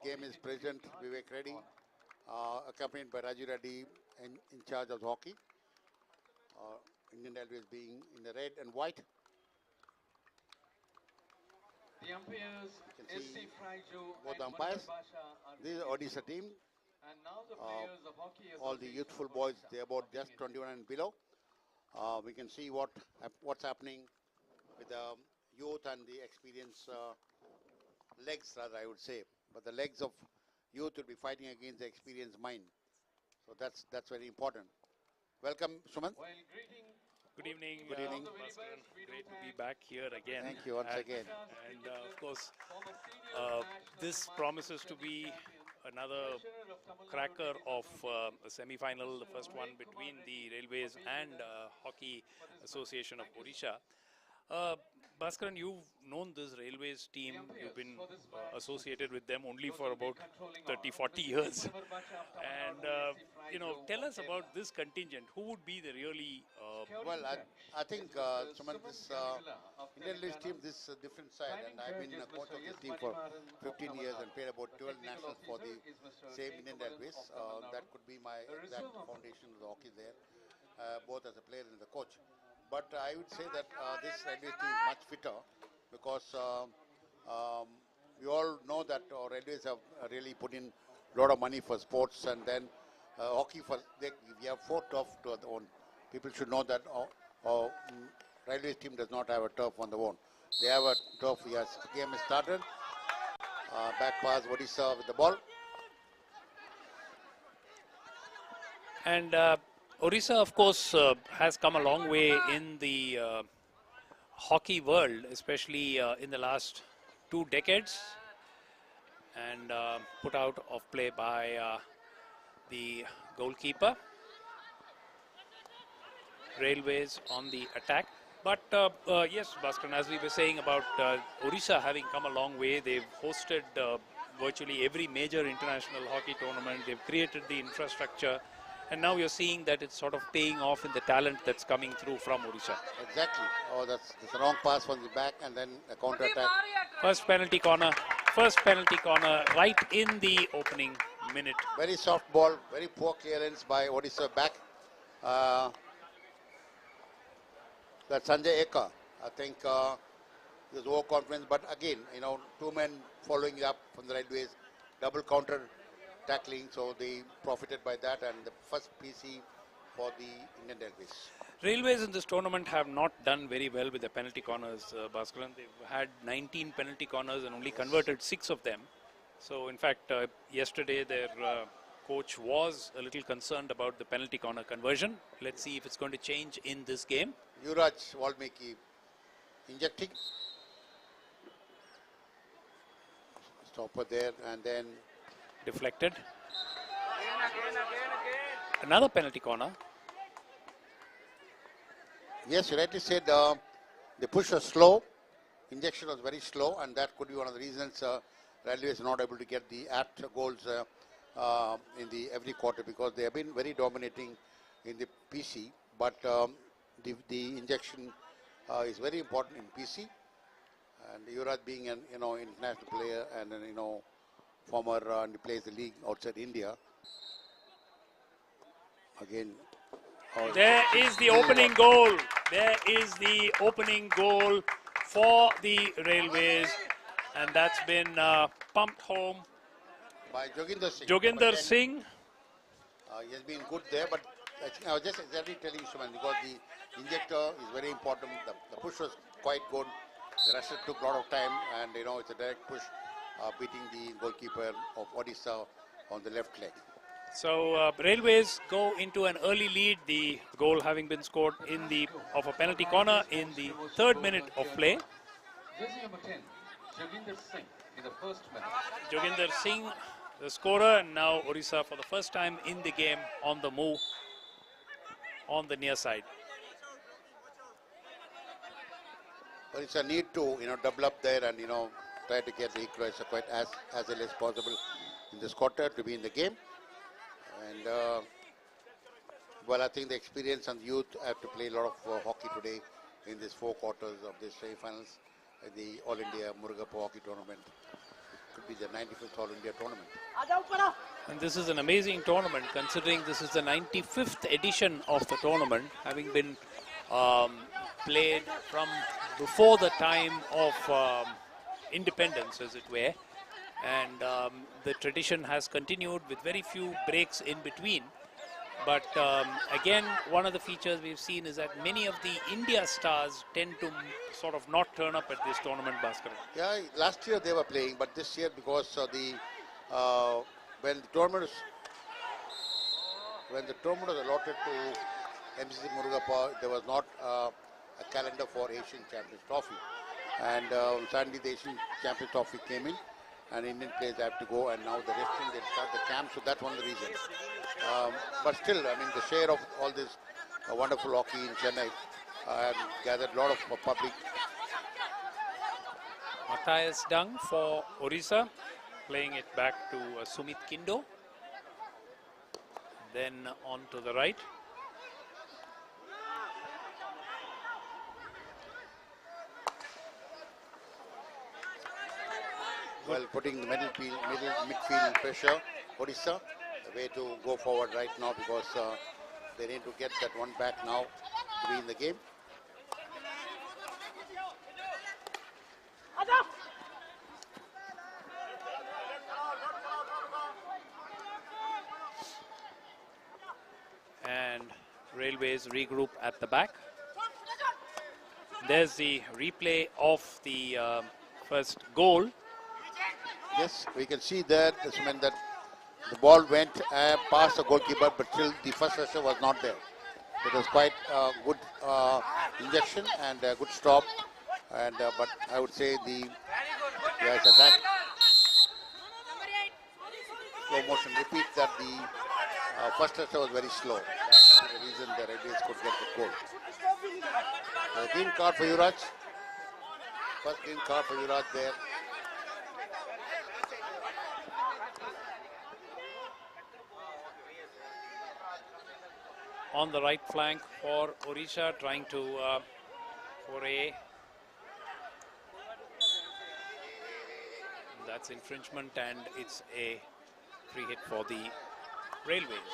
game is President Vivek Reddy, accompanied by Raju Reddy in charge of hockey. Indian Railways being in the red and white. The umpires, SC Fraijo both and umpires. Murugappa This is Odisha team. And now the players of Hockey All the youthful boys, they're about just 21 and below. We can see what's happening with the youth and the experience legs, rather I would say. But the legs of youth will be fighting against the experienced mind. So that's very important. Welcome, Suman. Well, good evening. Good evening. Bhaskaran. Great to be back here again. Thank you once again. And of course, this promises to be another cracker of a semi-final, the first one between the Railways and Hockey Association of Odisha. Bhaskaran, you've known this Railways team, you've been associated with them only for about 30-40 years. And, tell us about this contingent. Who would be the really... Well, I think, Suman, this Indian Railways team, this is a different side. And I've been a coach of this team for 15 years and played about 12 nationals for the same Indian Railways. That could be my exact foundation of the hockey there, both as a player and the coach. But I would say that this Railways team is much fitter because we all know that our Railways have really put in a lot of money for sports, and then hockey, we have 4 turf to our own. People should know that our Railways team does not have a turf on their own. They have a turf. Yes, the game is started. Back pass, Odisha with the ball. And Odisha, of course, has come a long way in the hockey world, especially in the last 2 decades, and put out of play by the goalkeeper. Railways on the attack. But yes, Bhaskaran, as we were saying about Odisha having come a long way, they've hosted virtually every major international hockey tournament. They've created the infrastructure. And now you're seeing that it's sort of paying off in the talent that's coming through from Odisha. Exactly. Oh, that's a wrong pass from the back and then a counter attack. First penalty corner right in the opening minute. Very soft ball, very poor clearance by Odisha back. That's Sanjay Eka. I think he was overconfident, but again, 2 men following up from the Railways, double counter tackling, so they profited by that, and the first PC for the Indian Railways. Railways in this tournament have not done very well with the penalty corners, Bhaskaran. They've had 19 penalty corners and only converted 6 of them. So in fact, yesterday their coach was a little concerned about the penalty corner conversion. Let's see if it's going to change in this game. Yuvraj Valmiki injecting. Stopper there, and then deflected. Another penalty corner. Yes, you rightly said the push was slow. Injection was very slow, and that could be one of the reasons Railways are not able to get the apt goals in the every quarter, because they have been very dominating in the PC. But the injection is very important in PC. And Yuvraj being an international player and former and he plays the league outside India. Again, there is the opening goal. There is the opening goal for the Railways, and that's been pumped home by Joginder Singh. He has been good there, but I think I was just exactly telling you, Suman, because the injector is very important. The push was quite good. The rusher took a lot of time, and it's a direct push, beating the goalkeeper of Odisha on the left leg. So Railways go into an early lead, the goal having been scored of a penalty corner in the 3rd minute of play. Jersey number 10, Joginder Singh in the first minute. Joginder Singh, the scorer, and now Odisha for the first time in the game on the move on the near side. But it's a need to double up there and try to get the equalizer quite as early as possible in this quarter to be in the game. And well, I think the experience and youth have to play a lot of hockey today in these 4 quarters of the semi-finals in the All India Murugappa hockey tournament. could be the 95th All India tournament. And this is an amazing tournament, considering this is the 95th edition of the tournament, having been played from before the time of independence, as it were. And the tradition has continued with very few breaks in between. But again, one of the features we've seen is that many of the India stars tend to sort of not turn up at this tournament, Bhaskar. Yeah, last year they were playing, but this year because when the tournament was allotted to MCC Murugappa, there was not a calendar for Asian Champions Trophy, and suddenly the Asian Champions Trophy came in, and Indian players have to go, and now the wrestling they start the camp, so that's one of the reasons. But still, I mean, the share of all this wonderful hockey in Chennai gathered a lot of public. Matthias Dung for Orissa, playing it back to Sumit Kindo. Then on to the right. Well, putting the midfield pressure, Orissa, the way to go forward right now, because they need to get that one back now to be in the game. And Railways regroup at the back. There's the replay of the first goal. Yes, we can see there, this meant that the ball went past the goalkeeper, but still the first pressure was not there. It was quite a good injection and a good stop. And but I would say the attack. Slow motion repeats that the first pressure was very slow. That's the reason the Railways could get the goal. Green card for Yuvraj. First green card for Yuvraj there. On the right flank for Orissa, trying to foray. That's infringement, and it's a free hit for the Railways.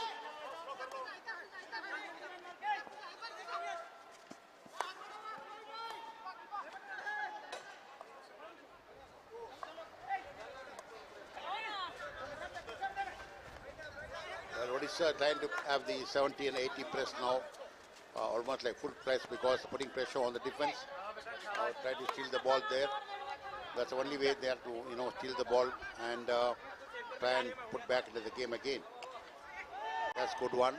Odisha trying to have the 70 and 80 press now, almost like full press, because putting pressure on the defense. Try to steal the ball there. That's the only way they have to, steal the ball and try and put back into the game again. That's a good one.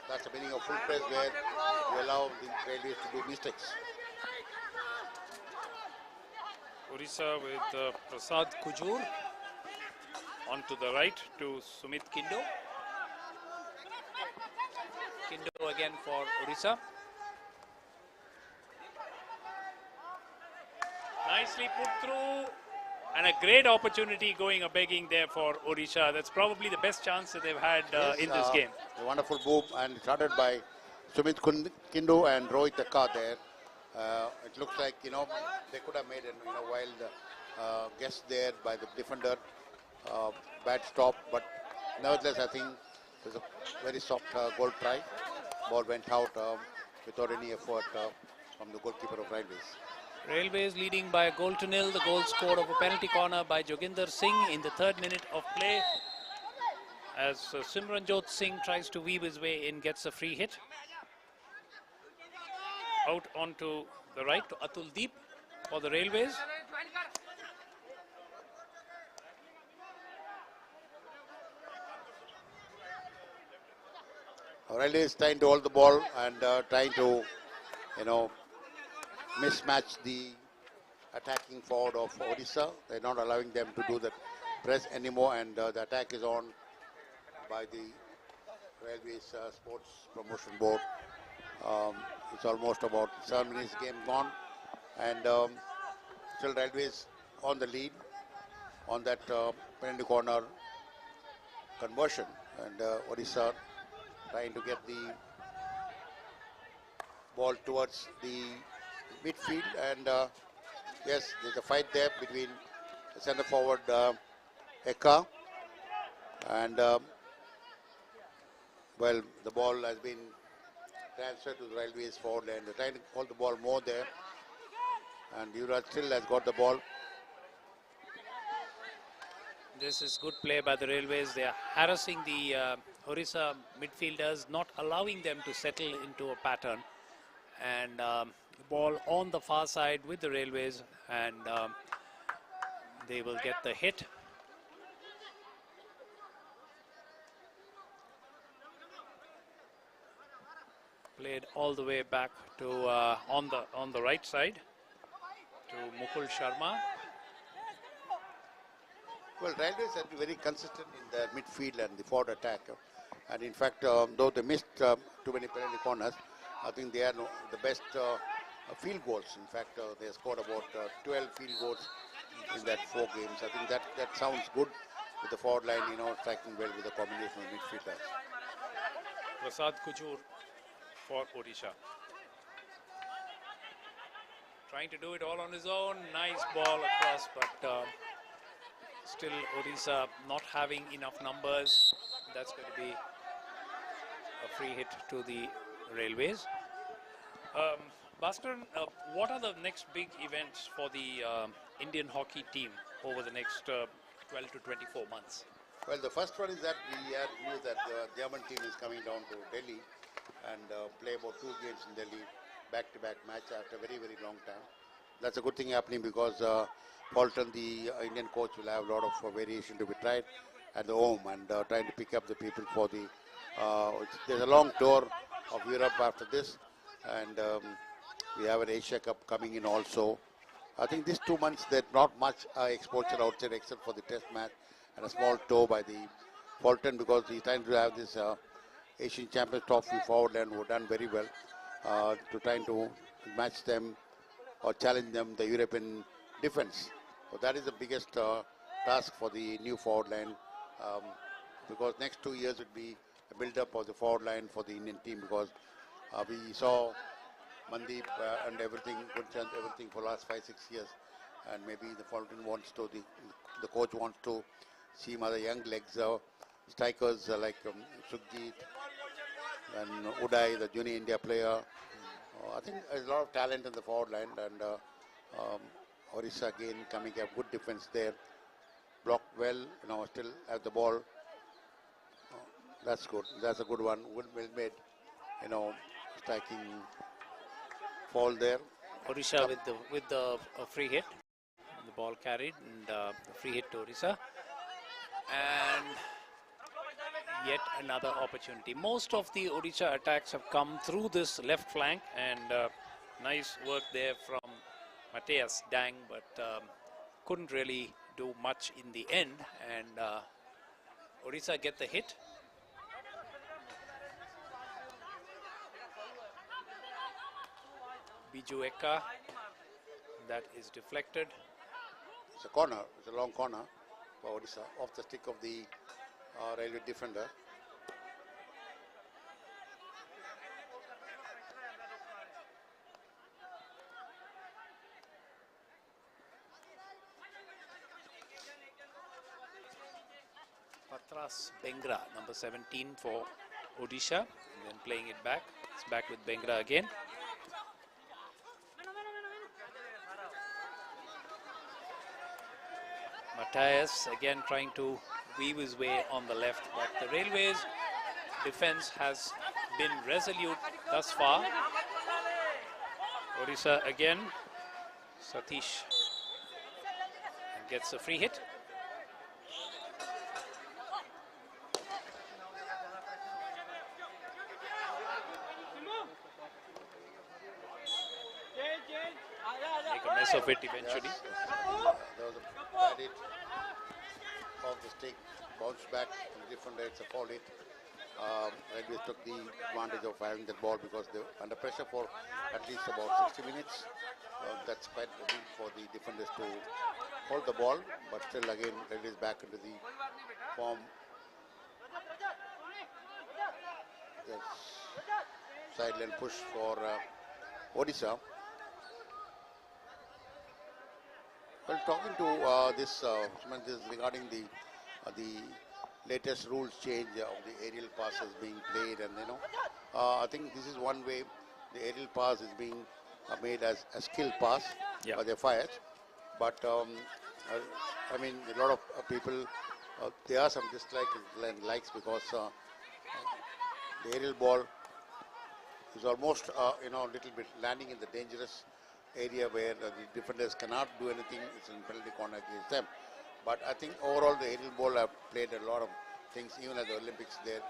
That's the meaning of full press, where you allow the Railways to do mistakes. Orissa with Prasad Kujur. Onto the right to Sumit Kindo. Kindo again for Orissa. Nicely put through, and a great opportunity going a begging there for Orissa. That's probably the best chance that they've had in this game. A wonderful move, and started by Sumit Kindo and Rohit Akka there. It looks like, they could have made a wild guess there by the defender. Bad stop, but nevertheless, I think it was a very soft goal try. Ball went out without any effort from the goalkeeper of Railways. Railways leading by a goal to nil. The goal scored of a penalty corner by Joginder Singh in the 3rd minute of play, as Simranjot Singh tries to weave his way in, gets a free hit. Out onto the right to Atul Deep for the Railways. Railways trying to hold the ball and trying to, mismatch the attacking forward of Odisha. They're not allowing them to do the press anymore, and the attack is on by the Railways Sports Promotion Board. It's almost about 7 minutes game gone, and still Railways on the lead on that penalty corner conversion, and Odisha trying to get the ball towards the midfield, and yes, there's a fight there between centre forward Eka, and well, the ball has been transferred to the Railways forward line. They're trying to hold the ball more there, and Yuvraj still has got the ball. This is good play by the Railways. They are harassing the Orissa midfielders, not allowing them to settle into a pattern. And ball on the far side with the Railways, and they will get the hit. Played all the way back to on the right side to Mukul Sharma. Well, Railways have been very consistent in their midfield and the forward attack. And in fact, though they missed too many penalty corners, I think they are the best field goals. In fact, they scored about 12 field goals in that 4 games. I think that sounds good with the forward line, striking well with the combination of midfielders. Prasad Kujur for Odisha. Trying to do it all on his own. Nice ball across, but still Odisha not having enough numbers. That's going to be a free hit to the Railways. Bhaskaran, what are the next big events for the Indian hockey team over the next 12 to 24 months? Well, the first one is that we had news that the German team is coming down to Delhi and play about 2 games in Delhi, back-to-back match after a very, very long time. That's a good thing happening because Paulton, the Indian coach, will have a lot of variation to be tried at the home and trying to pick up the people for the... there's a long tour of Europe after this, and we have an Asia Cup coming in also. I think these 2 months there's not much exposure outside except for the test match and a small tour by the Paulton, because he's trying to have this Asian Champions Trophy forward and who have done very well to trying to match them or challenge them the European defense. So that is the biggest task for the new forward line, because next 2 years would be a build-up of the forward line for the Indian team, because we saw Mandeep and everything, good chance, everything for the last 5-6 years, and maybe the Fulton wants to, the coach wants to see other young legs, strikers like Sukhjit and Uday, the junior India player. I think there's a lot of talent in the forward line, and Orissa again coming up, good defense there, blocked well, still have the ball. That's good. That's a good one. Well made, striking fall there. Odisha with the free hit. The ball carried and the free hit to Odisha. And yet another opportunity. Most of the Odisha attacks have come through this left flank, and nice work there from Matthias Dang, but couldn't really do much in the end, and Odisha get the hit. Biju Eka, that is deflected. It's a corner, it's a long corner for Odisha, off the stick of the railway defender. Patras Bengra, number 17 for Odisha, and then playing it back. It's back with Bengra again. Matthias again trying to weave his way on the left, but the Railways defense has been resolute thus far. Odisha again, Satish gets a free hit. Make a mess of it eventually. There was a bad hit off the stick, bounced back in different rates, a fall hit. Railways took the advantage of having that ball because they were under pressure for at least about 60 minutes. That's quite a big for the defenders to hold the ball, but still again Railways back into the form. Yes. Sideline push for Odisha. Well, talking to Sumant, this is regarding the latest rules change of the aerial passes being played, and I think this is one way the aerial pass is being made as a skill pass Yeah. by the fires. But I mean, a lot of people there are some dislikes and likes because the aerial ball is almost a little bit landing in the dangerous area where the defenders cannot do anything. It's in penalty corner against them. But I think overall the aerial ball have played a lot of things, even at the Olympics there,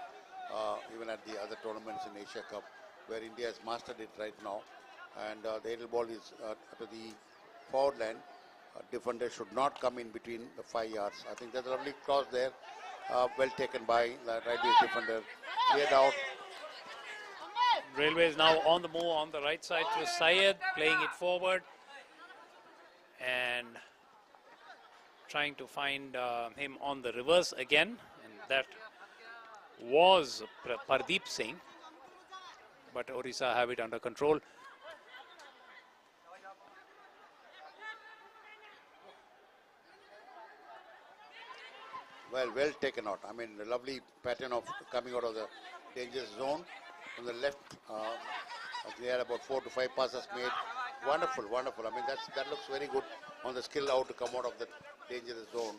even at the other tournaments in Asia Cup, where India has mastered it right now. And the aerial ball is to the forward line. Defender should not come in between the 5 yards. I think there's a lovely cross there, well taken by the right defender, cleared out. Railways now on the move on the right side to Syed, playing it forward and trying to find him on the reverse again, and that was Pardeep Singh, but Orissa have it under control. Well taken out. I mean, the lovely pattern of coming out of the dangerous zone from the left. They had about 4 to 5 passes made. Wonderful. I mean, that looks very good on the skill out to come out of the dangerous zone.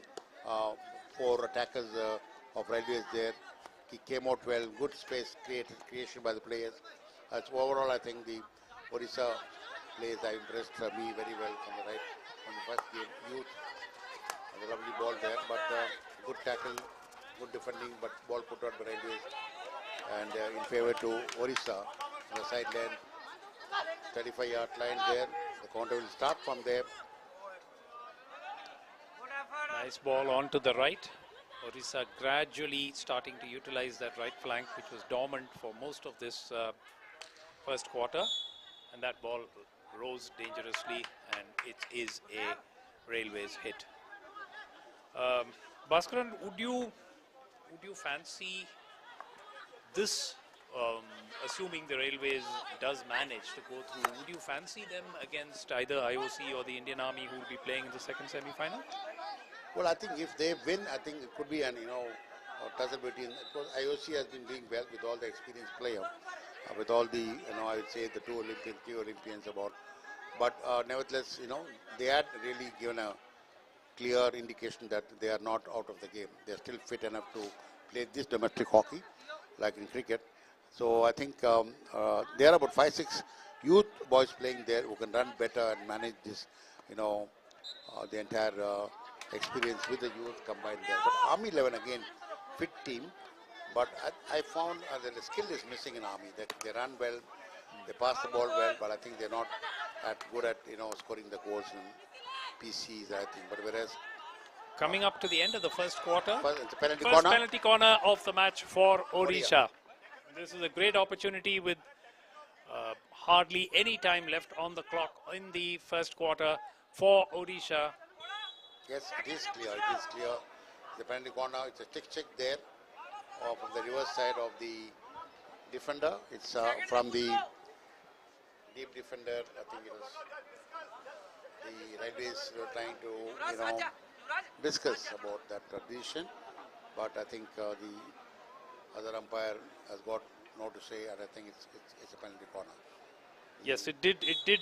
4 attackers of Railways there. He came out well. Good space creation by the players. Overall, I think the Orissa players have impressed me very well from the right from the first game. Youth, the lovely ball there, but good tackle, good defending, but ball put out by Railways and in favor to Orissa on the sideline. 35-yard line there. The counter will start from there. Nice ball onto the right. Orissa gradually starting to utilize that right flank, which was dormant for most of this first quarter, and that ball rose dangerously, and it is a Railways hit. Bhaskaran, would you fancy this, assuming the Railways does manage to go through, would you fancy them against either IOC or the Indian Army, who will be playing in the second semi-final? Well, I think if they win, I think it could be an tussle between, because IOC has been doing well with all the experienced players, with all the I would say the 2 Olympians, 3 Olympians about, but nevertheless they had really given a clear indication that they are not out of the game. They are still fit enough to play this domestic hockey, like in cricket. So I think there are about 5-6 youth boys playing there who can run better and manage this, the entire experience with the youth combined there. But Army 11 again, fit team. But I found that the skill is missing in Army. They run well, they pass the ball well, but I think they're not good at scoring the goals in PCs, I think. But whereas Coming up to the end of the first quarter, it's a penalty first corner. penalty corner of the match for Odisha. This is a great opportunity with hardly any time left on the clock in the first quarter for Odisha. Yes, it is clear. It is clear. The penalty corner. It's a check there from the reverse side of the defender. It's from the deep defender. I think it was the Railways were trying to discuss about that decision, but I think the other umpire has got no to say, and I think it's a penalty corner. Yes, it did. It did,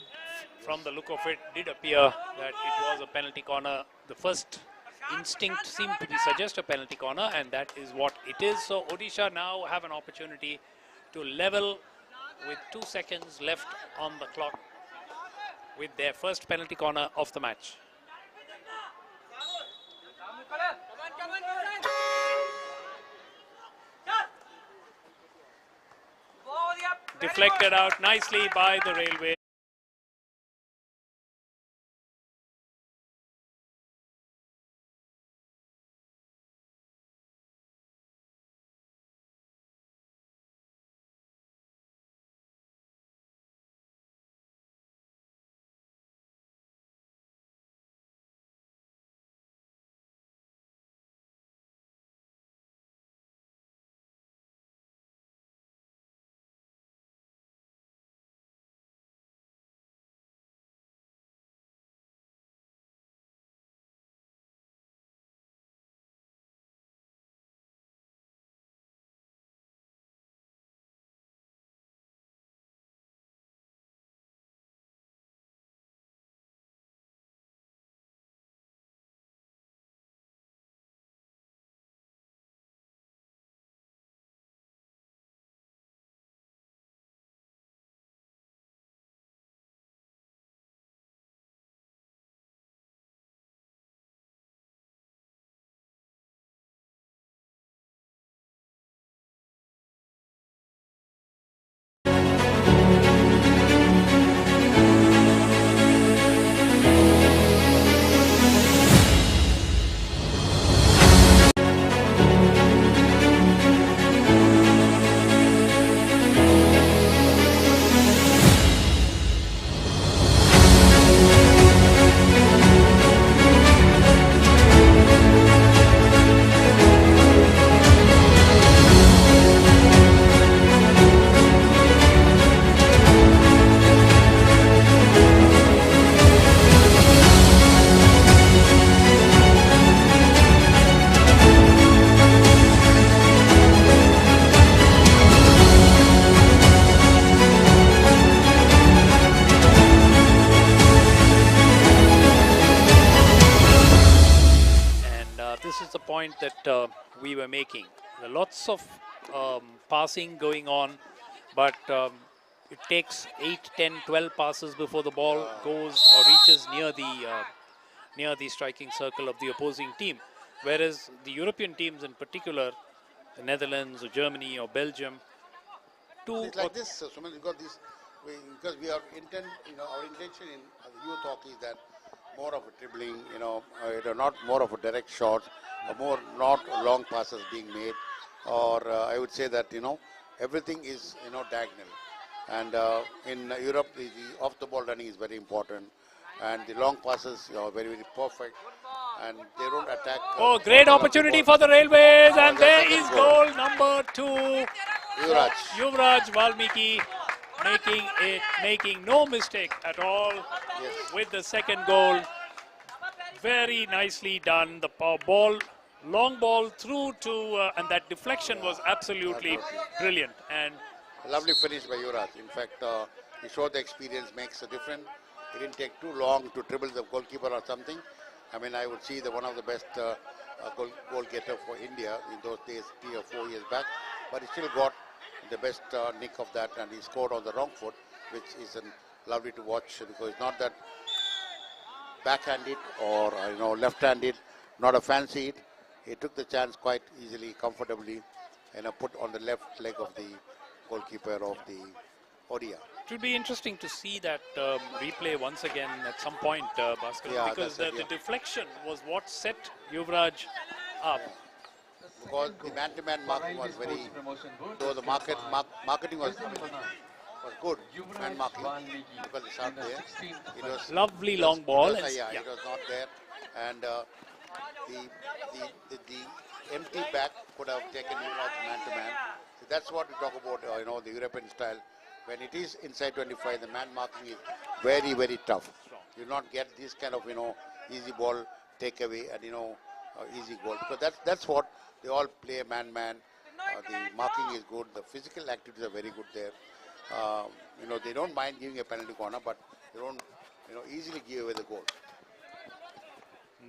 from the look of it, did appear that it was a penalty corner. The first instinct seemed to suggest a penalty corner, and that is what it is. So Odisha now have an opportunity to level with 2 seconds left on the clock with their first penalty corner of the match. Deflected out nicely by the Railway. point that we were making. There are lots of passing going on, but it takes 8, 10, 12 passes before the ball goes or reaches near the striking circle of the opposing team. Whereas the European teams in particular, the Netherlands or Germany or Belgium, It's like this, Suman, because we are our intention in youth hockey is that more of a dribbling, not more of a direct shot, or more not long passes being made, or I would say that everything is diagonal, and in Europe the off the ball running is very important, and the long passes are very very perfect, and they don't attack. Oh, great opportunity for the Railways, and the there second is goal. goal number 2. Yuvraj. Yuvraj Valmiki making no mistake at all with the second goal. Very nicely done. The long ball through to, and that deflection was absolutely brilliant. And A lovely finish by Yuvraj. In fact, he showed the experience makes a difference. It didn't take too long to dribble the goalkeeper or something. I mean, I would see one of the best goal getter for India in those days, 3 or 4 years back. But he still got the best nick of that, and he scored on the wrong foot, which is lovely to watch, because it's not that backhanded or left-handed, not a fancy hit. He took the chance quite easily, comfortably, and put on the left leg of the goalkeeper of the Odia. it would be interesting to see that replay once again at some point, Bhaskar, because the deflection was what set Yuvraj up. Because the man-to-man marking was though the marketing was good, man marking, because it's not there. It was Lovely long ball. It was not there, and the empty back could have taken Yuvraj man-to-man. So that's what we talk about, the European style. When it is inside 25, the man marking is very, very tough. You not get this kind of, easy ball takeaway and, easy goal. Because that's what they all play, man-man. The marking is good. The physical activities are very good there. They don't mind giving a penalty corner, but they don't, easily give away the goal.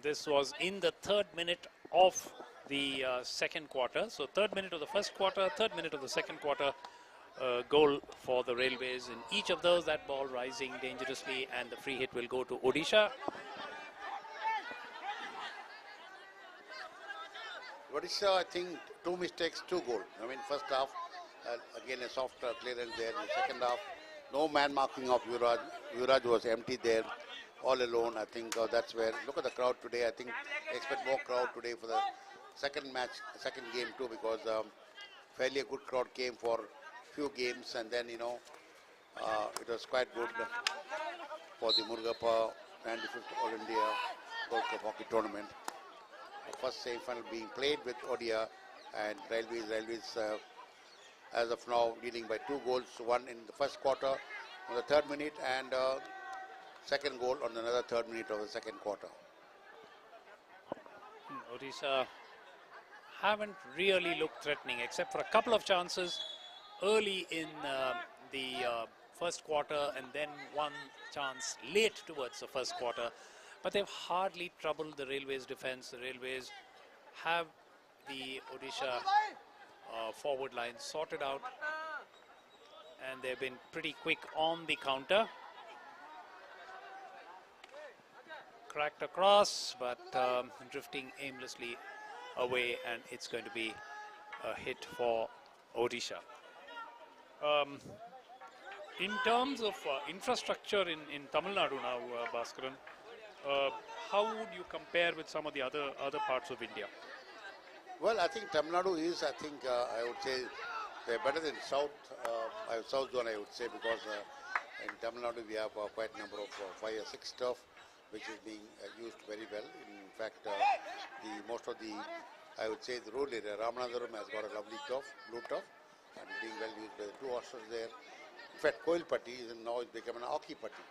This was in the 3rd minute of the second quarter. So 3rd minute of the first quarter, 3rd minute of the second quarter. Goal for the Railways. In each of those, that ball rising dangerously, and the free hit will go to Odisha. Odisha, I think 2 mistakes, 2 goals. I mean, first half, again a soft clearance there. In the second half, no man marking of Yuvraj. Yuvraj was empty there, all alone. I think that's where, look at the crowd today. I think expect more crowd today for the second game too, because fairly a good crowd came for few games, and then it was quite good for the Murugappa 95th All India World Cup Hockey Tournament. The first semi-final being played with Odia and Railways as of now leading by 2 goals, one in the first quarter on the 3rd minute, and second goal on another 3rd minute of the second quarter. Odisha haven't really looked threatening, except for a couple of chances early in the first quarter, and then one chance late towards the first quarter. But they've hardly troubled the Railways defense. The Railways have the Odisha forward line sorted out, and they've been pretty quick on the counter. Cracked across, but drifting aimlessly away, and it's going to be a hit for Odisha. In terms of infrastructure in Tamil Nadu now, Bhaskaran, how would you compare with some of the other parts of India? Well, I think Tamil Nadu is, I would say, they're better than South Zone, I would say, because in Tamil Nadu we have quite a number of 5 or 6 turf, which is being used very well. In fact, most of the, I would say, the rural area, Ramanathapuram has got a lovely turf, blue turf, and being well used by the 2 hostels there. In fact, Koilpatti is now it's become an hockey patti.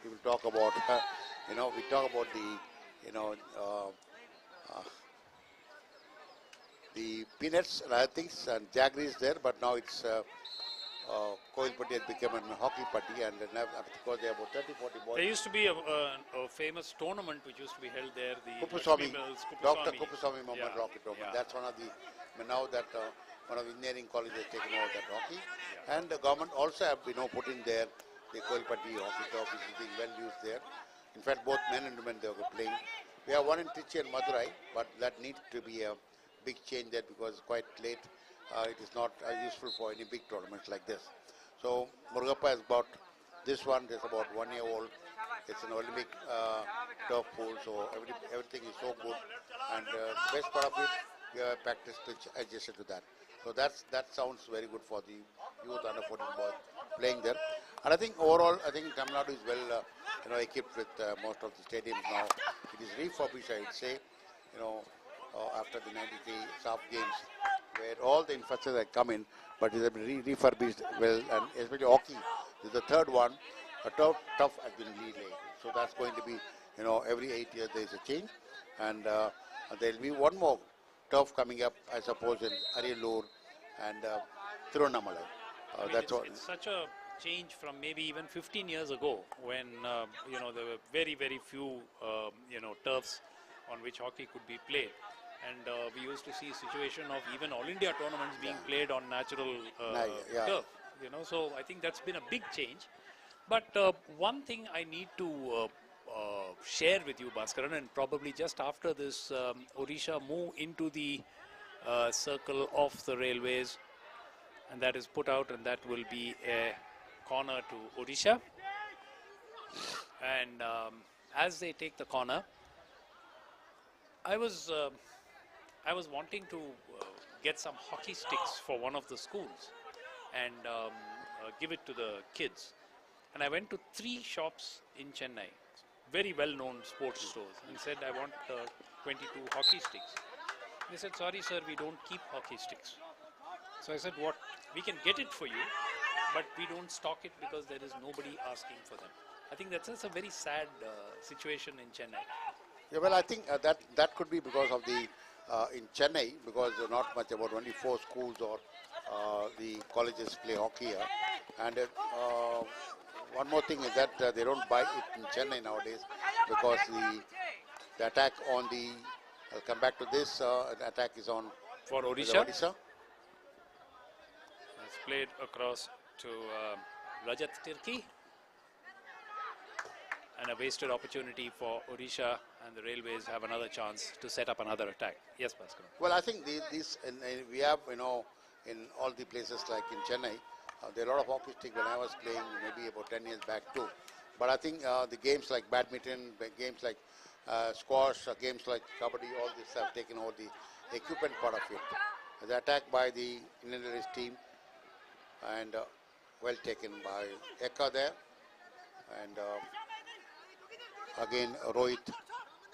We will talk about, we talk about the peanuts and other things, and jaggery is there, but now it's Koilpatti has become a hockey patti, and now, because they have about 30-40 boys. There used to be a famous tournament which used to be held there. The Kupuswamy, Mills, Dr. Kupuswamy Mohammed Yeah, Rocket Tournament. yeah. That's one of the, now that one of the engineering colleges has taken over that hockey. And the government also have, put in there the Koilpatti hockey turf, which is being well used there. In fact, both men and women, they were playing. We have one in Trichy and Madurai, but that needs to be a big change there because quite late. It is not useful for any big tournaments like this. So Murugappa has bought this one. It's about 1 year old. It's an Olympic turf pool, so everything is so good. And best part of it, we have a practice pitch adjusted to that. So that sounds very good for the youth under 14 boys playing there. And I think overall, I think Tamil Nadu is well equipped with most of the stadiums now. It is refurbished, I would say, after the 93 SAF games, where all the infrastructure had come in, but it has been refurbished well, and especially hockey. This is the third one. A tough has been relayed. So that's going to be, every 8 years there is a change, and there will be one more turf coming up, I suppose, in Ariyallur and Tiruvannamalai. It's such a change from maybe even 15 years ago when there were very few turfs on which hockey could be played, and we used to see a situation of even All India tournaments being played on natural turf. So I think that's been a big change. But one thing I need to share with you, Bhaskaran, and probably just after this, Odisha move into the circle of the railways, and that is put out, and that will be a corner to Odisha. And as they take the corner, I was wanting to get some hockey sticks for one of the schools and give it to the kids. And I went to 3 shops in Chennai, very well-known sports stores, and said, I want 22 hockey sticks. They said, sorry sir, we don't keep hockey sticks. So I said, what? We can get it for you, but we don't stock it because there is nobody asking for them. I think that's a very sad situation in Chennai. Yeah, well, I think that could be because of the, in Chennai, because not much about only 4 schools or the colleges play hockey here. And one more thing is that they don't buy it in Chennai nowadays because the attack on the, I'll come back to this, the attack is on for Odisha. Odisha. It's played across to Rajat Tirki. And a wasted opportunity for Odisha, and the Railways have another chance to set up another attack. Yes, Bhaskar. Well, I think we have, in all the places like in Chennai, there are a lot of hockey stick when I was playing maybe about 10 years back too. But I think the games like badminton, games like squash, games like kabaddi, all this have taken over the equipment part of it. The attack by the Indian Railways team, and well taken by Eka there. And again, Rohit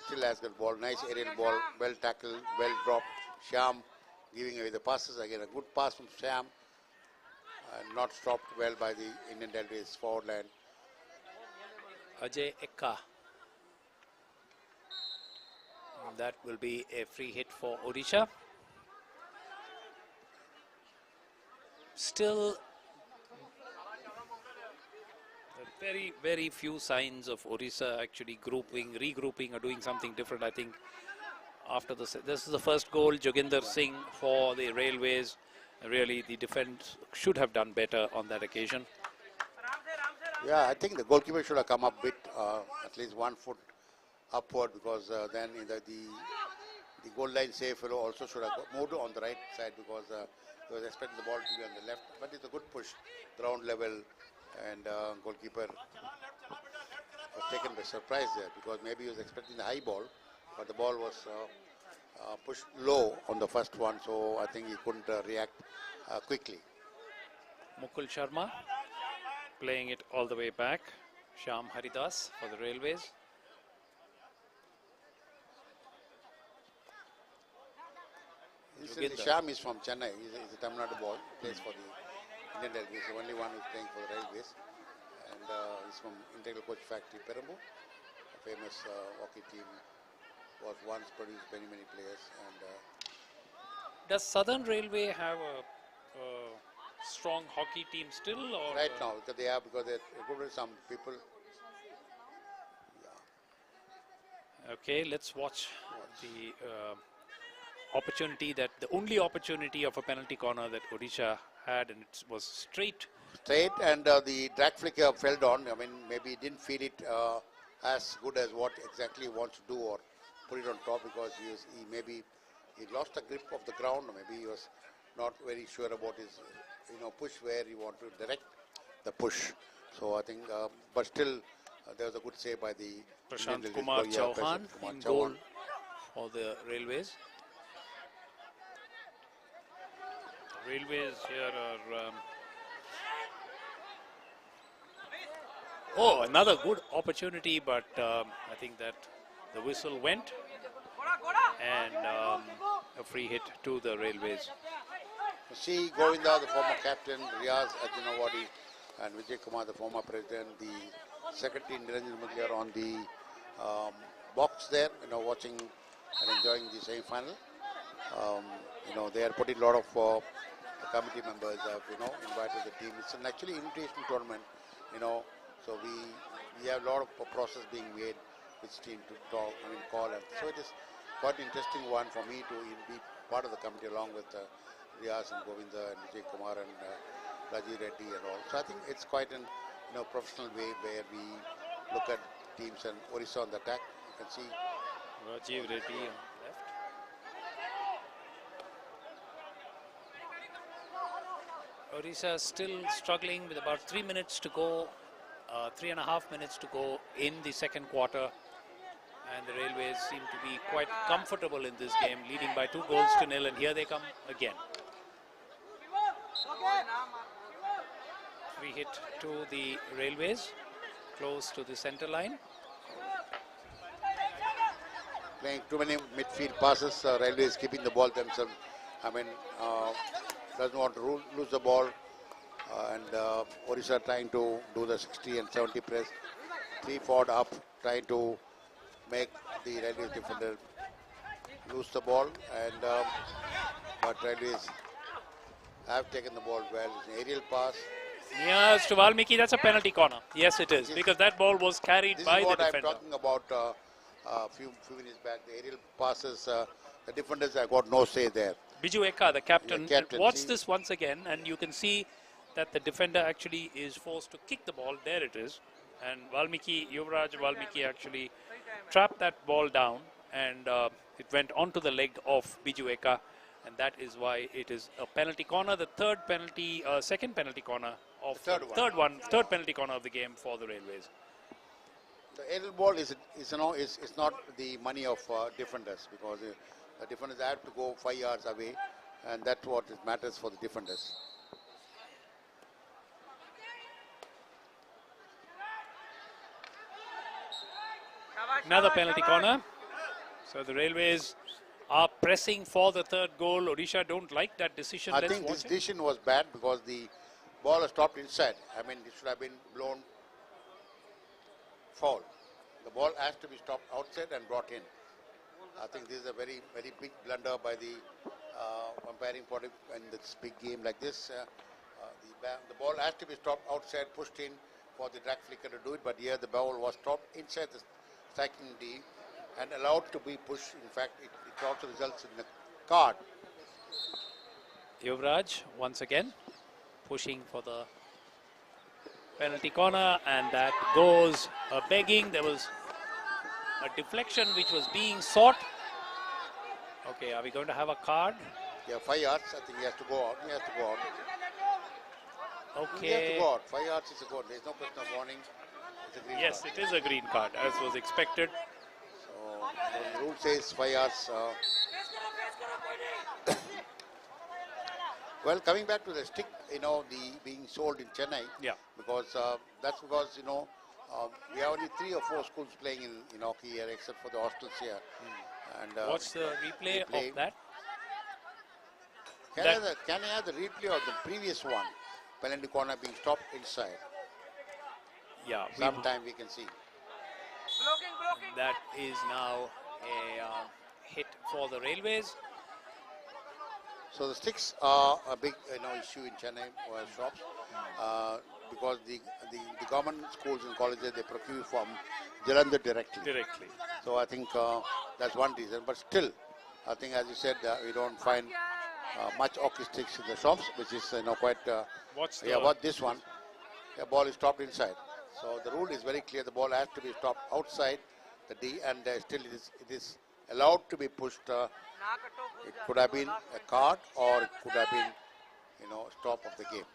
still has the ball. Nice aerial ball, well tackled, well dropped. Shyam giving away the passes. Again, a good pass from Shyam. And not stopped well by the Indian Railways forward line. Ajay Eka. That will be a free hit for Odisha. Still, very few signs of Odisha actually regrouping or doing something different. I think after this is the first goal, Joginder Singh for the Railways. Really, the defense should have done better on that occasion. Yeah, I think the goalkeeper should have come up a bit, at least 1 foot upward, because then the goal line save fellow also should have moved on the right side, because he was expecting the ball to be on the left. But it's a good push, ground level, and goalkeeper was taken by surprise there, because maybe he was expecting the high ball, but the ball was pushed low on the first one, so I think he couldn't react quickly. Mukul Sharma playing it all the way back. Shyam Haridas for the Railways. Shyam is from Chennai. He's a Tamil Nadu boy. Plays for the Indian Railways. The only one who's playing for the Railways. And he's from Integral Coach Factory, Perambu. A famous hockey team. Was once produced many players. And does Southern Railway have strong hockey team still, or Right now, because they're recruited some people. Okay, let's watch the opportunity, the only opportunity of a penalty corner that Odisha had, and it was straight. Straight, and the drag flicker fell down. I mean, maybe he didn't feel it as good as what exactly he wants to do, or put it on top, because he lost the grip of the ground, or maybe he was not very sure about his push, where he wanted to direct the push. So I think, but still, there was a good save by the Prashant Indian Kumar release ball. Chauhan Kumar in Chauhan. goal for the Railways. Railways here are. Oh, another good opportunity, but I think that the whistle went, and a free hit to the Railways. See Govinda, the former captain, Riaz Ajinawadi, and Vijay Kumar, the former president, the secretary Niranjan Mudliar on the box there, watching and enjoying the semi-final. They are putting a lot of committee members have, invited the team. It's an actually invitation tournament, so we have a lot of process being made which team to call. And so it is quite an interesting one for me to be part of the committee along with Riaz and Govinda and Vijay Kumar and Rajiv Reddy and all. So I think it's quite an professional way where we look at teams, and Orissa on the attack. You can see Rajiv Reddy on left. Orissa still struggling with about 3 minutes to go, 3.5 minutes to go in the second quarter. And the Railways seem to be quite comfortable in this game, leading by 2-0, and here they come again. Free hit to the Railways, close to the center line. playing too many midfield passes. Railways keeping the ball themselves. I mean, doesn't want to lose the ball. And Orissa trying to do the 60 and 70 press. 3 forward up, trying to make the Railways defender lose the ball. And but Railways have taken the ball well. It's an aerial pass. Yes, to Valmiki, that's a penalty corner. Yes, it is, because that ball was carried by the defender. This is what I'm talking about a few minutes back. The aerial passes, the defenders have got no say there. Biju Eka, the captain, watch see. this once again, and you can see that the defender actually is forced to kick the ball. There it is. And Valmiki, Yuvraj Valmiki actually trapped that ball down, and it went onto the leg of Biju Eka. And that is why it is a penalty corner. The second penalty corner of third penalty corner of the game for the Railways. The aerial ball is not the money of defenders, because the defenders have to go 5 yards away, and that's what it matters for the defenders. Another penalty corner. So the Railways are pressing for the third goal. Odisha don't like that decision. I think this decision was bad because the ball has stopped inside. I mean, it should have been blown foul. The ball has to be stopped outside and brought in. I think this is a very, very big blunder by the umpiring body in this big game like this. The ball has to be stopped outside, pushed in for the drag flicker to do it, but here the ball was stopped inside the striking D and allowed to be pushed. In fact, it also results in a card. Yuvraj once again pushing for the penalty corner, and that goes begging. There was a deflection which was being sought. Okay, are we going to have a card? Yeah, 5 yards. I think he has to go out. He has to go out. Okay. He has to go out. 5 yards is a goal. There is no question of warning. It's a green yes, card. it is a green card, as was expected. The rule says 5 yards. Well, coming back to the stick, being sold in Chennai. Yeah. Because that's because we have only 3 or 4 schools playing in hockey here, except for the hostels here. And what's the replay of that? Can I have the replay of the previous one? Penalty corner being stopped inside. Yeah. Sometime we can see. That is now a hit for the Railways. So the sticks are a big issue in Chennai shops because the government schools and colleges, they procure from Jalandhar directly. So I think that's one reason. But still, I think as you said, we don't find much hockey sticks in the shops, which is quite. Watch this one. The ball is stopped inside. So the rule is very clear. The ball has to be stopped outside the D, and still it is allowed to be pushed. It could have been a card, or it could have been, stop of the game.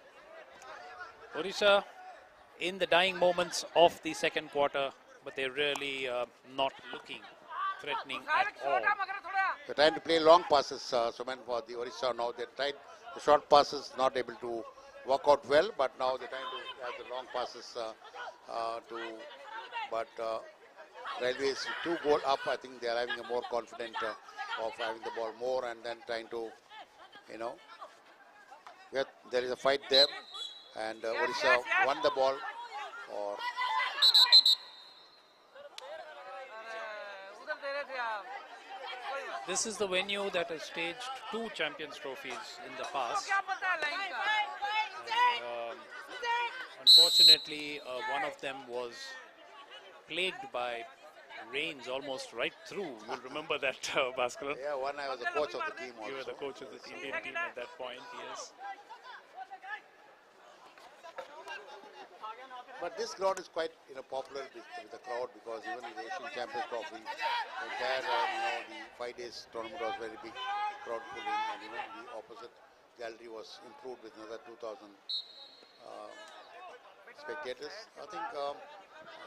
Odisha in the dying moments of the second quarter, but they're really not looking threatening at all. They're trying to play long passes, Suman, for the Odisha now. They tried the short passes, not able to work out well, but now they're trying to have the long passes but Railways 2 goal up. I think they are having a more confident of having the ball more and then trying to, there is a fight there, and Odisha won the ball. Or this is the venue that has staged 2 Champions Trophies in the past. Unfortunately, one of them was plagued by rains almost right through. You'll remember that, Bhaskar. yeah, I was the coach of the team also. You were the coach of the Indian team at that point, yes. But this ground is quite popular with the crowd, because even in the Asian Champions Trophy, the entire the 5 days tournament was very big, crowd pull in, and the opposite gallery was improved with another 2,000 spectators. I think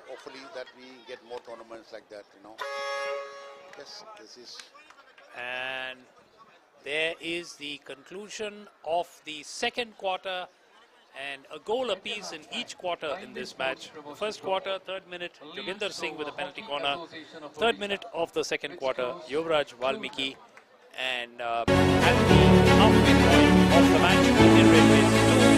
hopefully that we get more tournaments like that. Yes, this is. And there is the conclusion of the second quarter, and a goal apiece in each quarter in this match. First quarter, 3rd minute, Joginder Singh with a penalty corner. 3rd minute of the second quarter, Yuvraj Valmiki. And at the halfway point of the match, Indian Railways 2,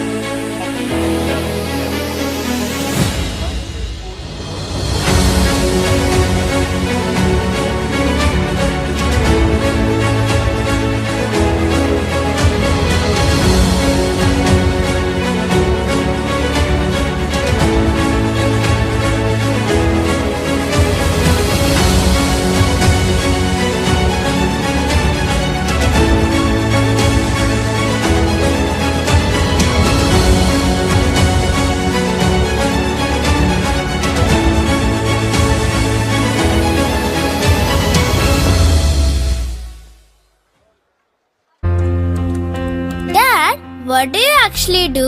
What do you actually do?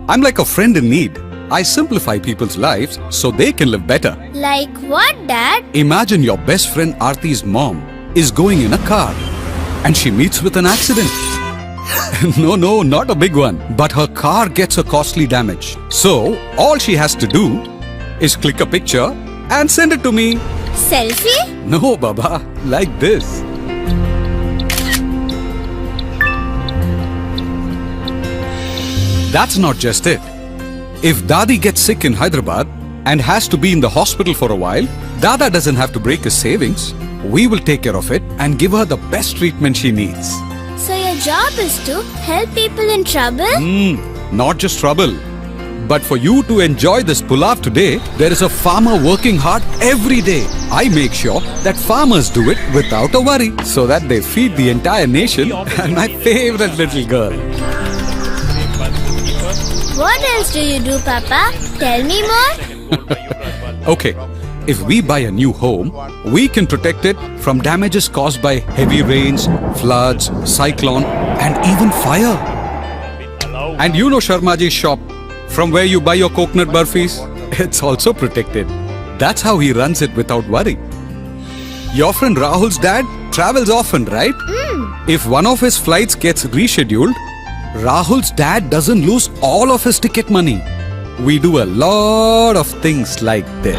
I'm like a friend in need. I simplify people's lives so they can live better. Like what, Dad? Imagine your best friend Aarti's mom is going in a car and she meets with an accident. No, not a big one. But her car gets a costly damage. So, all she has to do is click a picture and send it to me. Selfie? No, Baba. Like this. That's not just it. If Dadi gets sick in Hyderabad and has to be in the hospital for a while, Dada doesn't have to break his savings. We will take care of it and give her the best treatment she needs. So your job is to help people in trouble? Not just trouble. But for you to enjoy this pulav today, there is a farmer working hard every day. I make sure that farmers do it without a worry, so that they feed the entire nation and my favorite little girl. What else do you do, Papa? Tell me more. Okay, if we buy a new home, we can protect it from damages caused by heavy rains, floods, cyclone, and even fire. And you know Sharmaji's shop, from where you buy your coconut burfis, it's also protected. That's how he runs it without worry. Your friend Rahul's dad travels often, right? If one of his flights gets rescheduled, Rahul's dad doesn't lose all of his ticket money. We do a lot of things like this.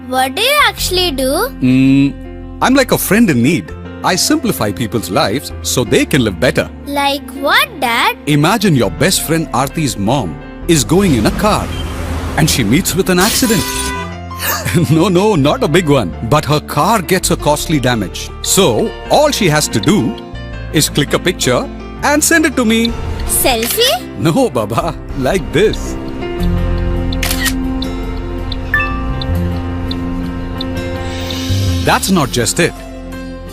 What do you actually do? I'm like a friend in need. I simplify people's lives so they can live better. Like what, Dad? Imagine your best friend Aarti's mom is going in a car and she meets with an accident. No, not a big one. But her car gets a costly damage. So, all she has to do is click a picture and send it to me. Selfie? No, Baba, like this. That's not just it.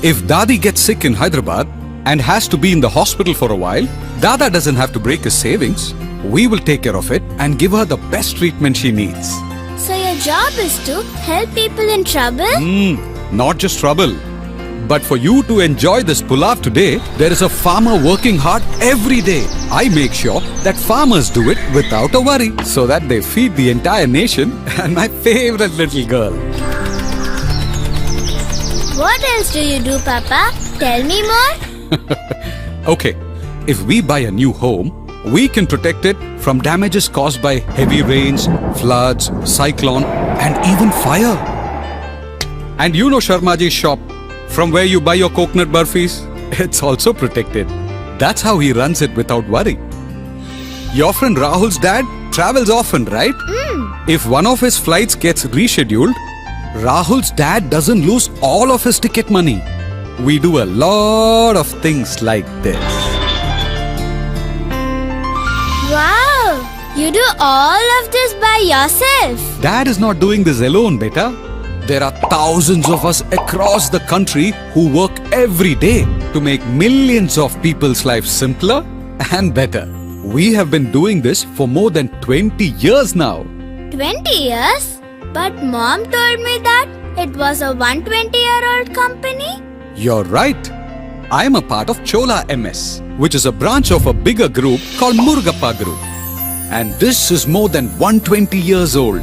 If Dadi gets sick in Hyderabad and has to be in the hospital for a while, Dada doesn't have to break his savings. We will take care of it and give her the best treatment she needs. So your job is to help people in trouble? Not just trouble. But for you to enjoy this pulav today, there is a farmer working hard every day. I make sure that farmers do it without a worry, so that they feed the entire nation and my favorite little girl. What else do you do, Papa? Tell me more. Okay, if we buy a new home, we can protect it from damages caused by heavy rains, floods, cyclone, and even fire. And you know Sharmaji's shop, from where you buy your coconut burfis, it's also protected. That's how he runs it without worry. Your friend Rahul's dad travels often, right? If one of his flights gets rescheduled, Rahul's dad doesn't lose all of his ticket money. We do a lot of things like this. Wow! You do all of this by yourself? Dad is not doing this alone, beta. There are thousands of us across the country who work every day to make millions of people's lives simpler and better. We have been doing this for more than 20 years now. 20 years? But Mom told me that it was a 120-year-old company. You're right. I am a part of Chola MS, which is a branch of a bigger group called Murugappa Group. And this is more than 120 years old.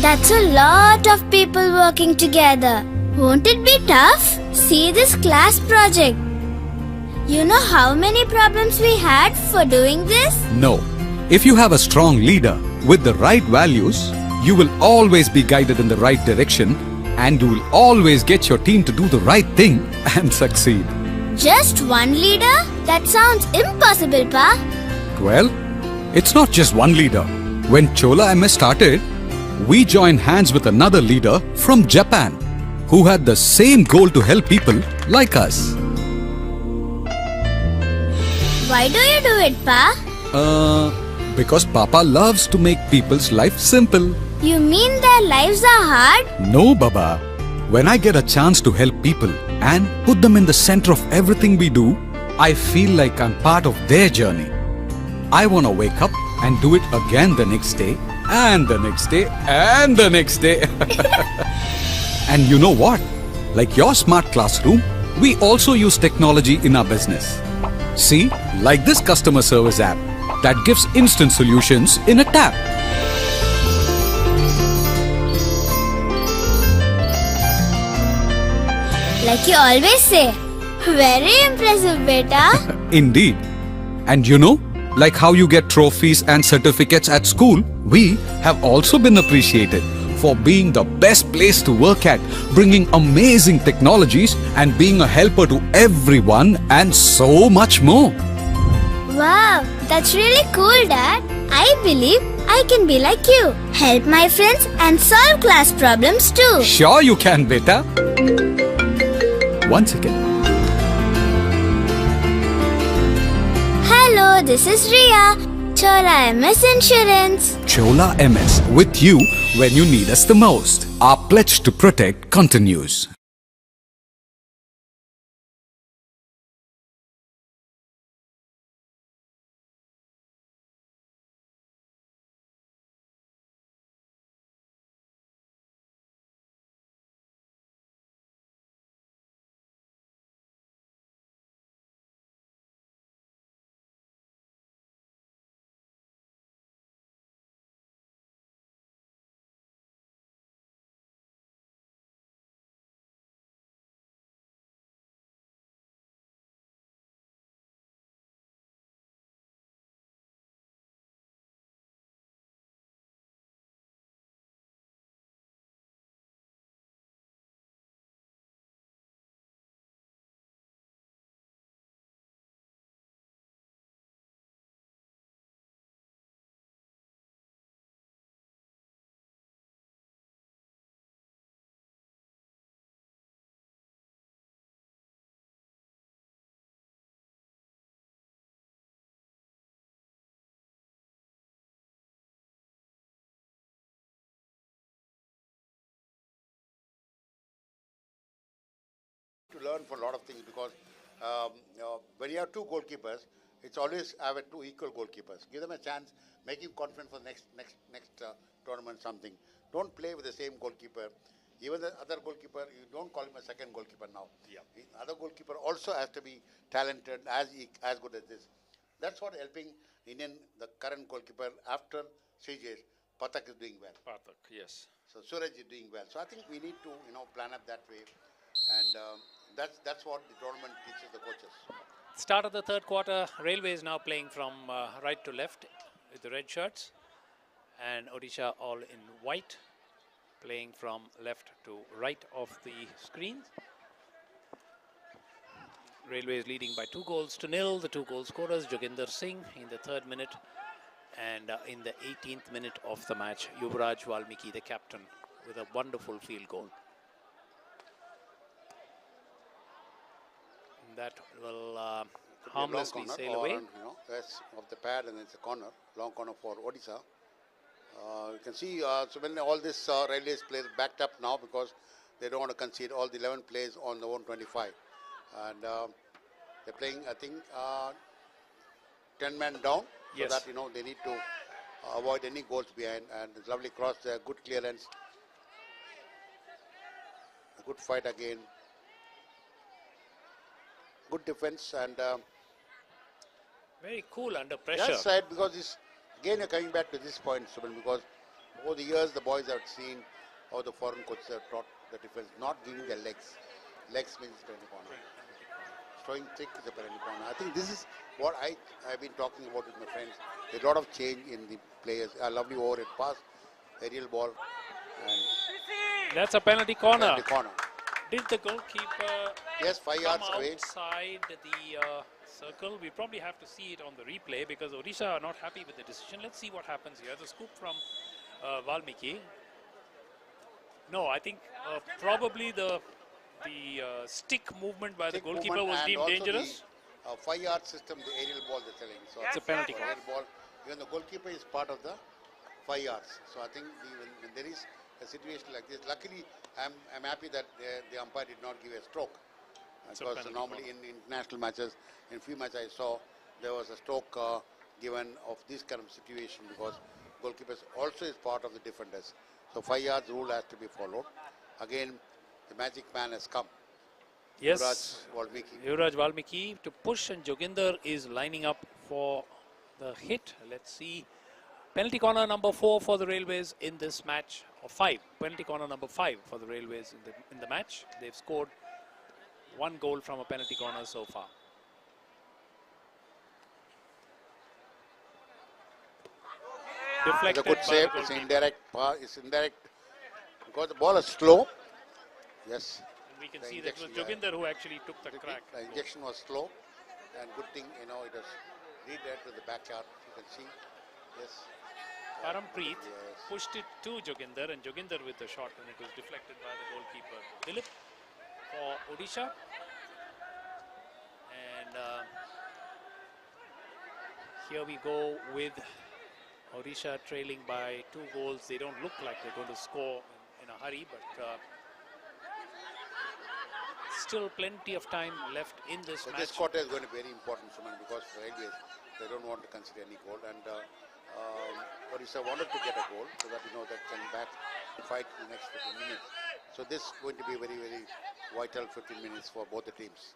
That's a lot of people working together. Won't it be tough? See this class project. You know how many problems we had for doing this? No. If you have a strong leader with the right values, you will always be guided in the right direction and you will always get your team to do the right thing and succeed. Just one leader? That sounds impossible, Pa. Well, it's not just one leader. When Chola MS started, we joined hands with another leader from Japan who had the same goal to help people like us. Why do you do it, Pa? Because Papa loves to make people's life simple. You mean their lives are hard? No, Baba. When I get a chance to help people and put them in the center of everything we do, I feel like I'm part of their journey. I want to wake up and do it again the next day, and the next day, and the next day. And you know what? Like your smart classroom, we also use technology in our business. See, like this customer service app that gives instant solutions in a tap. Like you always say. Very impressive, beta. Indeed. And you know, like how you get trophies and certificates at school, we have also been appreciated for being the best place to work at, bringing amazing technologies and being a helper to everyone and so much more. Wow, that's really cool, Dad. I believe I can be like you. Help my friends and solve class problems too. Sure you can, beta. One second. Hello, this is Ria. Chola MS Insurance. Chola MS, with you when you need us the most. Our pledge to protect continues. learn for a lot of things because when you have two goalkeepers, it's always have two equal goalkeepers. Give them a chance, make him confident for the next tournament. Something. Don't play with the same goalkeeper. Even the other goalkeeper, you don't call him a second goalkeeper now. Yeah. The other goalkeeper also has to be talented, as good as this. That's what helping the current goalkeeper after Srijesh. Pathak is doing well. Pathak, yes. So Suraj is doing well. So I think we need to plan up that way, and that's what the tournament teaches the coaches. Start of the third quarter, Railways now playing from right to left with the red shirts, and Odisha all in white, playing from left to right of the screens. Railways leading by 2-0. The 2 goal scorers, Joginder Singh in the 3rd minute, and in the 18th minute of the match, Yuvraj Valmiki, the captain, with a wonderful field goal. That will harmlessly sail away. That's off the pad, and it's a corner, long corner for Odisha. You can see, so when all this Railways players backed up now because they don't want to concede all the 11 players on the 125. And they're playing, I think, 10 men down, yes. So that, they need to avoid any goals behind. And it's lovely cross there, good clearance. A good fight again. Good defense and... very cool under pressure. That's right, because again you're coming back to this point, Subhan, because over the years the boys have seen how the foreign coaches have taught the defense, not giving their legs. Legs means penalty corner. Throwing thick is a penalty corner. I think this is what I've been talking about with my friends. There's a lot of change in the players. A lovely overhead pass, aerial ball, and that's a penalty corner. Penalty corner. Did the goalkeeper yes, 5 yards away outside the circle? We probably have to see it on the replay because Odisha are not happy with the decision. Let's see what happens here. The scoop from Valmiki. No, I think probably the stick movement by the goalkeeper was deemed dangerous. The 5-yard system, the aerial ball they're telling. So it's a penalty corner. Aerial ball. Even the goalkeeper is part of the 5 yards. So I think when there is a situation like this, luckily I'm happy that the umpire did not give a stroke. Because normally in international matches, in few matches I saw, there was a stroke given of this kind of situation because goalkeepers also is part of the defenders. So 5 yards rule has to be followed. Again, the magic man has come. Yes, Yuvraj Valmiki to push, and Joginder is lining up for the hit. Let's see. Penalty corner number 4 for the Railways in this match, or 5. Penalty corner number 5 for the Railways in the match. They've scored 1 goal from a penalty corner so far. Deflected. It's a good save. It's indirect. It's indirect because the ball is slow. Yes. And we can see that it was Joginder who actually took the crack. The injection was slow, and good thing, it was redirected to the backyard. You can see. Yes. Parampreet pushed it to Joginder, and Joginder with the shot, and it was deflected by the goalkeeper Dilip for Odisha. And here we go with Odisha trailing by 2 goals. They don't look like they're going to score in a hurry, but still plenty of time left in this match. This quarter is going to be very important, Suman, because for Railways, they don't want to consider any goal. And Odisha wanted to get a goal so that they can back and fight in the next 15 minutes. So this is going to be very, very vital 15 minutes for both the teams.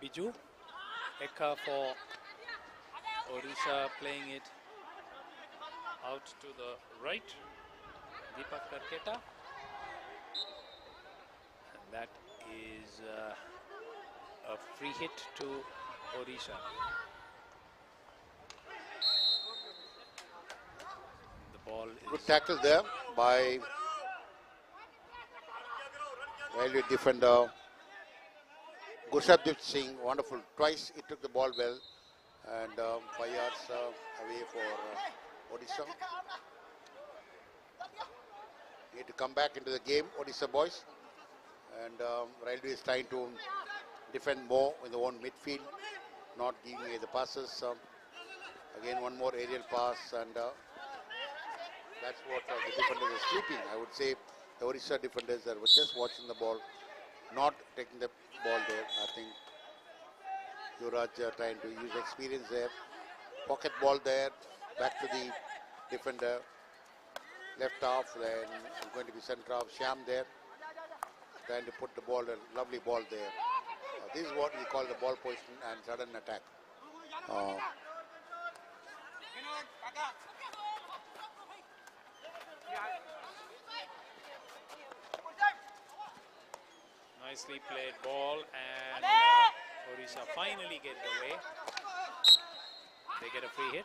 Biju, Eka for Odisha playing it out to the right. Deepak Karketa. And that is a free hit to Odisha. The ball is... Good tackle there by Railway defender Gurshadip Singh. Wonderful. Twice he took the ball well, and 5 yards away for Odisha. Need to come back into the game, Odisha boys. And Railway is trying to defend more in their own midfield, not giving away the passes. Again, one more aerial pass, and That's what the defenders are sleeping. I would say the Orissa defenders are just watching the ball, not taking the ball there. I think Yuvraj trying to use experience there. Pocket ball there, back to the defender. Left half, then going to be center half. Shyam there, trying to put the ball, a lovely ball there. This is what we call the ball position and sudden attack. Nicely played ball, and Orissa finally get it away. They get a free hit.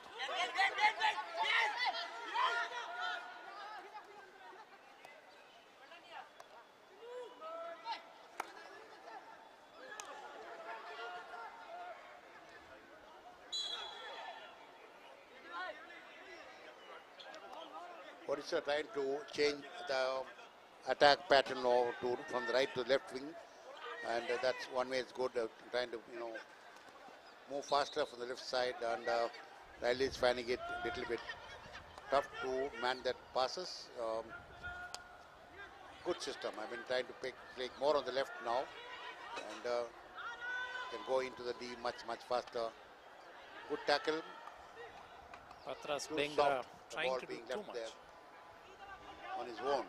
Orissa trying to change the attack pattern from the right to the left wing, and that's one way it's good. Trying to move faster from the left side, and Riley is finding it a little bit tough to man that passes. Good system. I've been trying to play more on the left now, and can go into the D much faster. Good tackle. Patras Too Benga soft, the trying ball to do being too left much. there on his own.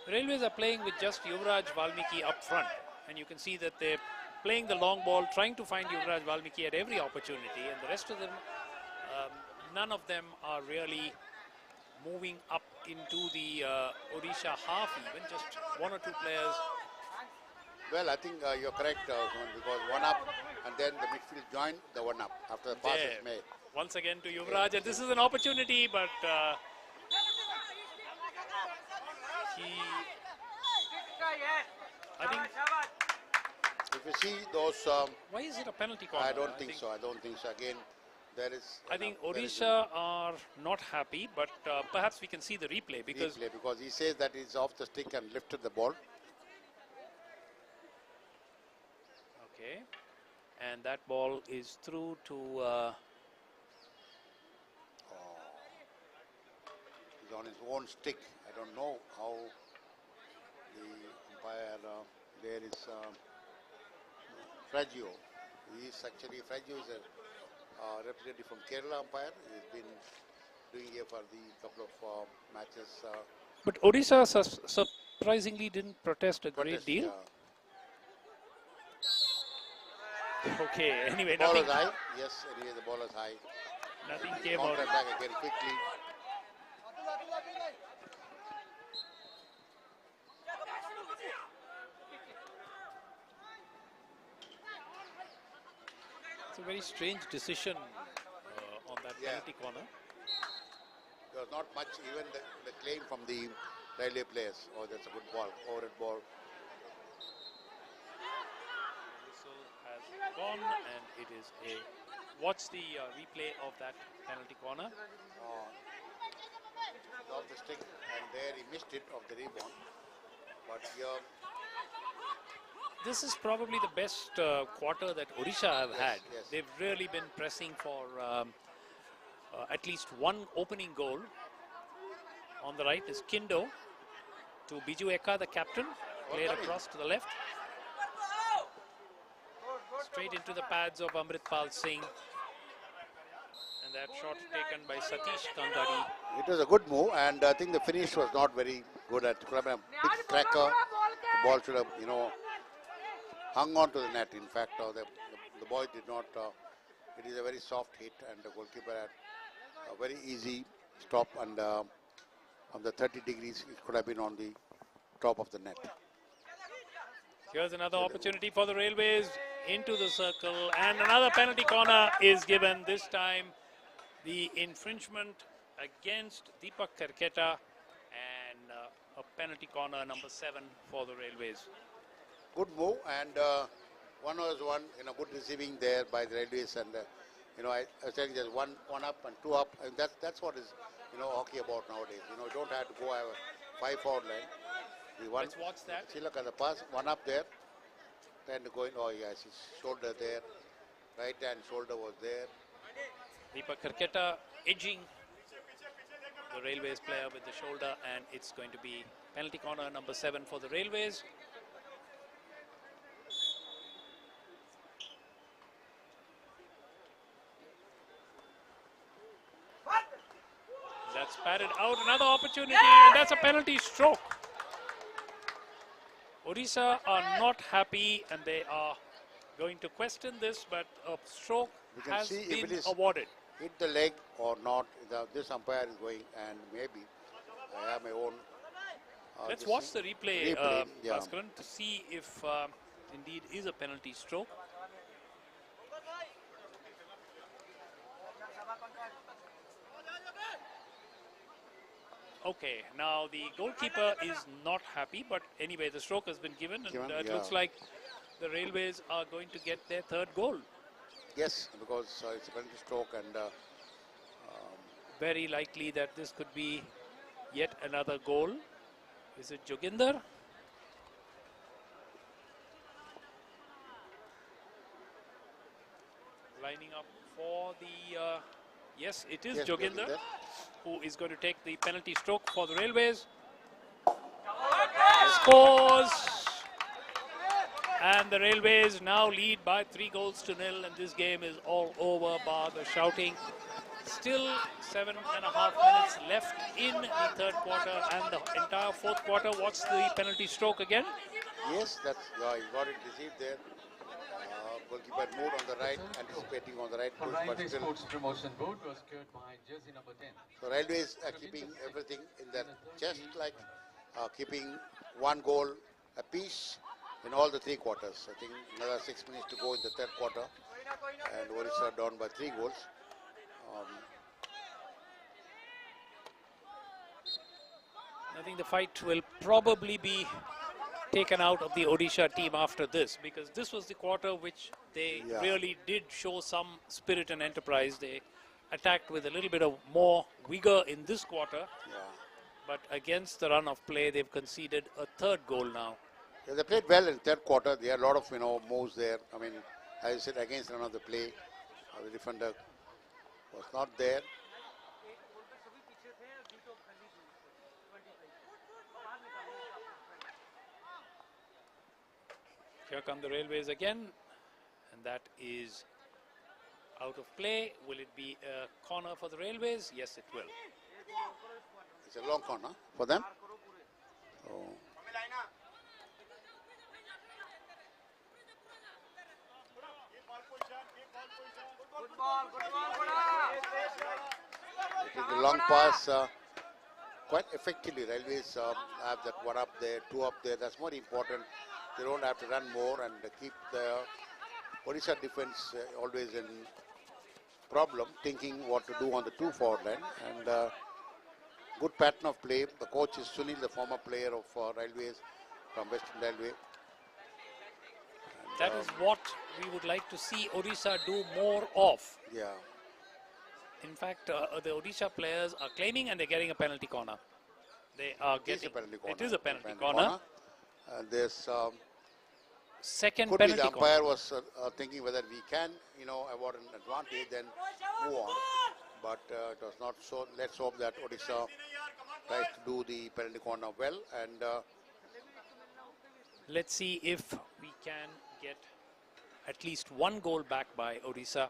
Railways are playing with just Yuvraj Valmiki up front, and you can see that they're playing the long ball, trying to find Yuvraj Valmiki at every opportunity, and the rest of them, none of them are really moving up into the Odisha half even, just one or two players. Well, I think you're correct, Suman, because one up and then the midfield joined the one up after the pass There. is made. Once again to Yuvraj, and this is an opportunity, but I think, If you see those, why is it a penalty corner? I don't think so. I don't think so. Again, there is. I think there is Odisha are not happy, but perhaps we can see the replay because replay because he says that he's off the stick and lifted the ball. okay, and that ball is through to He's on his own stick. I don't know how the umpire there is Fragio. He is actually Fragio is a representative from Kerala umpire. He's been doing here for the couple of matches. but Odisha surprisingly didn't protest a great Protest, deal. Okay, anyway, Ball nothing, is high. Yes, anyway, the ball is high. nothing came out. Counter attack again quickly. It's a very strange decision on that Yeah. penalty corner. There was not much, even the claim from the railway players. Oh, that's a good ball, overhead ball. Whistle has gone, and it is a. Watch the replay of that penalty corner. Off the stick, and there he missed it of the rebound. But here, This is probably the best quarter that Odisha have had. yes. They've really been pressing for at least one opening goal. On the right is Kindo to Biju Eka, the captain, played across to the left. Straight into the pads of Amritpal Singh. And that shot taken by Satish Kangadi. it was a good move, and I think the finish was not very good. It could have been a big cracker. The ball should have, hung on to the net. In fact, the boy did not. It is a very soft hit, and the goalkeeper had a very easy stop, and on the 30 degrees, it could have been on the top of the net. Here's another opportunity for the Railways into the circle, and another penalty corner is given. This time the infringement against Deepak Karketa, and a penalty corner number 7 for the Railways. Good move, and one was good receiving there by the Railways, and I was telling you there's one up and two up, and that's what is hockey about nowadays. You don't have to go have a 5-forward line. Let's watch that. See, look at the pass, one up there, trying to go in. Oh yes, his shoulder there. right hand shoulder was there. Deepak Karketa edging the Railways player with the shoulder, and it's going to be penalty corner number 7 for the Railways. That's batted out, another opportunity, and that's a penalty stroke. Odisha are not happy and they are going to question this, but a stroke has been awarded. Hit the leg or not, this umpire is going, and maybe I have my own. Let's watch the replay, yeah. Bhaskaran, to see if indeed is a penalty stroke. Okay, now the goalkeeper is not happy, but anyway, the stroke has been given, and it looks like the Railways are going to get their 3rd goal. Yes, because it's a penalty stroke, and very likely that this could be yet another goal. Is it Joginder? Lining up for the... yes, it is Joginder who is going to take the penalty stroke for the Railways. Scores! And the Railways now lead by 3-0, and this game is all over bar the shouting. Still 7.5 minutes left in the 3rd quarter and the entire 4th quarter. What's the penalty stroke again? Yes, that's you got it received there. Goalkeeper moved on the right, anticipating on the right push, but still. Sports Promotion Board was cured by jersey number 10. So Railways are keeping everything in their chest, like keeping 1 goal apiece in all the 3 quarters. I think another 6 minutes to go in the 3rd quarter, and Odisha down by 3 goals. I think the fight will probably be taken out of the Odisha team after this, because this was the quarter which they really did show some spirit and enterprise. They attacked with a little bit of more vigor in this quarter, but against the run of play, they've conceded a 3rd goal now. Yeah, they played well in 3rd quarter. They had a lot of moves there. I mean, as I said, against run of the play, the defender was not there. Here come the Railways again, and that is out of play. Will it be a corner for the Railways? Yes, it will. It's a long corner for them. So, it is a long pass, quite effectively. Railways have that 1 up there, 2 up there. That's more important. They don't have to run more and keep the Odisha defense always in problem, thinking what to do on the 2 forward line. And good pattern of play. The coach is Sunil, the former player of Railways from Western Railway. That is what we would like to see Odisha do more of. Yeah. In fact, the Odisha players are claiming and they're getting a penalty corner. They are getting. It is a penalty corner. There's second could penalty be the corner. umpire was thinking whether we can, award an advantage, then move on. But it was not so. Let's hope that Odisha tries to do the penalty corner well, and let's see if we can get at least 1 goal back by Odisha.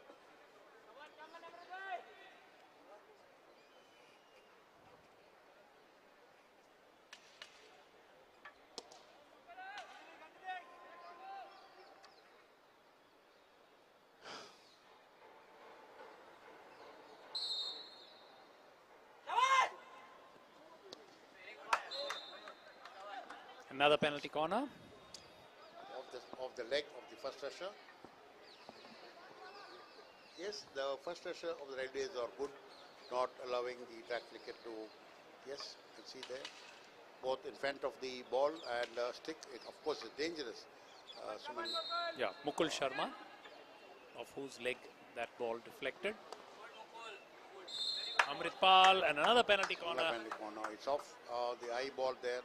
Another penalty corner. of the leg of the first rusher. Yes, the first rusher of the Railways are good, not allowing the track wicket to, yes, you can see there, both in front of the ball and stick. It, of course, is dangerous. Yeah, Mukul Sharma, of whose leg that ball deflected. Amritpal and another penalty corner. Penalty corner. It's off the eye ball there.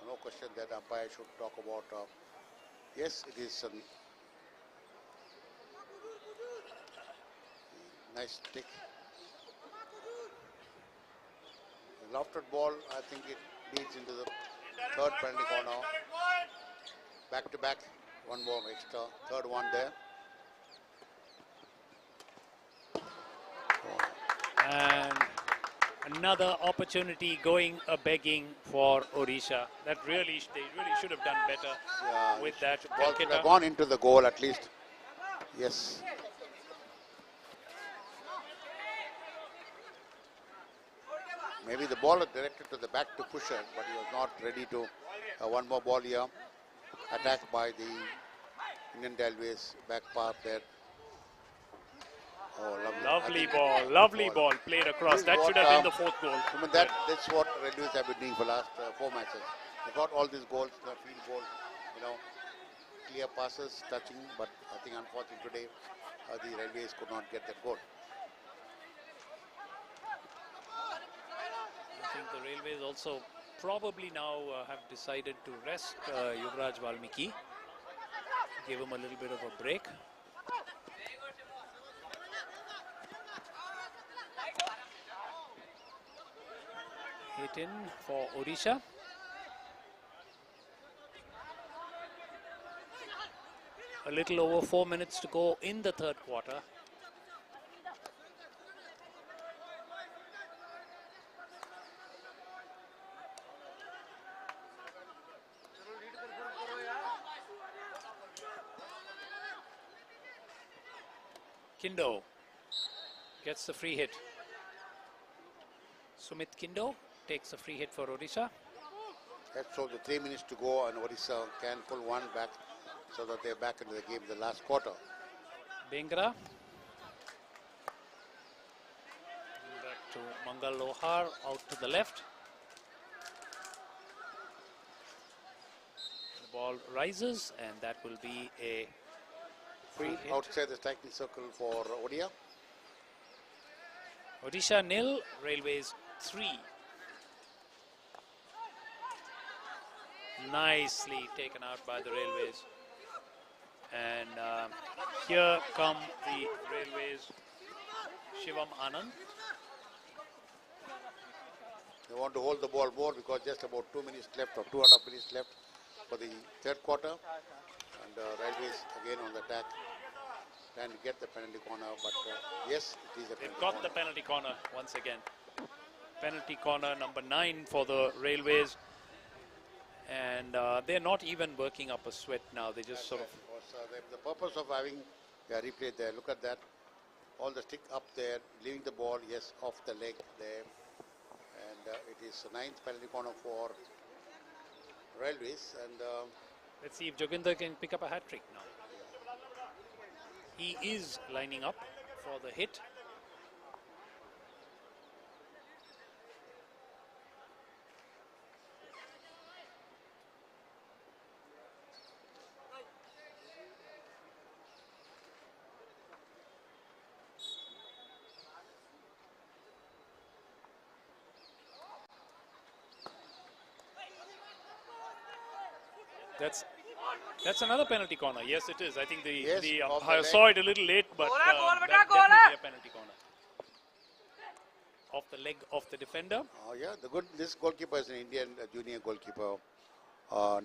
No question that umpire should talk about. Yes, it is. Nice stick. The lofted ball, I think it leads into the third penalty corner. Back to back, one more extra, third one there. And another opportunity going a-begging for Odisha. That they really should have done better with that. Ball could have gone into the goal at least. Yes. Maybe the ball was directed to the back to push it, but he was not ready to. One more ball here. Attacked by the Indian Railways back path there. Oh, lovely ball played across. That should have been the fourth goal. I mean, that's what Railways have been doing for the last 4 matches. They got all these goals, the field goals, clear passes, touching, but I think unfortunately today the Railways could not get that goal. I think the Railways also probably now have decided to rest Yuvraj Valmiki. Give him a little bit of a break. Hit in for Odisha. A little over 4 minutes to go in the third quarter. Kindo gets the free hit. Sumit Kindo takes a free hit for Odisha. So the 3 minutes to go and Odisha can pull one back so that they're back into the game in the last quarter. Bengra. Back to Mangal Lohar out to the left. The ball rises and that will be a free hit. Outside the striking circle for Odia. Odisha 0, Railways 3. Nicely taken out by the Railways. And here come the Railways, Shivam Anand. They want to hold the ball more because just about 2 minutes left or 2.5 minutes left for the third quarter. And Railways again on the attack, trying to get the penalty corner. But yes, it is a penalty They've got the penalty corner once again. Penalty corner number 9 for the Railways. And they're not even working up a sweat now. They just sort of... The purpose of having replay there, look at that. All the stick up there, leaving the ball, yes, off the leg there. And it is the 9th penalty corner for Railways. And let's see if Joginder can pick up a hat-trick now. He is lining up for the hit. That's another penalty corner. Yes, it is. I think the umpire saw it a little late, but that's definitely a penalty corner. Off the leg of the defender. Oh yeah, this goalkeeper is an Indian junior goalkeeper.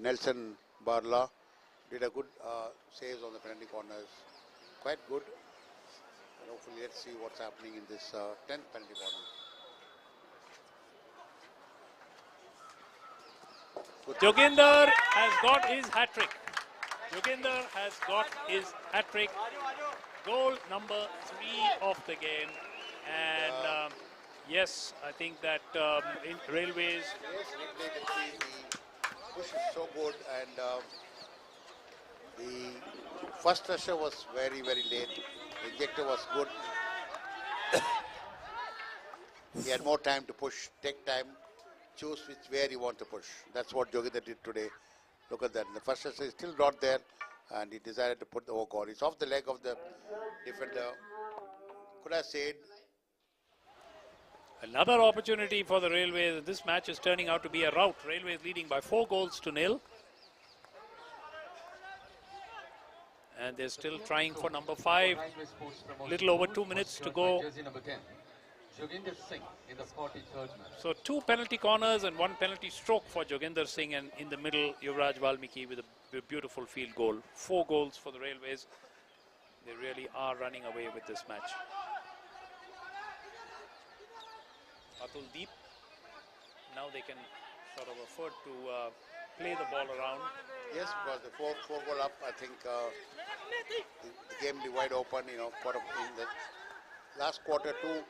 Nelson Barla did a good saves on the penalty corners. Quite good. And hopefully, let's see what's happening in this 10th penalty corner. Joginder has got his hat-trick. Joginder has got his hat-trick. Goal number 3 of the game. And yes, I think that in Railways... Yes, the push is so good and the first rusher was very, very late. The ejector was good. He had more time to push, take time. Choose where you want to push. That's what Joginder did today. Look at that. The first rusher is still not there and he decided to put the overcore. It's off the leg of the defender. Could I say another opportunity for the Railways. This match is turning out to be a rout. Railways leading by 4 goals to 0. And they're still trying for number 5. Railway Sports Promotion Little over Board 2 was minutes to served go. by jersey number 10, Joginder Singh in the 43rd minute. So 2 penalty corners and 1 penalty stroke for Joginder Singh, and in the middle, Yuvraj Valmiki with a beautiful field goal. 4 goals for the Railways. They really are running away with this match. Atul Deep. Now they can sort of afford to play the ball around. Yes, because the four goal up, I think the game be wide open, in the last quarter too,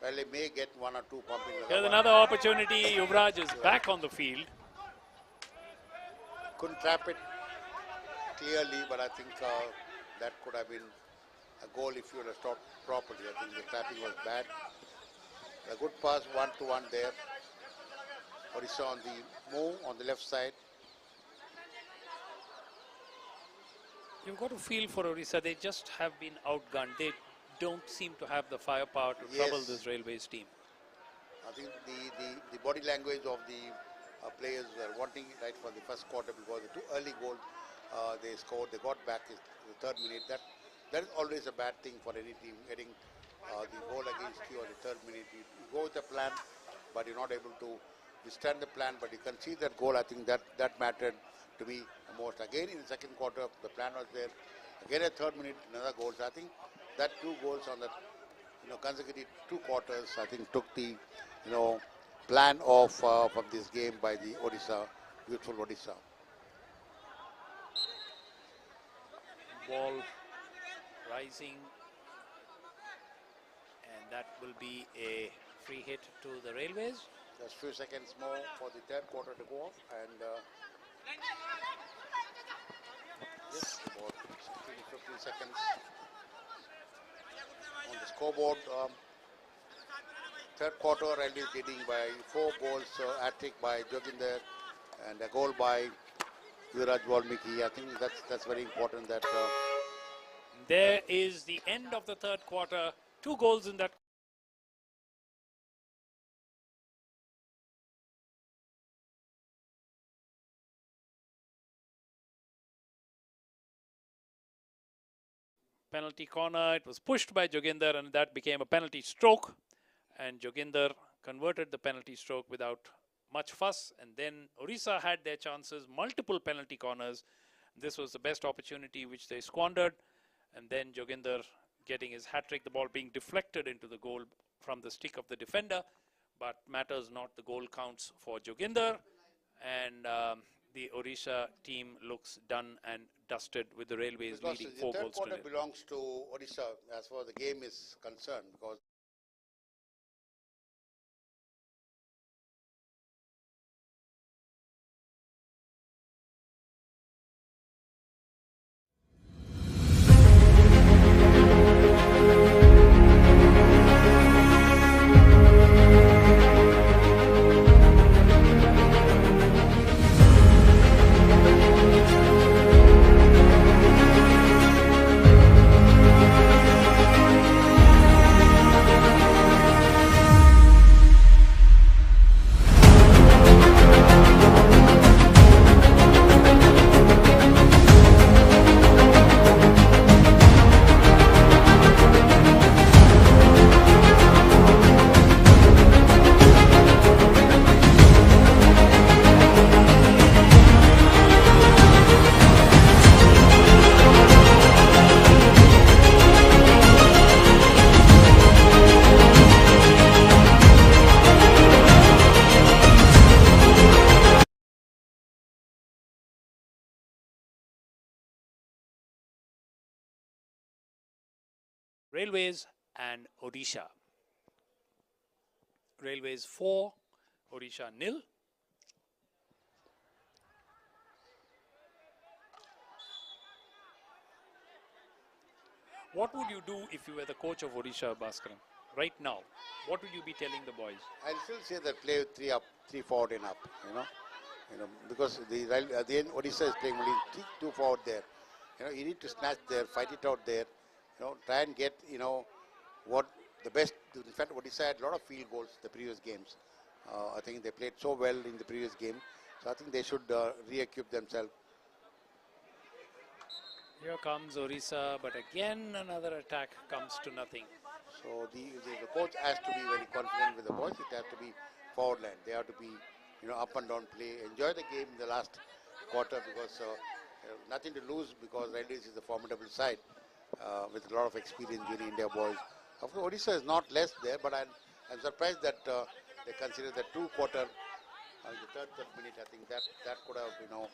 well, they may get 1 or 2 pumping. Here's another opportunity. Yuvraj is back on the field. Couldn't trap it clearly, but I think that could have been a goal if you would have stopped properly. I think the trapping was bad. A good pass, 1-to-1 there. Odisha on the move on the left side. You've got to feel for Odisha. They just have been outgunned. They don't seem to have the firepower to trouble this Railways team. I think the body language of the players were wanting it right from the first quarter, because the 2 early goals they scored, they got back in the 3rd minute. That is always a bad thing for any team, getting the goal against you on the 3rd minute. You go with the plan, but you're not able to withstand the plan, but you concede that goal. I think that mattered to me most. Again in the 2nd quarter, the plan was there. Again at 3rd minute, another goal. So I think that 2 goals on the consecutive 2 quarters, I think took the plan off from this game by the Odisha, beautiful Odisha. Ball rising, and that will be a free hit to the Railways. Just few seconds more for the 3rd quarter to go off, and yes, about 15 seconds on the scoreboard. 3rd quarter, Railways leading by 4 goals, hat-trick by Joginder and a goal by Yuvraj Valmiki. I think that's very important. That there is the end of the 3rd quarter. 2 goals in that. Penalty corner. It was pushed by Joginder, and that became a penalty stroke. And Joginder converted the penalty stroke without much fuss. And then Odisha had their chances, multiple penalty corners. This was the best opportunity which they squandered. And then Joginder getting his hat-trick, the ball being deflected into the goal from the stick of the defender. But matters not, the goal counts for Joginder. And the Odisha team looks done and dusted, with the Railways because leading the 4 third goals to quarter 0. belongs to Odisha as far as the game is concerned, because Railways and Odisha. Railways 4, Odisha 0. What would you do if you were the coach of Odisha, Bhaskaran? Right now, what would you be telling the boys? I'll still say that play with 3 up, 3 forward and up, because at the end Odisha is playing only 2 forward there. You need to snatch there, fight it out there, try and get, what the best. In fact, Odisha had a lot of field goals the previous games. I think they played so well in the previous game. So I think they should re-equip themselves. Here comes Orissa, but again another attack comes to nothing. So the coach has to be very confident with the boys. It has to be forward line. They have to be, up and down play. Enjoy the game in the last quarter because nothing to lose because Railways is a formidable side with a lot of experience junior India boys. Of course, Odisha is not less there, but I'm surprised that they consider the 2-quarter, the third minute. I think that could have,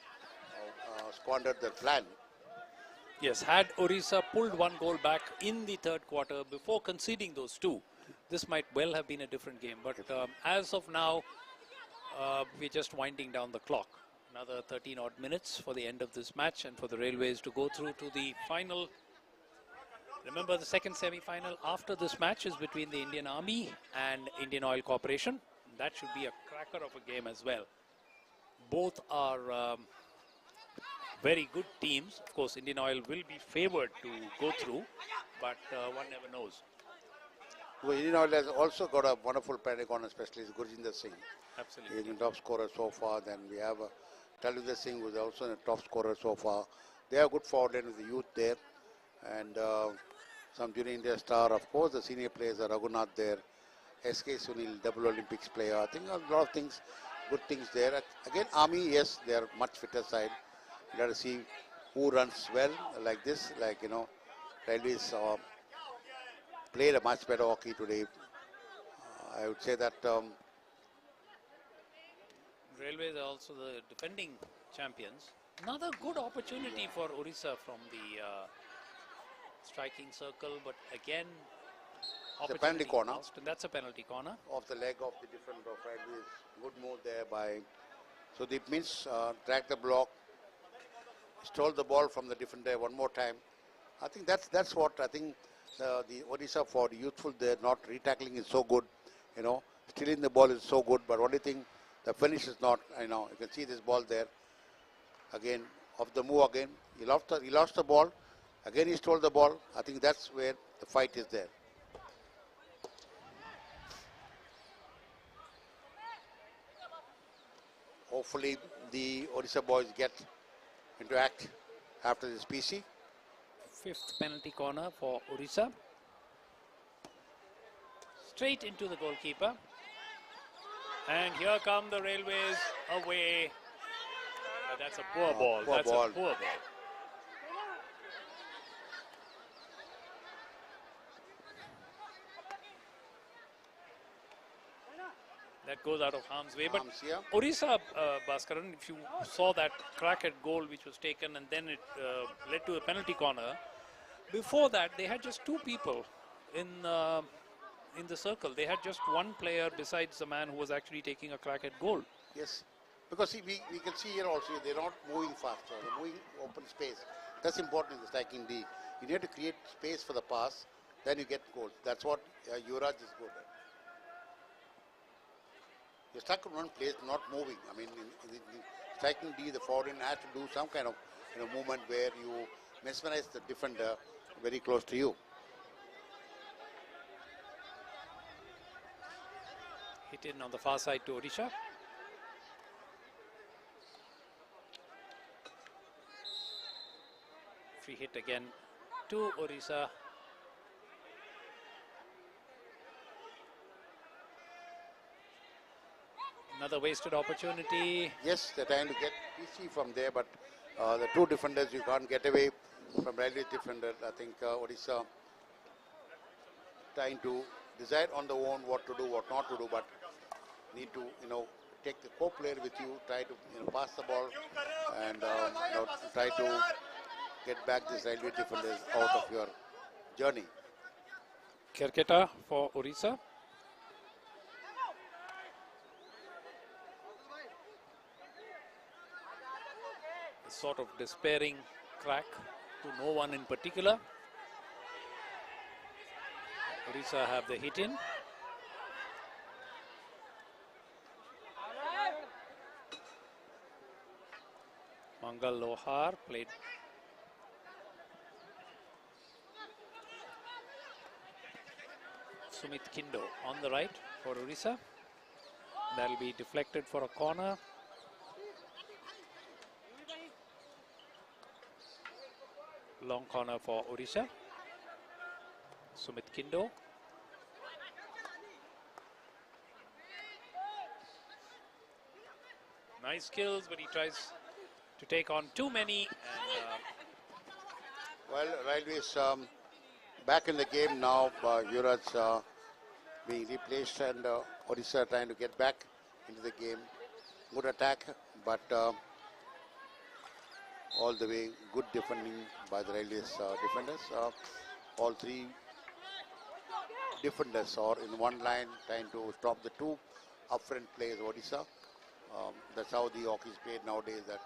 squandered the plan. Yes, had Orissa pulled one goal back in the third quarter before conceding those two, this might well have been a different game. But as of now, we're just winding down the clock. Another 13 odd minutes for the end of this match and for the Railways to go through to the final. Remember, the second semi-final after this match is between the Indian Army and Indian Oil Corporation. That should be a cracker of a game as well. Both are very good teams. Of course, Indian Oil will be favored to go through, but one never knows. Well, Indian Oil has also got a wonderful penalty specialist, Gurjinder Singh. Absolutely. He's a top scorer so far. Then we have Talvinder Singh, who is also a top scorer so far. They have good forward line with the youth there. And some junior India star, of course, the senior players are Raghunath there. SK Sunil, double Olympics player. I think a lot of things, good things there. Again, Army, yes, they are much fitter side. You got to see who runs well like this, Railways played a much better hockey today. I would say that Railways are also the defending champions. Another good opportunity for Orissa from the striking circle, but again, it's a penalty corner. Lost, and that's a penalty corner. Off the leg of the different of Railways. Good move there by. So it means track the block. Stole the ball from the defender one more time. I think that's what I think the Odisha for the youthful there, not retackling is so good, stealing the ball is so good, but only thing the finish is not. You can see this ball there. Again, off the move again. He lost the ball. Again he stole the ball. I think that's where the fight is there. Hopefully the Odisha boys get into act after this PC. Fifth penalty corner for Orissa. Straight into the goalkeeper. And here come the Railways away. That's a poor ball. That's a poor ball. That goes out of harm's way. But Orissa, Bhaskaran, if you saw that crack at goal which was taken and then it led to a penalty corner, before that they had just two people in the circle. They had just one player besides the man who was actually taking a crack at goal. Yes, because see, we can see here also they're not moving faster, they're moving open space. That's important in the striking D. You need to create space for the pass, then you get goals. That's what Yuvraj is good at. You're stuck in one place, not moving. I mean, in the striking D, the forward has to do some kind of movement where you mesmerize the defender very close to you. Hit in on the far side to Odisha. Free hit again to Orissa. Another wasted opportunity. Yes, they're trying to get PC from there, but the two defenders, you can't get away from Railway defender. I think Odisha trying to decide on their own what to do, what not to do, but need to, take the co-player with you, try to, pass the ball and, try to get back these Railway defenders out of your journey. Kerketa for Orissa. A sort of despairing crack to no one in particular. Orissa have the hit in. Mangal Lohar played. Sumit Kindo on the right for Orissa. That'll be deflected for a corner. long corner for Odisha. Sumit Kindo. Nice skills, but he tries to take on too many. And, well, Railways back in the game now. Yuvraj being replaced, and Odisha trying to get back into the game. Good attack, but all the way good defending by the Railways defenders. All three defenders are in one line trying to stop the two up-front players of Odisha. That's how the hockey is played nowadays, that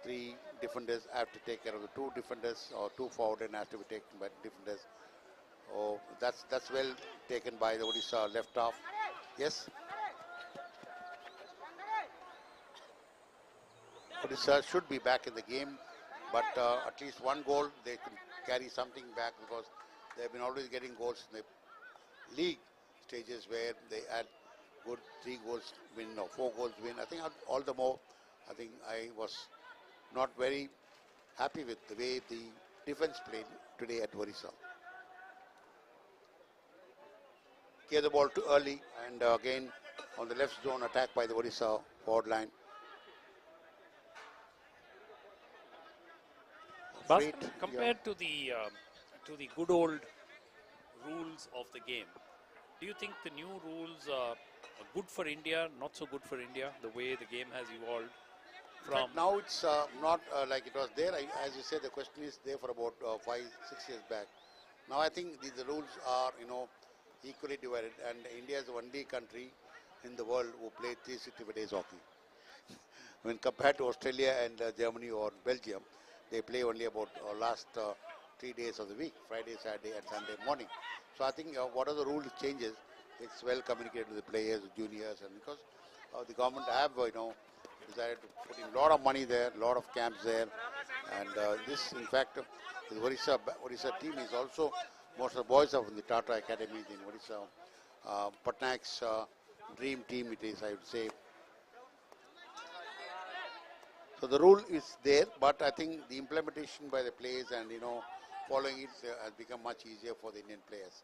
three defenders have to take care of the two defenders, or two forward and has to be taken by defenders. Oh, that's well taken by the Odisha left half. Yes. Odisha should be back in the game, but at least one goal they can carry something back, because they have been always getting goals in the league stages where they had good 3 goals win or 4 goals win. I think all the more, I think I was not very happy with the way the defense played today at Odisha. Gave the ball too early, and again on the left zone attack by the Odisha forward line. But compared to the good old rules of the game, do you think the new rules are good for India, not so good for India, the way the game has evolved? From now it's not like it was there. As you said, the question is there for about 5-6 years back. Now I think the rules are, equally divided, and India is the only country in the world who play 365 days hockey. When compared to Australia and Germany or Belgium, they play only about last 3 days of the week, Friday, Saturday and Sunday morning. So I think whatever the rule changes, it's well communicated to the players, juniors, and because the government have, decided to put in a lot of money there, a lot of camps there, and this, in fact, the Odisha team is also, most of the boys are from the Tata Academy in Odisha. Patnaik's dream team it is, I would say. So the rule is there, but I think the implementation by the players and following it has become much easier for the Indian players,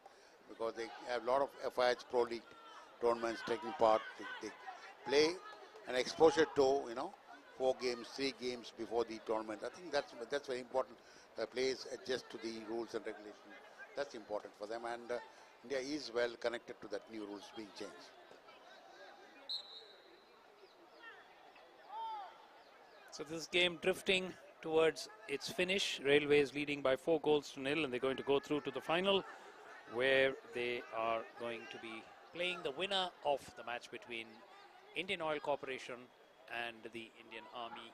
because they have a lot of FIH Pro League tournaments taking part. They play an exposure to 4 games, 3 games before the tournament. I think that's very important. The players adjust to the rules and regulations. That's important for them, and India is well connected to that new rules being changed. So this game drifting towards its finish. Railways leading by 4-0, and they're going to go through to the final, where they are going to be playing the winner of the match between Indian Oil Corporation and the Indian Army,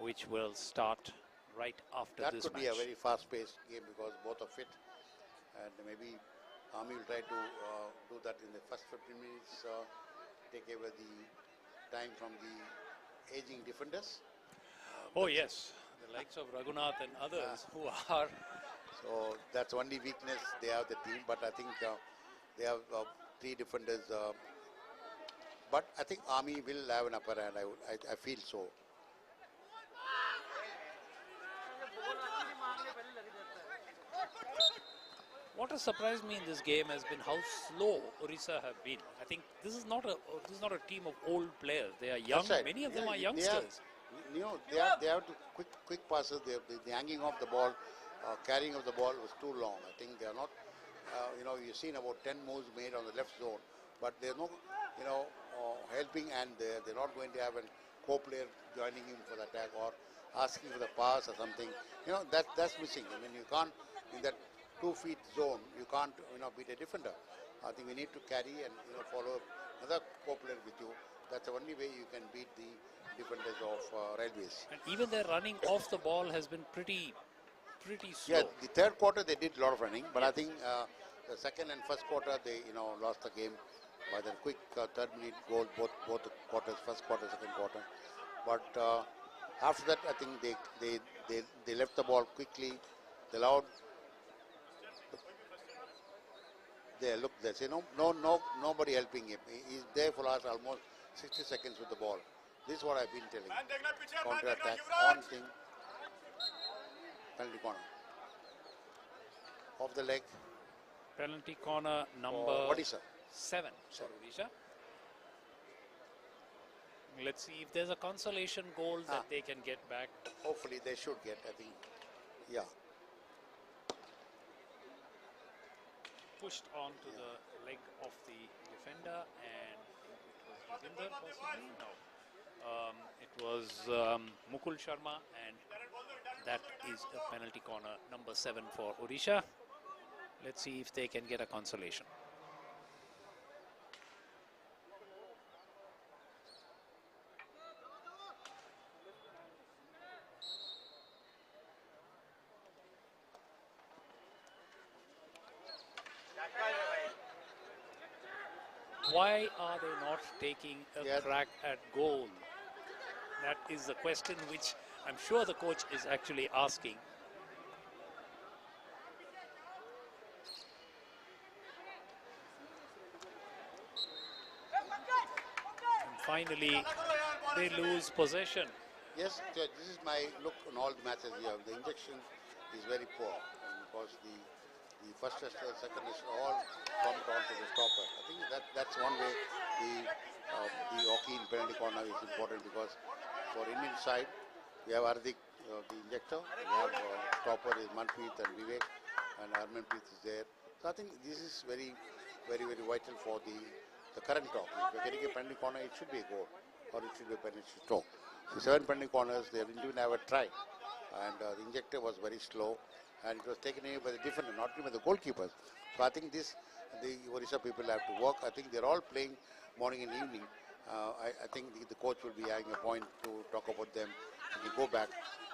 which will start right after this match. That could be a very fast-paced game, because both are fit, and maybe Army will try to do that in the first 15 minutes, take away the time from the aging defenders. Oh yes, the likes of Raghunath and others who are. So that's only weakness they have, the team, but I think they have 3 defenders. But I think Army will have an upper hand, I feel so. What has surprised me in this game has been how slow Odisha have been. I think this is not a team of old players. They are young. Right. Many of them are youngsters. They have to quick passes. The hanging of the ball, carrying of the ball was too long. I think they are not. You've seen about 10 moves made on the left zone, but there's no, helping, and they're not going to have a co-player joining him for the attack or asking for the pass or something. That's missing. I mean, you can't in that 2 feet zone. You can't beat a defender. I think we need to carry and follow another co-player with you. That's the only way you can beat the defenders of Railways. And even their running off the ball has been pretty slow. Yeah, the third quarter they did a lot of running, but I think the second and first quarter they lost the game by the quick 3rd-minute goal, both quarters, first quarter, second quarter. But after that, I think they left the ball quickly. They allowed. They say nobody helping him. He's there for last almost 60 seconds with the ball. This is what I've been telling. Counter attack, on thing, penalty corner. off the leg. Penalty corner number Odisha. 7 for Odisha. Let's see if there's a consolation goal that they can get back. Hopefully they should get, I think. Yeah. Pushed onto the leg of the defender, and it was Ravinder possibly? No. It was Mukul Sharma, and that is a penalty corner number 7 for Odisha. Let's see if they can get a consolation. Why are they not taking a crack at goal? That is the question which I'm sure the coach is actually asking. And finally, they lose possession. Yes, this is my look on all the matches here. The injection is very poor because the first tester, the second tester, all bumped onto the stopper. I think that's one way the hockey in penalty corner is important, because for Indian side we have Hardik, the injector, we have stopper is Manpreet and Vivek, and Harmanpreet is there. So I think this is very vital for the current talk. If you're getting a penalty corner, it should be a goal, or it should be a penalty stroke. The 7 penalty corners, they didn't even have a try, and the injector was very slow, and it was taken away by the defender, not even the goalkeepers. So I think the Odisha people have to work. I think they're all playing morning and evening. I think the coach will be having a point to talk about them when we go back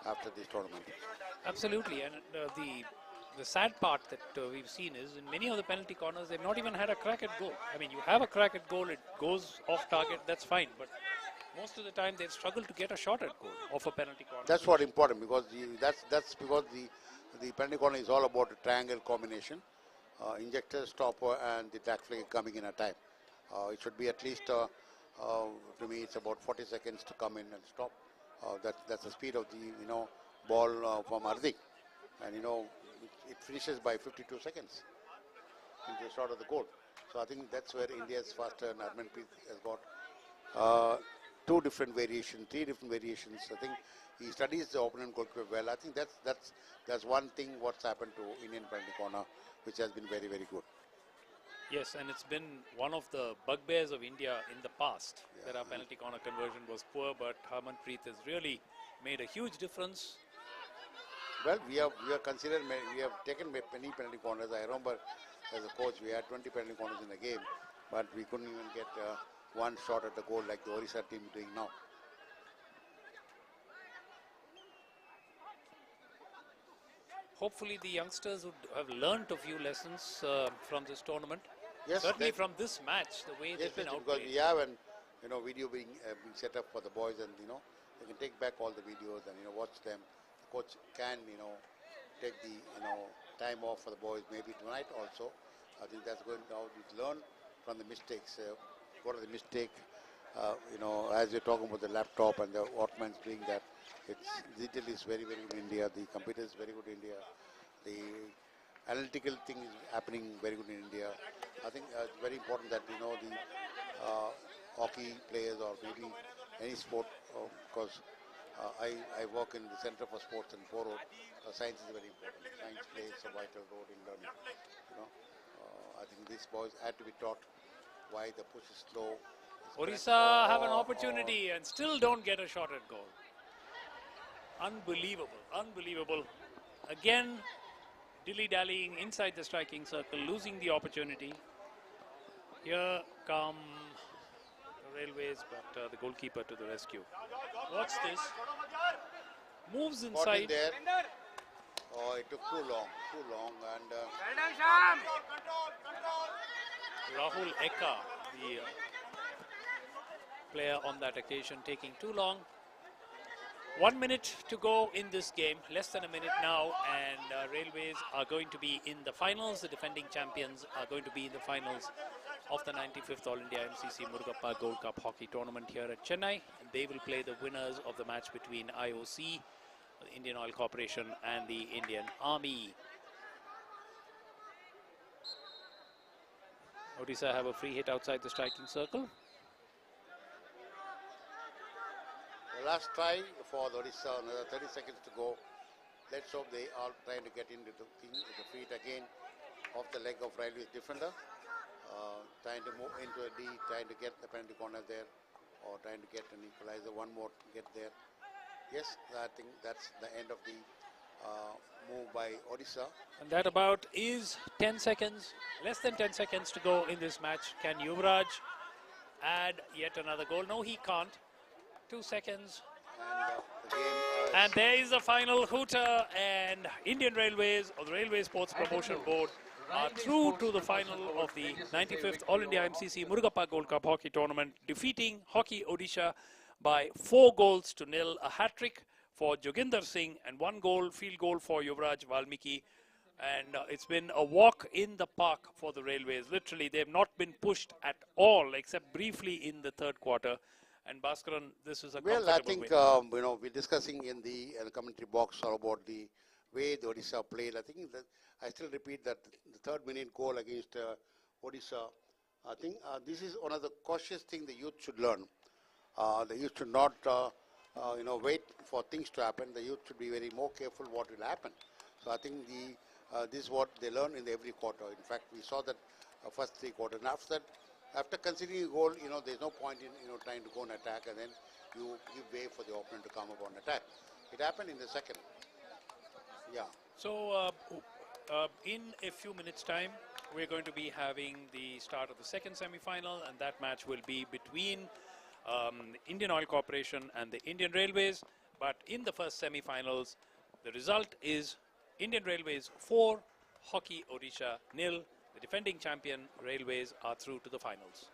after this tournament. Absolutely, and the sad part that we've seen is in many of the penalty corners, they've not even had a crack at goal. I mean, you have a crack at goal, it goes off target, that's fine, but most of the time they've struggled to get a shot at goal of a penalty corner. That's what important, because that's because the penalty corner is all about a triangle combination, injector, stopper, and the tack flag coming in a time. It should be at least, to me, it's about 40 seconds to come in and stop. That's the speed of the ball from Hardik, and it finishes by 52 seconds into the shot of the goal. So I think that's where India is faster, and Harmanpreet has got 2 different variations, 3 different variations. I think he studies the opponent goalkeeper well. I think that's one thing what's happened to Indian penalty corner, which has been very good. Yes, and it's been one of the bugbears of India in the past that our penalty corner conversion was poor, but Harmanpreet has really made a huge difference. Well, we have taken many penalty corners. I remember as a coach we had 20 penalty corners in a game, but we couldn't even get one shot at the goal like the Odisha team is doing now. Hopefully the youngsters would have learnt a few lessons from this tournament. Yes, certainly from this match, the way they've been outplayed. Because we have an video being set up for the boys, and they can take back all the videos and watch them. The coach can take the time off for the boys, maybe tonight also. I think that's going to learn from the mistakes. What are the mistake? As you're talking about the laptop and the Ottomans doing that, digital is very good in India. The computer is very good in India. The analytical thing is happening very good in India. I think it's very important that the hockey players, or maybe any sport, because I work in the Center for Sports in Poro. Science is very important. Science plays a vital role in learning. I think these boys had to be taught why the push is slow. Orissa have an opportunity and still don't get a shot at goal. Unbelievable. Again, dilly-dallying inside the striking circle, losing the opportunity. Here come the Railways, but the goalkeeper to the rescue. What's this? Moves inside. There. Oh, it took too long, and Rahul Eka, the player on that occasion, taking too long. 1 minute to go in this game, less than a minute now, and Railways are going to be in the finals. The defending champions are going to be in the finals of the 95th All India MCC Murugappa Gold Cup hockey tournament here at Chennai. They will play the winners of the match between IOC, the Indian Oil Corporation, and the Indian Army. Odisha have a free hit outside the striking circle. The last try for the Odisha, another 30 seconds to go. Let's hope they are trying to get into the thing with the feet again off the leg of Railway's defender. Trying to move into a D, trying to get the penalty corner there, or trying to get an equalizer. One more to get there. Yes, I think that's the end of the move by Odisha. And that about is 10 seconds, less than 10 seconds to go in this match. Can Yuvraj add yet another goal? No, he can't. 2 seconds. And the game And there is the final hooter, and Indian Railways, or the Railway Sports Promotion Board, are through to the final of the 95th All India MCC Murugappa Gold Cup Hockey Tournament, defeating Hockey Odisha by 4-0. A hat-trick for Joginder Singh and 1 goal, field goal for Yuvraj Valmiki. And it's been a walk in the park for the Railways. Literally, they've not been pushed at all, except briefly in the third quarter. And Bhaskaran, this is a well, I comfortable think, win. we're discussing in the commentary box about the way the Odisha played. I think that I still repeat that the third minute goal against Odisha, I think this is one of the cautious things the youth should learn. The youth should not, wait for things to happen. The youth should be very more careful what will happen. So I think this is what they learn in every quarter. In fact, we saw that first 3 quarters. And after that, after conceding a goal, there's no point in trying to go and attack, and then you give way for the opponent to come up on attack. It happened in the second. Yeah. So in a few minutes' time, we're going to be having the start of the second semi-final, and that match will be between Indian Oil Corporation and the Indian Railways. But in the first semi-finals, the result is Indian Railways 4, Hockey Odisha 0. The defending champion Railways are through to the finals.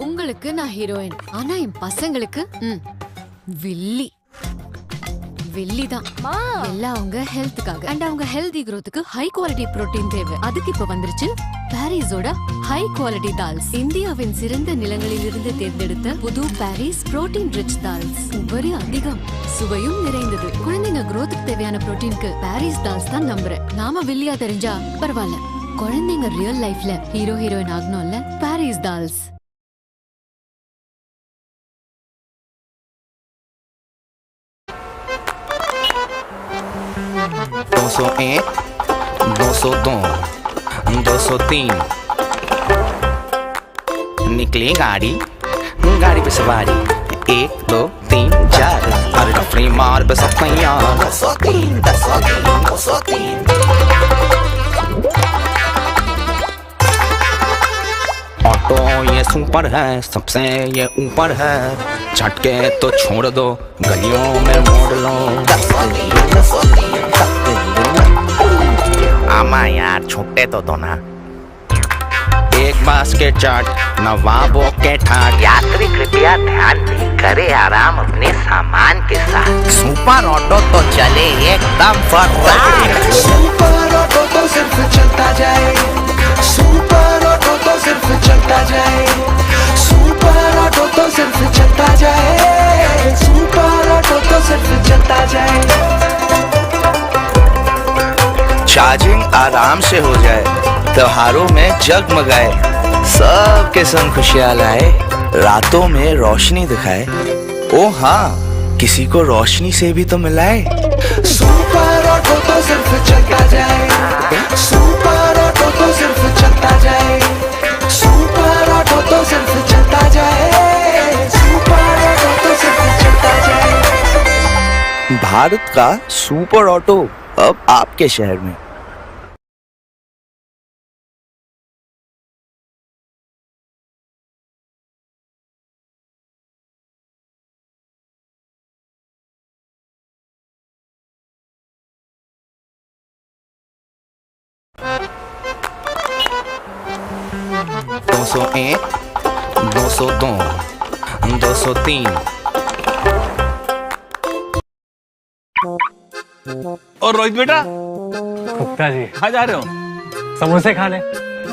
உங்களுக்கு நான் heroine, ஆனா என் பசங்களுக்கு வில்லி தான். எல்லாம் அவங்க ஹெல்த்துக்காக and அவங்க healthy growthக்கு high quality protein தேவை. அதுக்கு இப்ப வந்துருச்சு பாரிஸோட ஹை குவாலிட்டி தால்ஸ். இந்தியாவின் சிறந்த நிலங்களில் இருந்து தேர்ந்தெடுத்த புது பாரிஸ் புரோட்டீன் ரிச் தால்ஸ். உபரி அதிகம், சுவையும் நிறைந்தது. குழந்தைங்க growthக்கு தேவையான புரோட்டீனுக்கு பாரிஸ் தால்ஸ் தான் நம்புறேன். நாம வில்லியா தெரிஞ்சா பரவாயில்ல, குழந்தைங்க ரியல் லைஃப்ல ஹீரோயின் ஆகணும்ல. Parry's dals. दो सौ एक, 202, 203 निकली गाड़ी पे सवारी 1 2 3 4 अरे डफरी मार पे सब तैयार 203 ऑटो ये सुपर है, सबसे ये ऊपर है, झटके तो छोड़ दो, गलियों में मोड़ लो। आमा यार छुट्टे तो दो ना। एक बास के चाट नवाबों के ठाट। यात्री कृपया ध्यान दें, करे आराम अपने सामान के साथ। सुपर ऑटो तो चले एकदम फटाफट। सुपर ऑटो तो सिर्फ चलता जाए, सुपर ऑटो तो सिर्फ चलता जाए, सुपर ऑटो तो सिर्फ चलता जाए, सुपर ऑटो तो सिर्फ चलता जाए। चार्जिंग आराम से हो जाए, त्योहारों में जगमगाए, सबके संग खुशियां लाए, रातों में रोशनी दिखाए। ओ हाँ, किसी को रोशनी से भी तो मिलाए। सुपर ऑटो तो सिर्फ चलता जाए, सुपर ऑटो तो सिर्फ चलता जाए, सुपर ऑटो तो सिर्फ चलता जाए, सुपर ऑटो तो सिर्फ चलता जाए। भारत का सुपर ऑटो अब आपके शहर में। दो सौ एक, 202, 203 और रोहित बेटा, गुप्ता जी कहाँ जा रहे हो? समोसे खाने।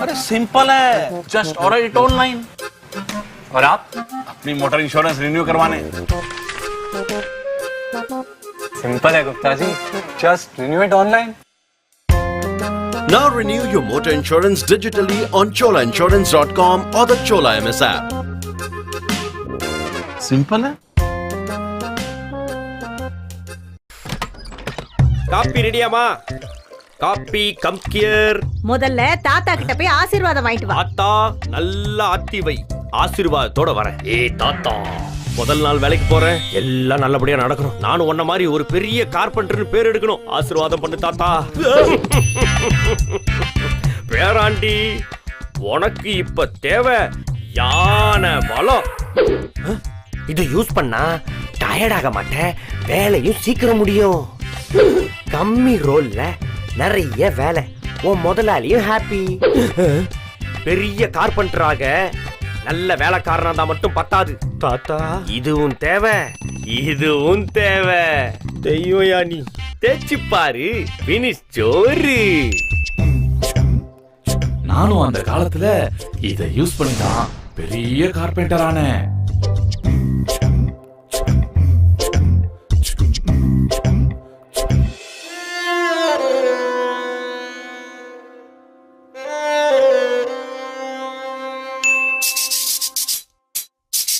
अरे सिंपल है, जस्ट ऑर्डर इट ऑनलाइन। और आप? अपनी मोटर इंश्योरेंस रिन्यू करवाने। सिंपल है Gupta ji, just renew it online. Now renew your motor insurance digitally on cholainsurance.com or the Chola MS app. Simple है। காப்பி ரெடியாமா? காப்பி கம்கியர். முதல்ல தாத்தா கிட்ட போய் ஆசீர்வாதம் வாங்கிட்டு வா. தாத்தா நல்லா ஆத்தி வை, ஆசீர்வாதத்தோட வரேன். ஏய் தாத்தா, முதல் நாள் வேலைக்கு போறேன், எல்லாம் நல்லபடியா நடக்கணும். நானும் உன்ன மாதிரி ஒரு பெரிய கார்பெண்டர்னு பேர் எடுக்கணும். ஆசீர்வாதம் பண்ணு தாத்தா. பேராண்டி, உனக்கு இப்ப தேவை யானை பலம். இது யூஸ் பண்ணா டயர்ட் ஆக மாட்டேன், வேலையும் சீக்கிரம் முடியும். கம்மி ரோல்ல நிறைய வேலை, உன் முதலாளியும் ஹாப்பி. பெரிய கார்பெண்டராக நல்ல வேலைக்காரனா தான் மட்டும் பத்தாது தாத்தா, இதுவும் தேவை, இதுவும் தேவை. தெய்வயா நீ தேய்ச்சி பாரு, பினிஷ் சோறு. நானும் அந்த காலத்துல இத யூஸ் பண்ணி தான் பெரிய கார்பெண்டர் ஆனேன்.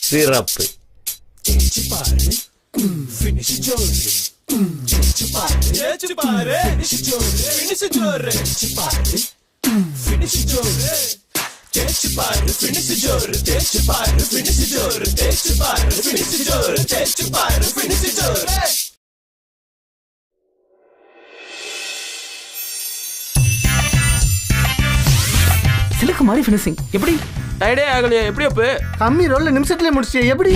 சிறப்பு. சிலுக்கு மாதிரி ஃபினிஷிங். எப்படி டயர்டே ஆகலையா? எப்படி அப்ப கம்மி ரோல்ல நிமிஷத்துல முடிச்சியே எப்படி?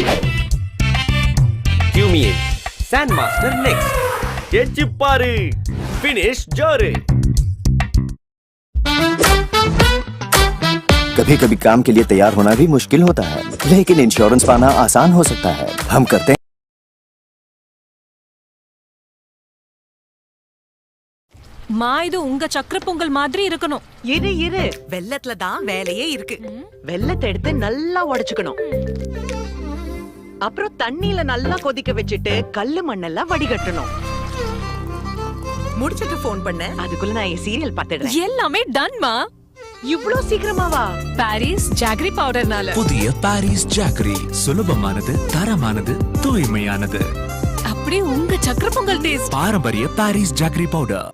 கியூமியே சாண்ட் மாஸ்டர் நெக்ஸ்ட். தேய்ச்சி பாரு, பினிஷ் ஜோறு. कभी कभी काम के लिए तैयार होना भी मुश्किल होता है, लेकिन इंश्योरेंस पाना आसान हो सकता है। हम करते हैं। மா இது உங்க சக்கர பொங்கல் மாதிரி இருக்கணும். இரு வெல்லத்துல தான் வேலையே இருக்கு. வெல்லத்தை எடுத்து நல்லா உடைச்சுக்கணும். அப்புறம் தண்ணியில நல்லா கொதிக்க வச்சிட்டு கல்லு மண்ணெல்லாம் வடிகட்டணும். முடிச்சிட்டு ஃபோன் பண்ண, அதுக்குள்ள நான் என் சீரியல் பார்த்துடுறேன். எல்லாமே டன்மா. இவ்ளோ சீக்கிரமாவா? Paris jaggery பவுடர்னால. புதிய பாரிஸ் ஜாகரி சுலபமானது, தரமானது, தூய்மையானது. அப்படியே உங்க சக்கர பொங்கல் டேஸ்ட். பாரம்பரிய பாரிஸ் ஜாகரி பவுடர்.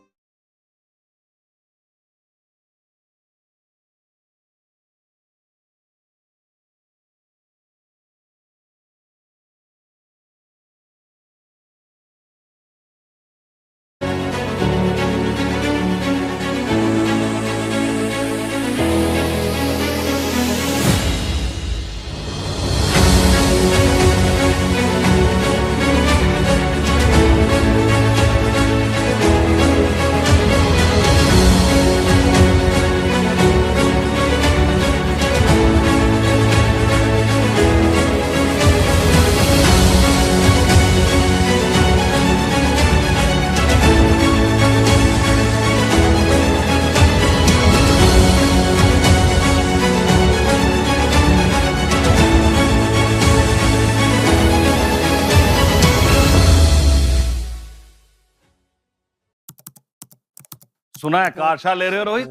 सुना है कार शा ले रहे हो रोहित?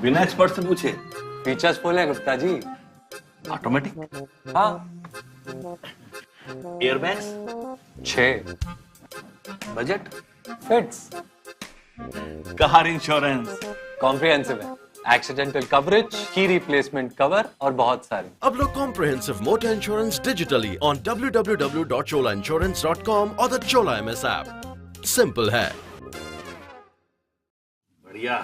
बिना एक्सपर्ट से पूछे। फीचर्स फुल है गुप्ता जी। ऑटोमेटिक? हाँ। Airbags? 6। Budget? Fits. Car insurance? Comprehensive है, एक्सीडेंटल कवरेज, की रिप्लेसमेंट कवर और बहुत सारे। अब लो comprehensive motor insurance digitally on www.cholainsurance.com or the Chola MS app. Simple है। बढ़िया।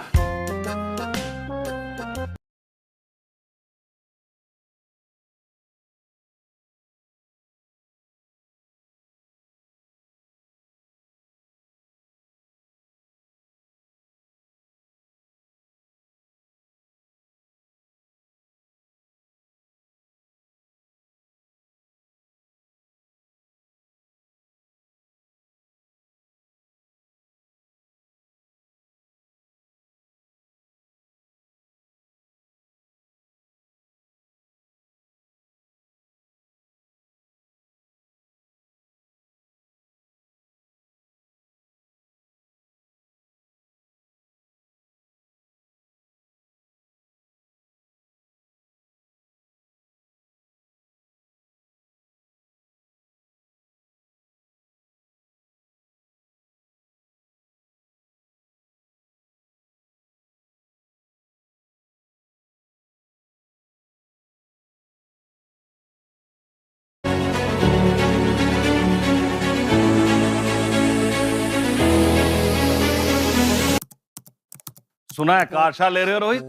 सुना है कार शा ले रहे हो रोहित?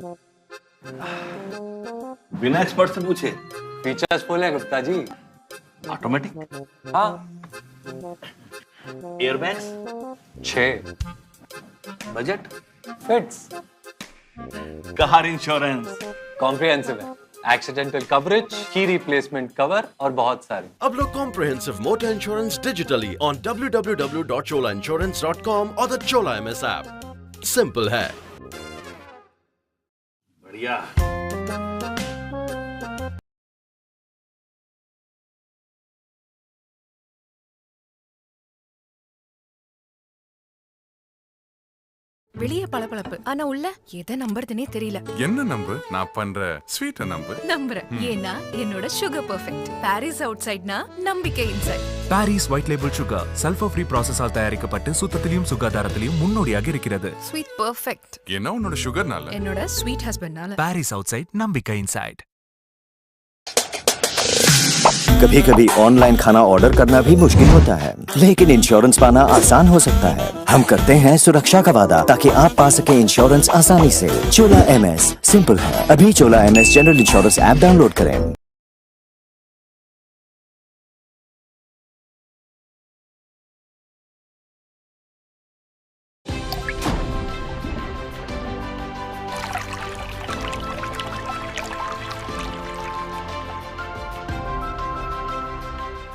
बिना एक्सपर्ट से पूछे। फीचर्स फुल है गुप्ता जी। ऑटोमेटिक? हाँ। Airbags? 6। Budget? Fits. Car insurance? Comprehensive है, एक्सीडेंटल कवरेज, की रिप्लेसमेंट कवर और बहुत सारे। अब लो comprehensive motor insurance digitally on www.cholainsurance.com or the Chola MS app. Simple है। बढ़िया। வெளிய பளபளப்பு, ஆனா உள்ள எதை நம்புறதுனே தெரியல. என்ன நம்பு? நான் பண்ற ஸ்வீட் நம்பு. நம்புறேன், ஏன்னா என்னோட சுகர் பெர்ஃபெக்ட். பாரிஸ் அவுட் சைட்னா நம்பிக்கை inside. Parry's white label sugar sulphur free ப்ராசஸால் தயாரிக்கப்பட்டு சுத்தத்திலும் சுகாதாரத்திலும் முன்னோடியாக இருக்கிறது. Sweet perfect. என்ன உன்னோட சுகர்னால? என்னோட ஸ்வீட் ஹஸ்பண்ட்னால. பாரிஸ் அவுட் சைட், நம்பிக்கை இன்சைட். कभी कभी ऑनलाइन खाना ऑर्डर करना भी मुश्किल होता है, लेकिन इंश्योरेंस पाना आसान हो सकता है। हम करते हैं सुरक्षा का वादा ताकि आप पा सके इंश्योरेंस आसानी से। चोला MS सिंपल है। अभी चोला MS general insurance app download करें।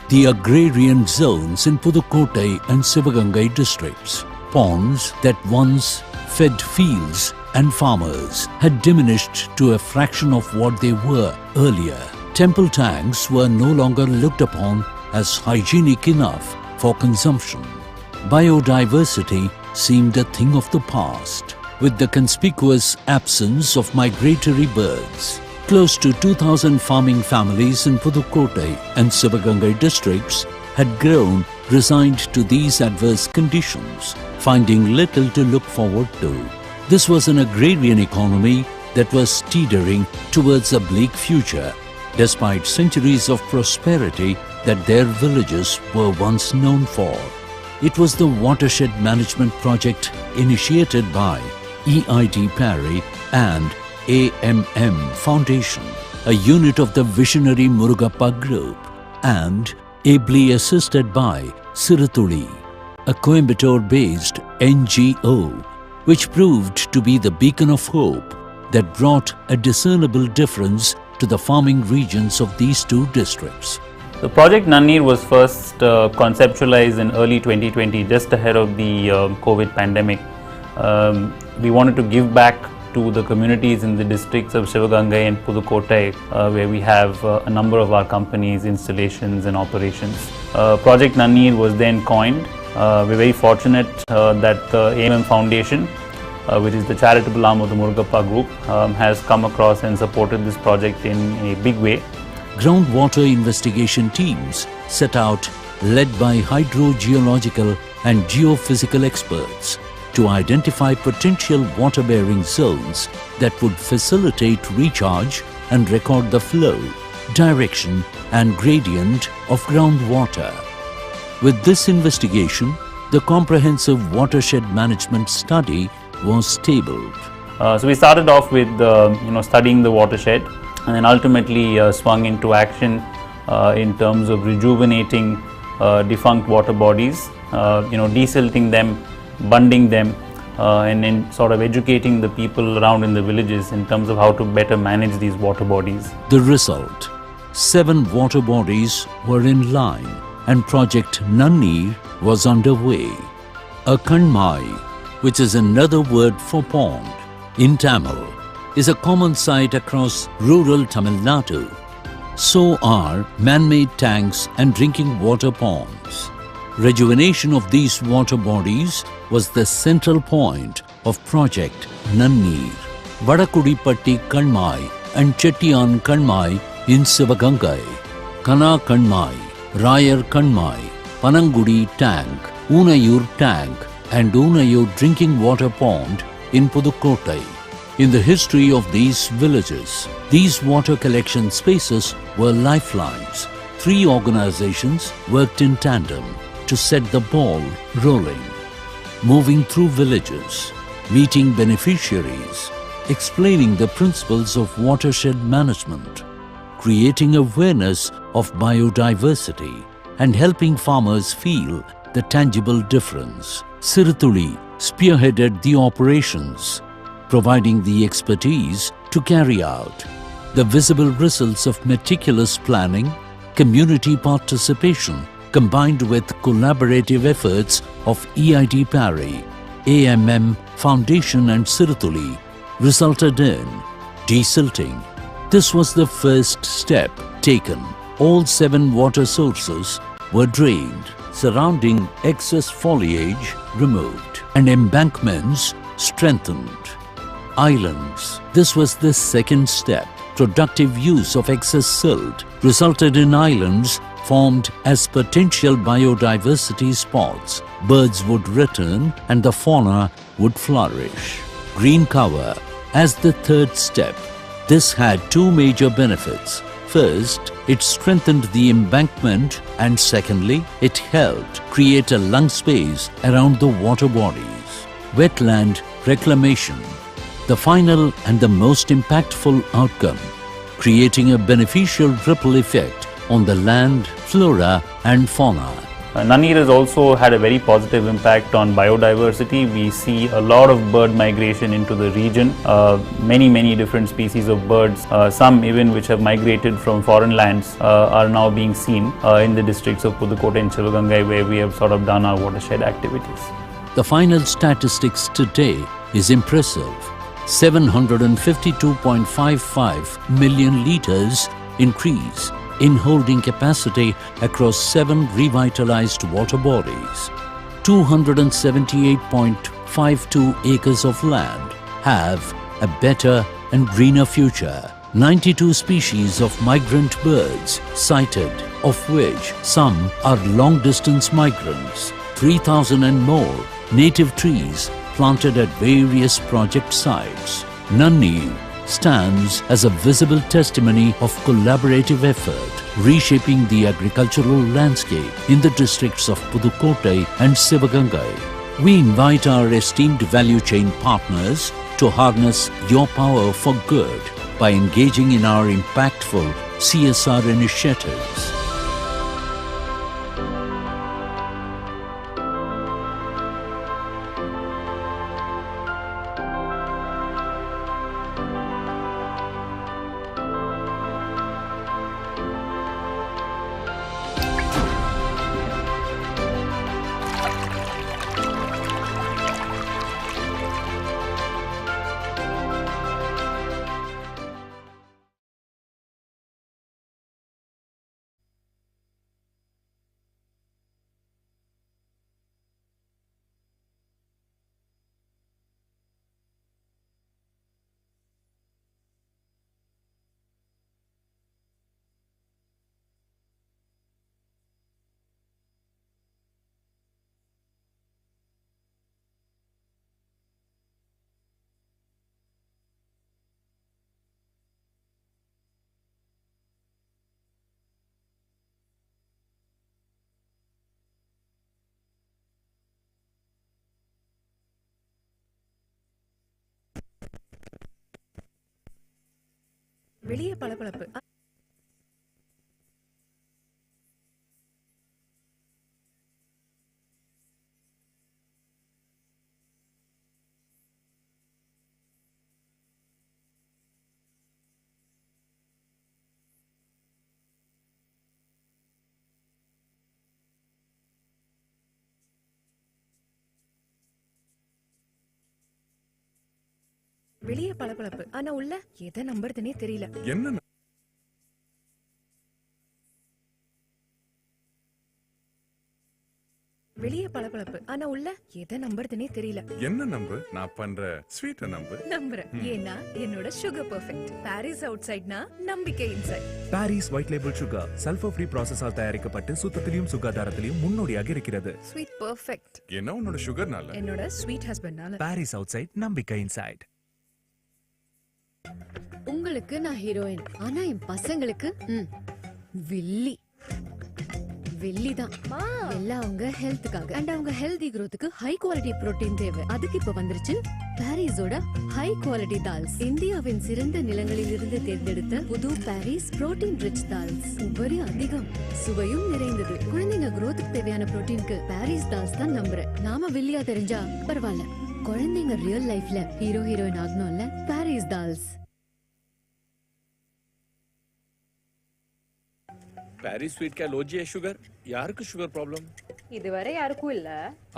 the agrarian zones in Pudukkottai and Sivagangai districts. Ponds that once fed fields and farmers had diminished to a fraction of what they were earlier. Temple tanks were no longer looked upon as hygienic enough for consumption. Biodiversity seemed a thing of the past, with the conspicuous absence of migratory birds. Close to 2,000 farming families in Pudukkottai and Sivagangai districts had grown resigned to these adverse conditions, finding little to look forward to. This was an agrarian economy that was teetering towards a bleak future, despite centuries of prosperity that their villages were once known for. It was the watershed management project initiated by EIT Parry and AMM Foundation, a unit of the visionary Murugappa Group, and ably assisted by Sirutuli, a Coimbatore-based NGO, which proved to be the beacon of hope that brought a discernible difference to the farming regions of these two districts. The project Nanneer was first conceptualized in early 2020, just ahead of the COVID pandemic. We wanted to give back to the communities in the districts of Sivagangai and Pudukkottai, where we have a number of our companies, installations and operations. Project Nanneer was then coined. We're very fortunate that the AMM Foundation, which is the charitable arm of the Murugappa Group, has come across and supported this project in a big way. Groundwater investigation teams set out, led by hydrogeological and geophysical experts, to identify potential water-bearing zones that would facilitate recharge and record the flow, direction and gradient of groundwater. With this investigation, the comprehensive watershed management study was tabled. So we started off with studying the watershed, and then ultimately swung into action in terms of rejuvenating defunct water bodies, desilting them, bunding them, and then sort of educating the people around in the villages in terms of how to better manage these water bodies. The result: 7 water bodies were in line and Project Nanneer was underway. A Kanmai, which is another word for pond in Tamil, is a common sight across rural Tamil Nadu. So are man-made tanks and drinking water ponds. Rejuvenation of these water bodies was the central point of Project Nanneer. Vadakudipatti Kanmai and Chettiyan Kanmai in Sivagangai, Kana Kanmai, Rayar Kanmai, Panangudi Tank, Unayur Tank and Unayur Drinking Water Pond in Pudukkottai. In the history of these villages, these water collection spaces were lifelines. 3 organizations worked in tandem to set the ball rolling, moving through villages, meeting beneficiaries, explaining the principles of watershed management, creating awareness of biodiversity, and helping farmers feel the tangible difference. Sirutuli spearheaded the operations, providing the expertise to carry out. The visible results of meticulous planning, community participation, combined with collaborative efforts of EIT Parry, AMM Foundation and Sirutuli, resulted in desilting. This was the first step taken. All 7 water sources were drained, surrounding excess foliage removed, and embankments strengthened. Islands. This was the second step. Productive use of excess silt resulted in islands formed as potential biodiversity spots. Birds would return and the fauna would flourish. Green cover as the third step. This had 2 major benefits. First, it strengthened the embankment, and secondly, it helped create a lung space around the water bodies. Wetland reclamation. The final and the most impactful outcome, creating a beneficial ripple effect on the land, flora and fauna. Nanir has also had a very positive impact on biodiversity. We see a lot of bird migration into the region. Many different species of birds, some even which have migrated from foreign lands, are now being seen in the districts of Pudukkottai and Sivagangai, where we have sort of done our watershed activities. The final statistics today is impressive. 752.55 million litres increase in holding capacity across 7 revitalized water bodies. 278.52 acres of land have a better and greener future. 92 species of migrant birds sighted, of which some are long-distance migrants. 3,000 and more native trees planted at various project sites. Nanir stands as a visible testimony of collaborative effort, reshaping the agricultural landscape in the districts of Pudukkottai and Sivagangai. We invite our esteemed value chain partners to harness your power for good by engaging in our impactful CSR initiatives. வெளியே பளபளப்பு. வெளியே பளபளப்பு. ஆனா உள்ள எதை நம்புறதுனே தெரியல. என்ன வெளியே பளபளப்பு. ஆனா உள்ள எதை நம்புறதுனே தெரியல. என்ன நம்பு? நான் பண்ற ஸ்வீட் நம்பு. நம்புறேன். ஏன்னா என்னோட சுகர் பெர்ஃபெக்ட். பாரிஸ் அவுட் சைட்னா நம்பிக்கை inside. Parry's white label sugar sulphur free ப்ராசஸால் தயாரிக்கப்பட்டு சுத்தத்திலும் சுகாதாரத்திலும் முன்னோடியாக இருக்கிறது. Sweet perfect. என்ன உன்னோட சுகர்னால? என்னோட ஸ்வீட் ஹஸ்பண்ட்னால. பாரிஸ் அவுட் சைட் நம்பிக்கை இன்சைட். உங்களுக்கு நான் ஹீரோயின், ஆனா என் பசங்களுக்கு வில்லி தான். எல்லாம் அவங்க ஹெல்த்துக்காக அண்ட் அவங்க ஹெல்தி growthக்கு ஹை குவாலிட்டி புரோட்டீன் தேவை. அதுக்கு இப்ப வந்துருச்சு பாரிஸோட ஹை குவாலிட்டி தால்ஸ். இந்தியாவின் சிறந்த நிலங்களில் இருந்து தேர்ந்தெடுத்த புது பாரிஸ் புரோட்டீன் ரிச் தால்ஸ். உபரி அதிகம், சுவையும் நிறைந்தது. குழந்தைங்க growthக்கு தேவையான புரோட்டீனுக்கு பாரிஸ் தால்ஸ் தான் நம்புறேன். நாம வில்லியா தெரிஞ்சா பரவாயில்ல, குழந்தைங்க ரியல் லைஃப்ல ஹீரோயின் ஆகணும்ல. பாரிஸ் தால்ஸ். பாரிஸ் ஸ்வீட் கா லோஜி है சுகர். யாருக்கு சுகர் ப்ராப்ளம்? இதுவரை யாருக்கும் இல்ல.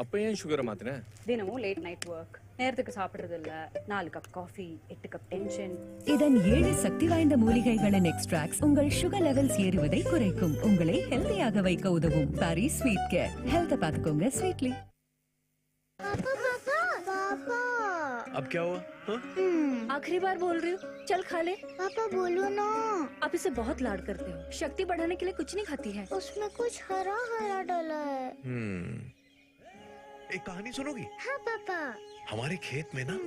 அப்ப ஏன் சுகரை மாத்தின? தினமும் லேட் நைட் வர்க், நேரத்துக்கு சாப்பிடுறது இல்ல, 4 கப் காஃபி, 8 கப் டென்ஷன். இதன் 7 சக்தி வாய்ந்த மூலிகைகளின் எக்ஸ்ட்ராக்ட்ஸ் உங்கள் சுகர் லெவல்ஸ் ஏறுவதை குறைக்கும், உங்களை ஹெல்தியாக வைக்க உதவும். Paris sweet care. ஹெல்த் பாத்துக்கோங்க ஸ்வீட்லி. अब क्या हुआ? आखिरी बार बोल रही हूँ, चल खा ले। पापा बोलो ना। आप इसे बहुत लाड करते हो, शक्ति बढ़ाने के लिए कुछ नहीं खाती है। उसमें कुछ हरा हरा डाला है। एक कहानी सुनोगी? हाँ पापा। हमारे खेत में ना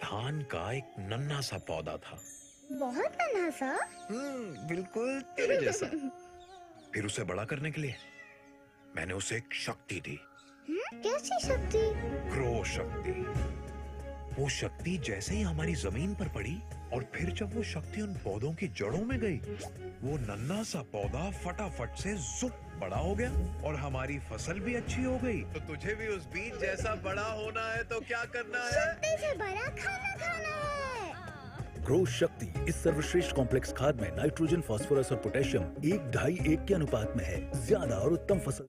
धान का एक नन्हा सा पौधा था। बहुत नन्हा सा? बिल्कुल तेरे जैसा। फिर उसे बड़ा करने के लिए मैंने उसे एक शक्ति दी। कैसी शक्ति? ग्रो शक्ति। वो शक्ति जैसे ही हमारी जमीन पर पड़ी और फिर जब वो शक्ति उन पौधों की जड़ों में गई, वो नन्हा सा पौधा फटाफट से जुप बड़ा हो गया और हमारी फसल भी अच्छी हो गई। तो तुझे भी उस बीज जैसा बड़ा होना है तो क्या करना है? शक्ति से बड़ा खाना खाना है। ग्रो शक्ति इस सर्वश्रेष्ठ कॉम्प्लेक्स खाद में नाइट्रोजन, फास्फोरस और पोटेशियम 1-2-1 के अनुपात में है। ज्यादा और उत्तम फसल।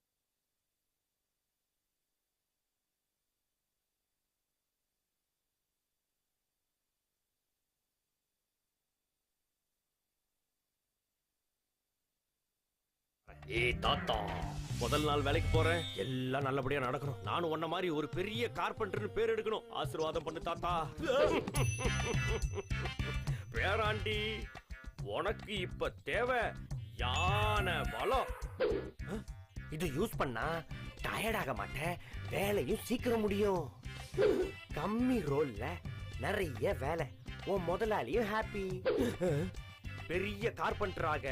ஏய் தாத்தா, முதல் நாள் வேலைக்கு போறேன், எல்லாம் நல்லபடியா நடக்கணும். நானும் உன்ன மாதிரி ஒரு பெரிய கார்பெண்டர்னு பேர் எடுக்கணும். ஆசீர்வாதம் பண்ணு தாத்தா. பேராண்டி, உனக்கு இப்ப தேவை யானை பலம். இதை யூஸ் பண்ணா டயர்ட் ஆக மாட்டேன், வேலையும் சீக்கிரம் முடியும். கம்மி ரோல்ல நிறைய வேலை, உன் முதலாளியும் ஹாப்பி. பெரிய கார்பெண்டராக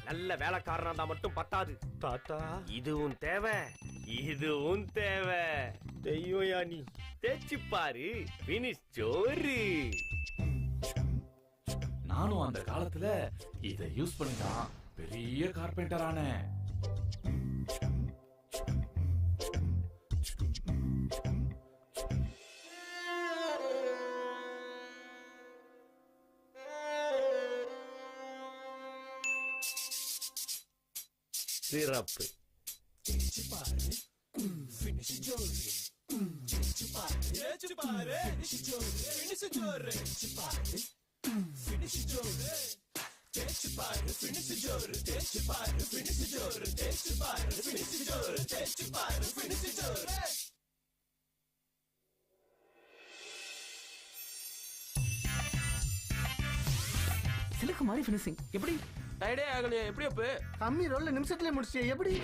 நல்ல வேலைக்காரனா தான் மட்டும் பத்தாது தாத்தா, இதுவும் தேவை, இதுவும் தேவை. தெய்வம் யானி, தேய்ச்சி பாரு, பினிஷ் ஜோரு. நானும் அந்த காலத்துல இதை யூஸ் பண்ணி தான் பெரிய கார்பெண்டர் ஆனேன். சிறப்பு. சிலுக்கு மாதிரி ஃபினிஷிங். எப்படி டயர்டே ஆகலையா? எப்படி அப்ப கம்மி ரோல்ல நிமிஷத்துல முடிச்சியே எப்படி?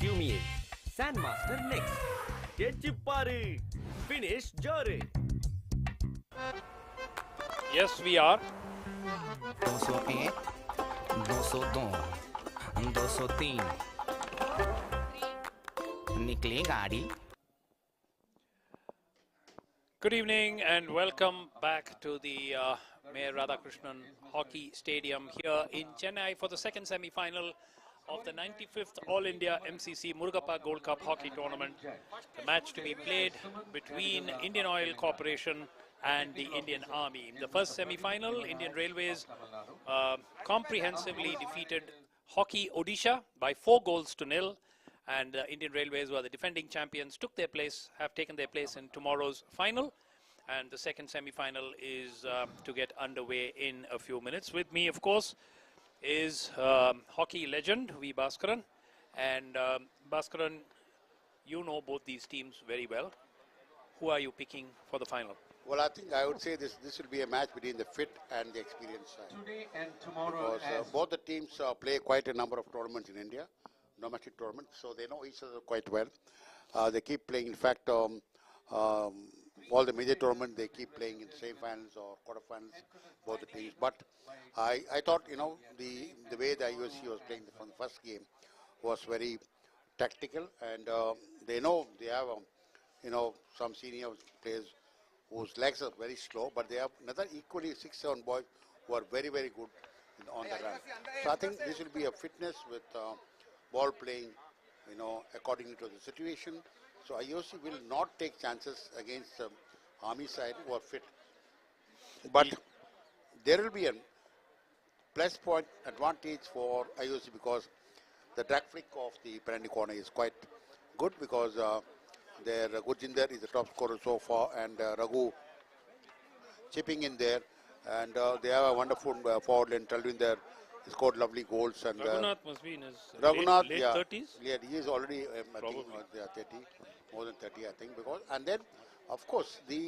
கியூமியே சாண்ட் மாஸ்டர் நெக்ஸ்ட். தேய்ச்சி பாரு, பினிஷ் ஜோரு. Yes, we are. 201, 202, 203. निकली गाड़ी. Good evening and welcome back to the Mayor Radhakrishnan Hockey Stadium here in Chennai for the second semi-final of the 95th All India MCC Murugappa Gold Cup Hockey Tournament. The match to be played between Indian Oil Corporation and the Indian Army. In the first semi-final, Indian Railways comprehensively defeated Hockey Odisha by 4-0, and Indian Railways, who are the defending champions, have taken their place in tomorrow's final. And the second semi-final is to get underway in a few minutes. With me, of course, is hockey legend V. Bhaskaran. And Bhaskaran, you know both these teams very well. Who are you picking for the final? Well, I think I would say this will be a match between the fit and the experienced side. Today and tomorrow, because both the teams play quite a number of tournaments in India, domestic tournaments, so they know each other quite well. They keep playing. In fact, all the major tournaments they keep playing in semi-finals or quarterfinals, both the teams. But I thought, you know, the way the IOC was playing from the first game was very tactical, and they know they have you know, some senior players whose legs are very slow, but they have another equally 6-7 boys who are very, very good on the run. So I think this will be a fitness with ball playing, you know, according to the situation. So IOC will not take chances against Army side who are fit. But there will be a plus point advantage for IOC because the drag flick of the penalty corner is quite good, because their Gurjinder is the top scorer so far, and Raghu chipping in there, and they have a wonderful forward line. Talwinder scored lovely goals, and Raghunath must be in his Raghunath, late 30s. Yeah, he is already I think, 30, more than 30, I think. Because and then, of course, the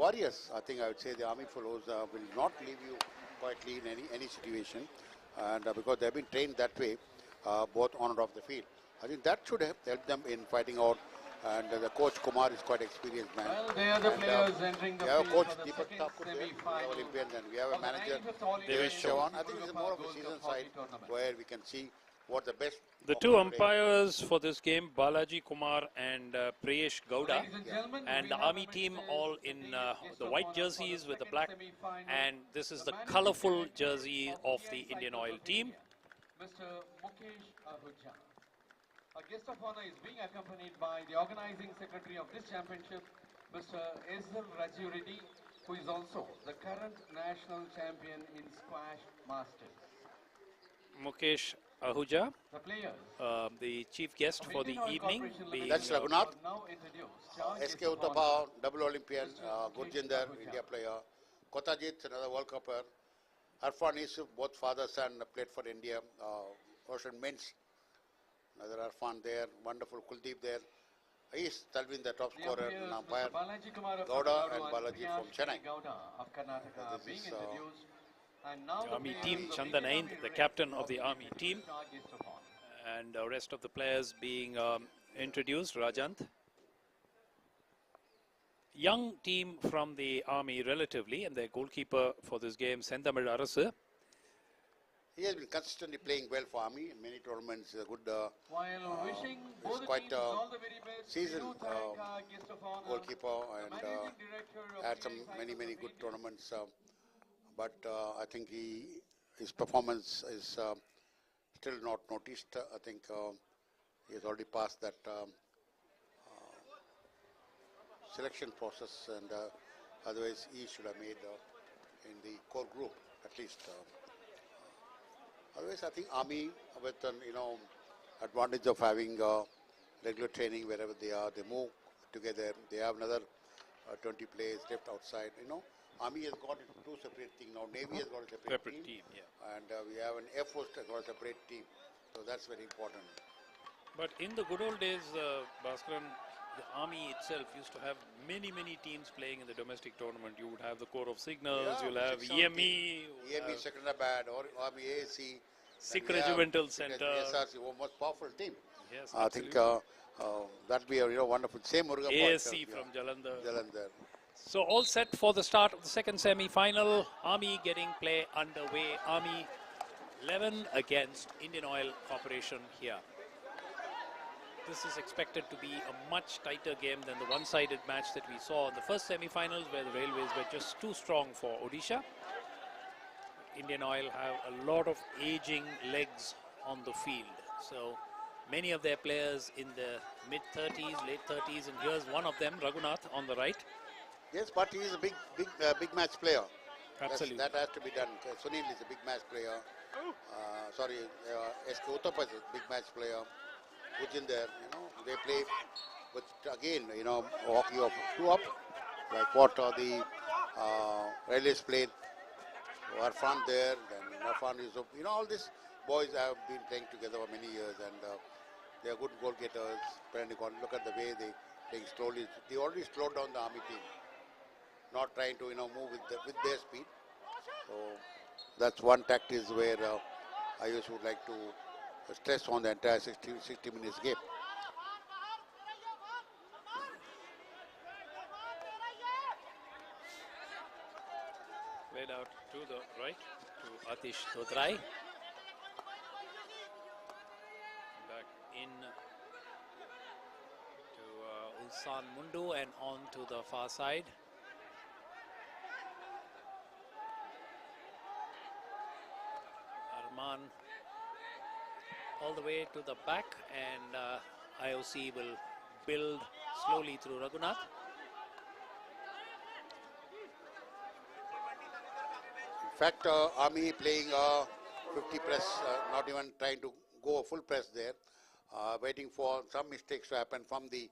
Warriors. I think I would say the Army fellows will not leave you quietly in any situation, and because they have been trained that way, both on and off the field. I think that should help them in fighting out. And the coach Kumar is quite experienced man. Well, they are the players entering the we have a coach field Deepak Thakur there, we have Olympian, and we have a manager Devesh Chavan. I think it's more of a season side where we can see what the best. The two umpires for this game, Balaji Kumar and Priyesh Gowda, and the Army team all in the white jerseys with the black, and this is the colorful jersey of the Indian Oil team. Mr. Mukesh Ahuja. A guest of honor is being accompanied by the organizing secretary of this championship, Mr. S.L. Raju Reddy, who is also the current national champion in Squash Masters. Mukesh Ahuja, The players. the chief guest for the evening. Being, That's Raghunath. SK Uttapa, double Olympian, Gurjinder, India player. Kotajit, another World Cupper. Arfan Yusuf, both father son, played for India. Ocean Mintz, another Arfan there. Wonderful Kuldeep there. He's Talvin, the top scorer, an umpire. Gowda and Balaji from Chennai. This is the Army team, Chandan Aind, the captain of the Army team, and the rest of the players being introduced. Rajant. Young team from the Army relatively, and their goalkeeper for this game, Senthamil Arasu. He has been consistently playing well for Army in many tournaments. A good, He's quite seasoned goalkeeper and had some many good tournaments. But I think his performance is still not noticed. I think he has already passed that selection process, and otherwise he should have made in the core group at least. Otherwise, I think Army, with an advantage of having regular training wherever they are, they move together. They have another 20 players left outside. Army has got into two separate things now. Navy has got a separate team, and we have an Air Force has got a separate team. So that's very important. But in the good old days, Bhaskaran, the Army itself used to have many teams playing in the domestic tournament. You would have the Corps of Signals, you'll have EME, Secretariat or Army AAC, Sikh Regimental Center. SRC, most powerful team. Yes, I think that'd be a wonderful. Same Murugappa. ASC from Jalandhar. So all set for the start of the second semi-final. Army getting play underway. Army 11 against Indian Oil Corporation here. This is expected to be a much tighter game than the one-sided match that we saw in the first semi-finals, where the Railways were just too strong for Odisha. Indian Oil have a lot of aging legs on the field. So many of their players in the mid-30s, late 30s, and here's one of them, Raghunath, on the right. Yes, but he is a big match player. Absolutely. That has to be done. Sunil is a big match player. SK Uttapa is a big match player. Gurjinder, they play with, again, hockey of 2 up, like what the Railways played. Arfan there, then Arfan Yusuf. All these boys have been playing together for many years, and they are good goal getters. Look at the way they playing slowly. They already slowed down the Army team, not trying to move with their speed. So that's one tactic where I just would like to stress on the entire 60 minutes game. Played out to the right to Atish Dodrai. Back in to Ulsan Mundu and on to the far side. Arman all the way to the back, and IOC will build slowly through Raghunath. In fact, Army playing 50 press, not even trying to go full press there, waiting for some mistakes to happen from the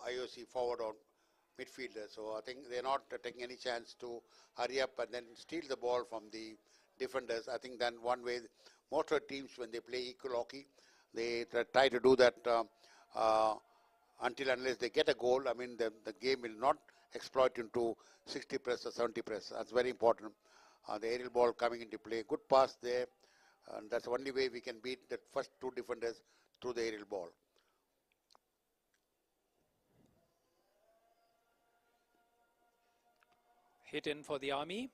IOC forward or midfielder. So I think they're not taking any chance to hurry up and then steal the ball from the defenders. I think then one way, most of the teams when they play equal hockey, they try to do that until unless they get a goal. I mean, the game will not exploit into 60 press or 70 press. That's very important. The aerial ball coming into play, good pass there, and that's the only way we can beat the first 2 defenders through the aerial ball. Hit in for the Army.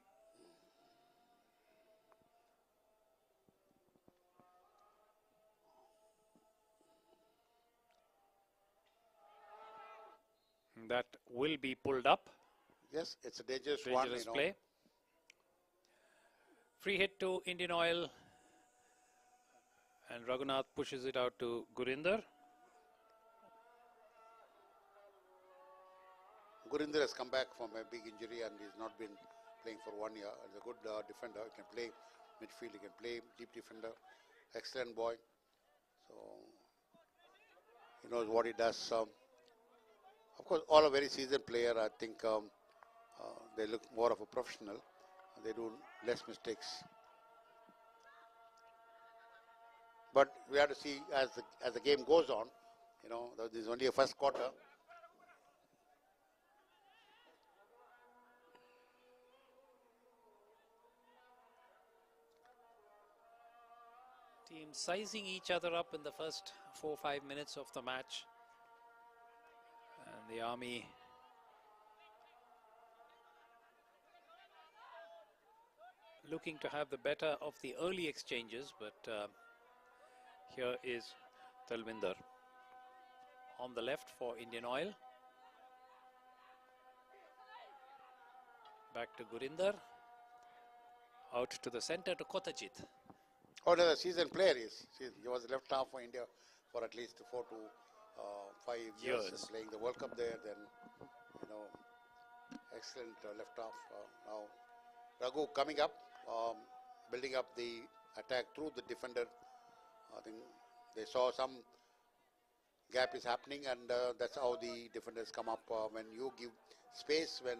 That will be pulled up. Yes, it's a dangerous one. Dangerous play. Free hit to Indian Oil. And Raghunath pushes it out to Gurinder. Gurinder has come back from a big injury and he's not been playing for 1 year. He's a good defender. He can play midfield, he can play deep defender. Excellent boy. So, he knows what he does. Of course, all a very seasoned player. I think they look more of a professional. They do less mistakes. But we have to see as the game goes on. You know, this is only a first quarter. Teams sizing each other up in the first 4 or 5 minutes of the match. And the Army looking to have the better of the early exchanges, but here is Talvinder on the left for Indian Oil. Back to Gurinder. Out to the center to Kotajit. Oh, no, the seasoned player is. He was left half for India for at least 4 to 5 years and playing the World Cup there. Then, you know, excellent left half. Now, Raghu coming up, building up the attack through the defender. I think they saw some gap is happening, and that's how the defenders come up when you give space when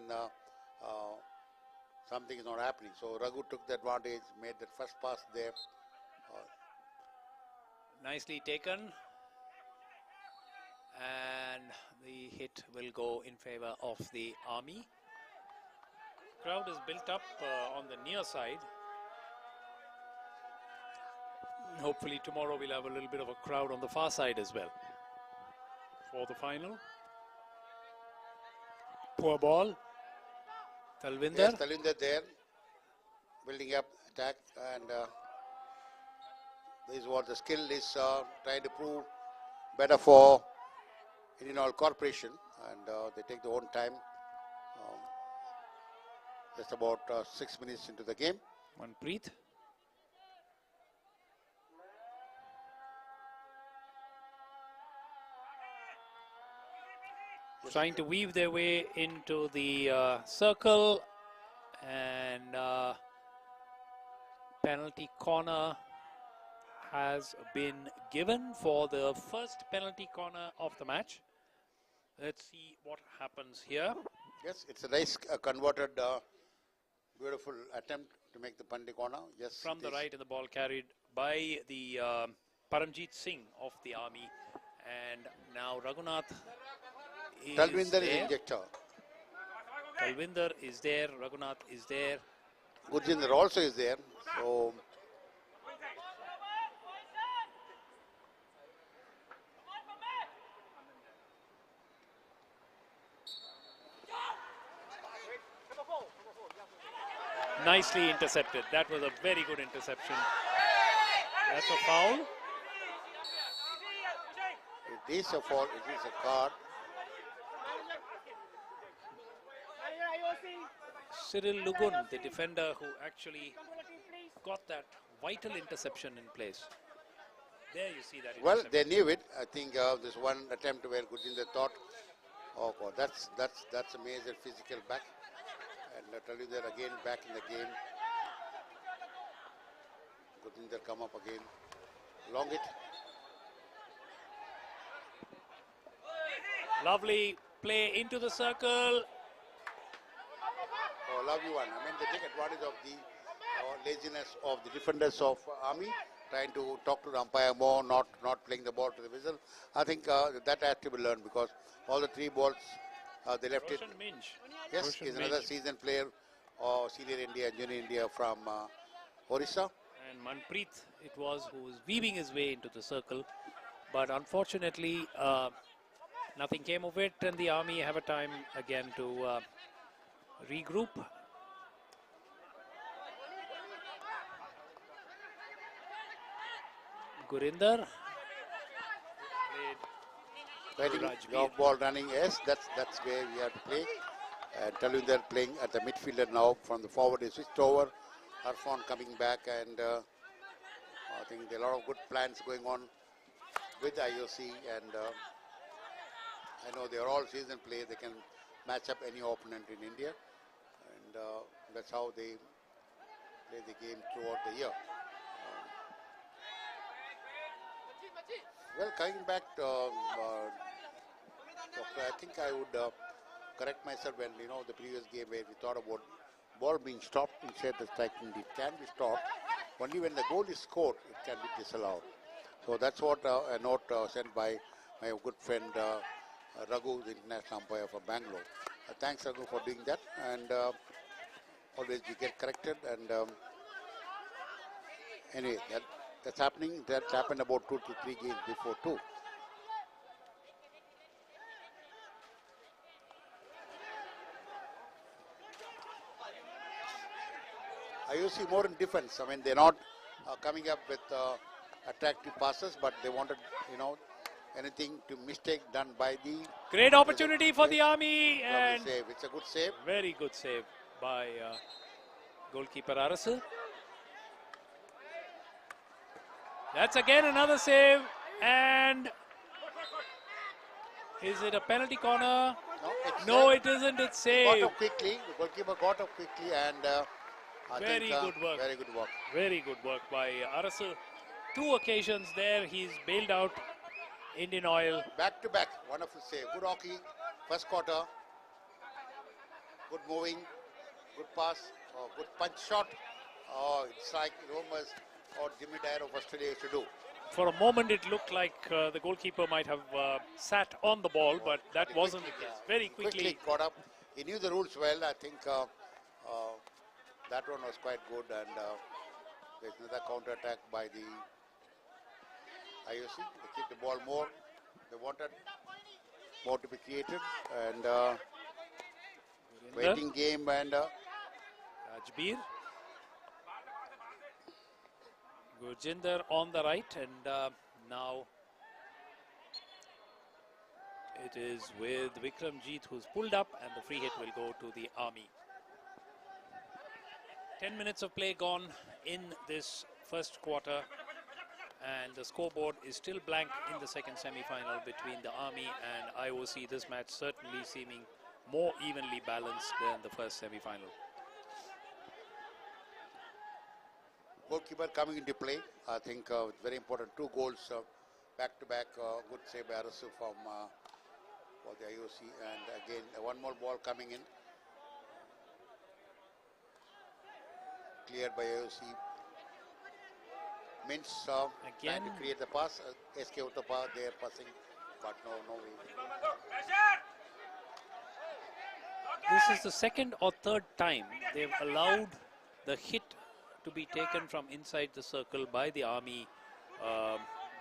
something is not happening. So Raghu took the advantage, made that first pass there. Nicely taken, and the hit will go in favor of the Army. Crowd is built up on the near side. Hopefully tomorrow we'll have a little bit of a crowd on the far side as well for the final. Poor ball. Talvinder. Yes, Talvinder there, building up attack, and this is what the skill is trying to prove better for Indian Oil Corporation, and they take their own time. Just about 6 minutes into the game. Manpreet. Trying to weave their way into the circle, and penalty corner has been given for the first penalty corner of the match. Let's see what happens here. Yes, it's a nice converted, beautiful attempt to make the penalty corner. Yes, from the right, and the ball carried by the Paramjit Singh of the Army, and now Raghunath. Talvinder is injector. Talvinder is there, Raghunath is there. Gurjinder also is there. So nicely intercepted. That was a very good interception. That's a foul. It is a foul, it is a card. Cyril Lugun, the defender who actually got that vital interception in place. There you see that. Well, they knew it. I think this one attempt where Gurjinder thought, oh God, that's a major physical back. And Talvinder again back in the game. Gurjinder come up again. Long it. Lovely play into the circle. Oh, lovely one. I mean, they take advantage of the laziness of the defenders of Army, trying to talk to the umpire more, not playing the ball to the whistle. I think that has to be learned, because all the 3 balls they left Roshan it. Minj. Yes, Roshan he's another Minj. seasoned player of senior India, junior India from Orissa. And Manpreet it was who was weaving his way into the circle, but unfortunately nothing came of it, and the Army have a time again to regroup. Gurinder played Waiting, Rajbir. long ball running, yes, that's where we have to play. And Talwindar playing at the midfielder now from the forward is switched over. Arfan coming back, and I think there are a lot of good plans going on with IOC, and I know they are all season players. They can match up any opponent in India, and that's how they play the game throughout the year. Well, coming back to Doctor, I think I would correct myself when, the previous game where we thought about ball being stopped instead of striking. It can be stopped. Only when the goal is scored, it can be disallowed. So that's what a note sent by my good friend Raghu, the international umpire for Bangalore. Thanks, Raghu, for doing that. And always we get corrected. And anyway, that's happening. That's happened about 2 to 3 games before too. IOC more in defense. I mean, they're not coming up with attractive passes, but they wanted, anything to mistake done by the... Great opportunity for the Army, and save. It's a good save. Very good save by goalkeeper Arasu. That's again another save, and is it a penalty corner? No, it isn't. It's saved. Got up quickly. The goalkeeper got up quickly, and very good work. Very good work. Very good work by Arasu. 2 occasions there, he's bailed out Indian Oil. Back to back, wonderful save. Good hockey, first quarter. Good moving, good pass, good punch shot. It's like Romas or Jimmy Dyer of Australia used to do. For a moment, it looked like the goalkeeper might have sat on the ball, but that wasn't the case. Very quickly caught up. He knew the rules well. I think that one was quite good, and there's another counter attack by the IOC. They keep the ball more. They wanted more to be created, and waiting game, and Rajbir. Gurjinder on the right, and now it is with Vikramjit who's pulled up, and the free hit will go to the Army. 10 minutes of play gone in this first quarter, and the scoreboard is still blank in the second semi-final between the Army and IOC. This match certainly seeming more evenly balanced than the first semi-final. Goalkeeper coming into play. I think it's very important. 2 goals back to back. Good save by Arasu from for the IOC, and again one more ball coming in. Cleared by IOC. Mintz trying to create the pass. SK Uttapa there passing, but no way. This is the second or third time they've allowed the hit to be taken from inside the circle by the Army.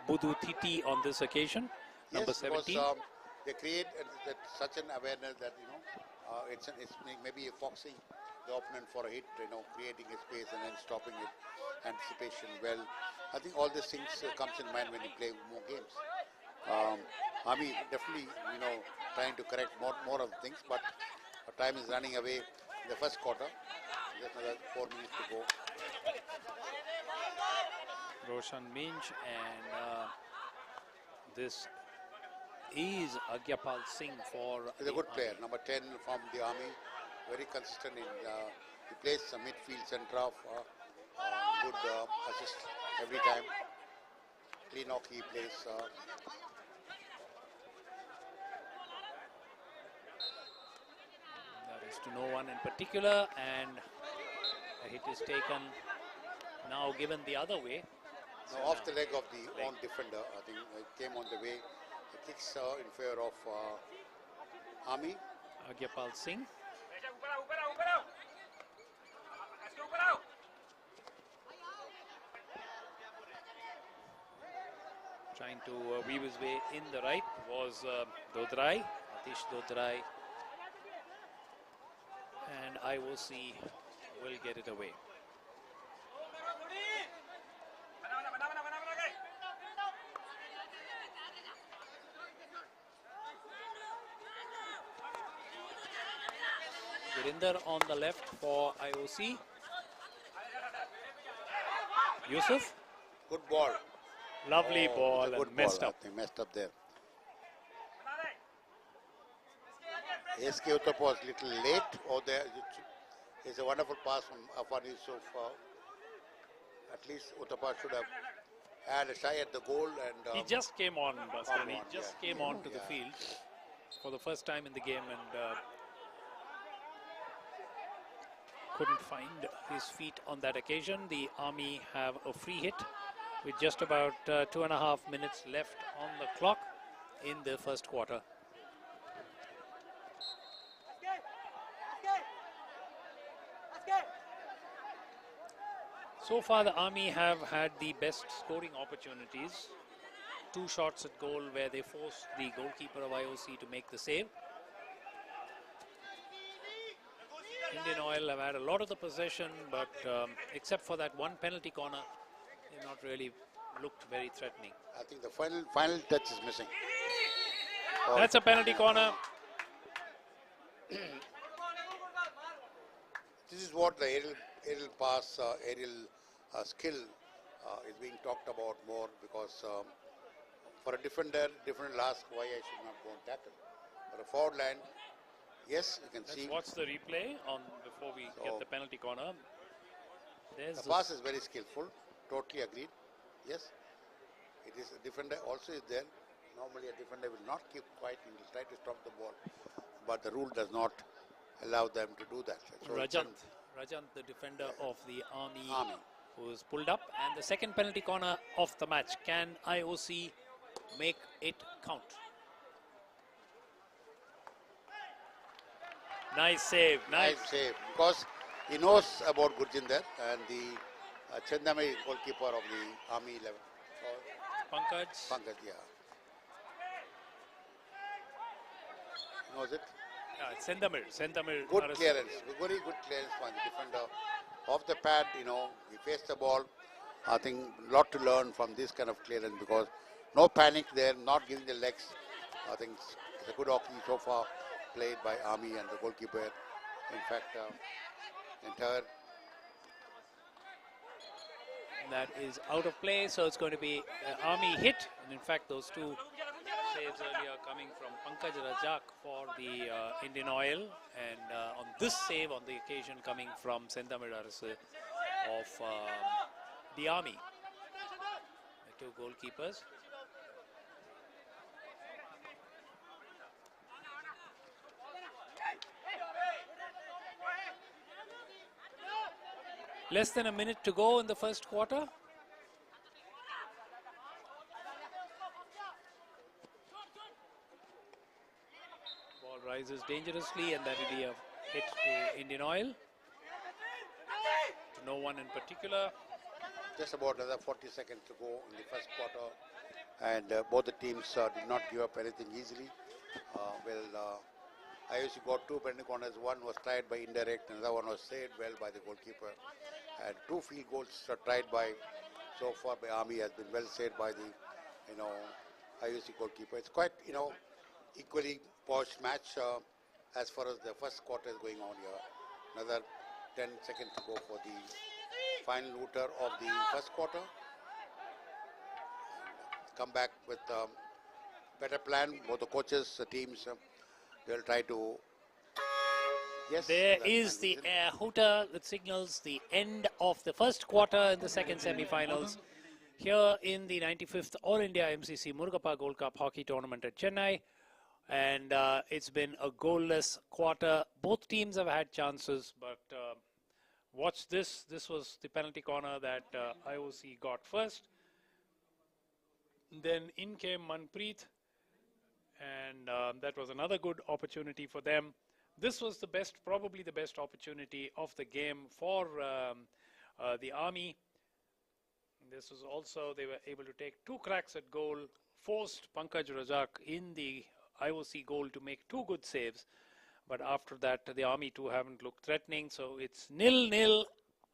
Budu Titi on this occasion, number 17. Because, they create such an awareness that it's maybe foxing the opponent for a hit, creating a space and then stopping it. Anticipation. Well, I think all these things comes in mind when you play more games. Army definitely, trying to correct more of the things, but time is running away in the first quarter. Just another 4 minutes to go. Roshan Minch, and this is Agyapal Singh for... He's a good player, number 10 from the Army. Very consistent in he plays some midfield centre off. Good assist every time. Clean hockey he plays. That is to no one in particular, and a hit is taken, now given the other way. No, off the leg of the own defender. I think it came on the way. The kicks in favor of Army. Agyapal Singh. Trying to weave his way in the right was Dodrai, Atish Dodrai, and IOC will get it away. Virinder on the left for IOC. Yusuf. Good ball. Lovely ball good and messed ball. up. They messed up there. SK Uttapa was a little late. There is a wonderful pass from Afan Yusuf. At least Uttapa should have had a try at the goal. And he just came on, Bhaskar. He just came on to the field for the first time in the game and couldn't find his feet on that occasion. The Army have a free hit with just about 2.5 minutes left on the clock in the first quarter. So far the Army have had the best scoring opportunities. 2 shots at goal where they forced the goalkeeper of IOC to make the save. Indian Oil have had a lot of the possession, but except for that one penalty corner, they've not really looked very threatening. I think the final touch is missing. That's a penalty corner. This is what the aerial pass, aerial skill is being talked about more, because for a defender, different will ask why I should not go and tackle. For a forward line, yes, you can see. Let's watch the replay on before we get the penalty corner. The pass is very skillful. Totally agreed. Yes, it is. A defender also is there. Normally, a defender will not keep quiet. He will try to stop the ball, but the rule does not allow them to do that. So Rajant, the defender of the Army, who is pulled up, and the second penalty corner of the match. Can IOC make it count? Nice save. Nice save, because he knows about Gurjinder and the Chendamai goalkeeper of the Army 11. Pankaj, yeah. He knows it. Sendamir. Good clearance, very good clearance from the defender. Off the pad, he faced the ball. I think a lot to learn from this kind of clearance, because no panic there, not giving the legs. I think it's a good hockey so far played by Army and the goalkeeper. In fact, entire. That is out of play, so it's going to be Army hit. And in fact, those 2 saves earlier coming from Pankaj Rajak for the Indian Oil, and on this save on the occasion coming from Sendamir Arasu of the Army. The 2 goalkeepers. Less than a minute to go in the first quarter. Ball rises dangerously, and that will be a hit to Indian Oil. To no one in particular. Just about another 40 seconds to go in the first quarter, and both the teams did not give up anything easily. IOC got 2 penalty corners. One was tried by indirect, another one was saved well by the goalkeeper. And 2 field goals tried by, so far by Army, has been well saved by the, IOC goalkeeper. It's quite, equally polished match as far as the first quarter is going on here. Another 10 seconds to go for the final looter of the first quarter. Come back with better plan. Both the coaches, the teams, they'll try to. Yes, there is the air hooter that signals the end of the first quarter in the second semi-finals here in the 95th All India MCC Murugappa Gold Cup Hockey Tournament at Chennai. And it's been a goalless quarter. Both teams have had chances, but watch this. This was the penalty corner that IOC got first. Then in came Manpreet, and that was another good opportunity for them. This was the best, probably the best opportunity of the game for the Army. This was also, they were able to take 2 cracks at goal, forced Pankaj Rajak in the IOC goal to make 2 good saves. But after that, the Army too haven't looked threatening. So it's 0-0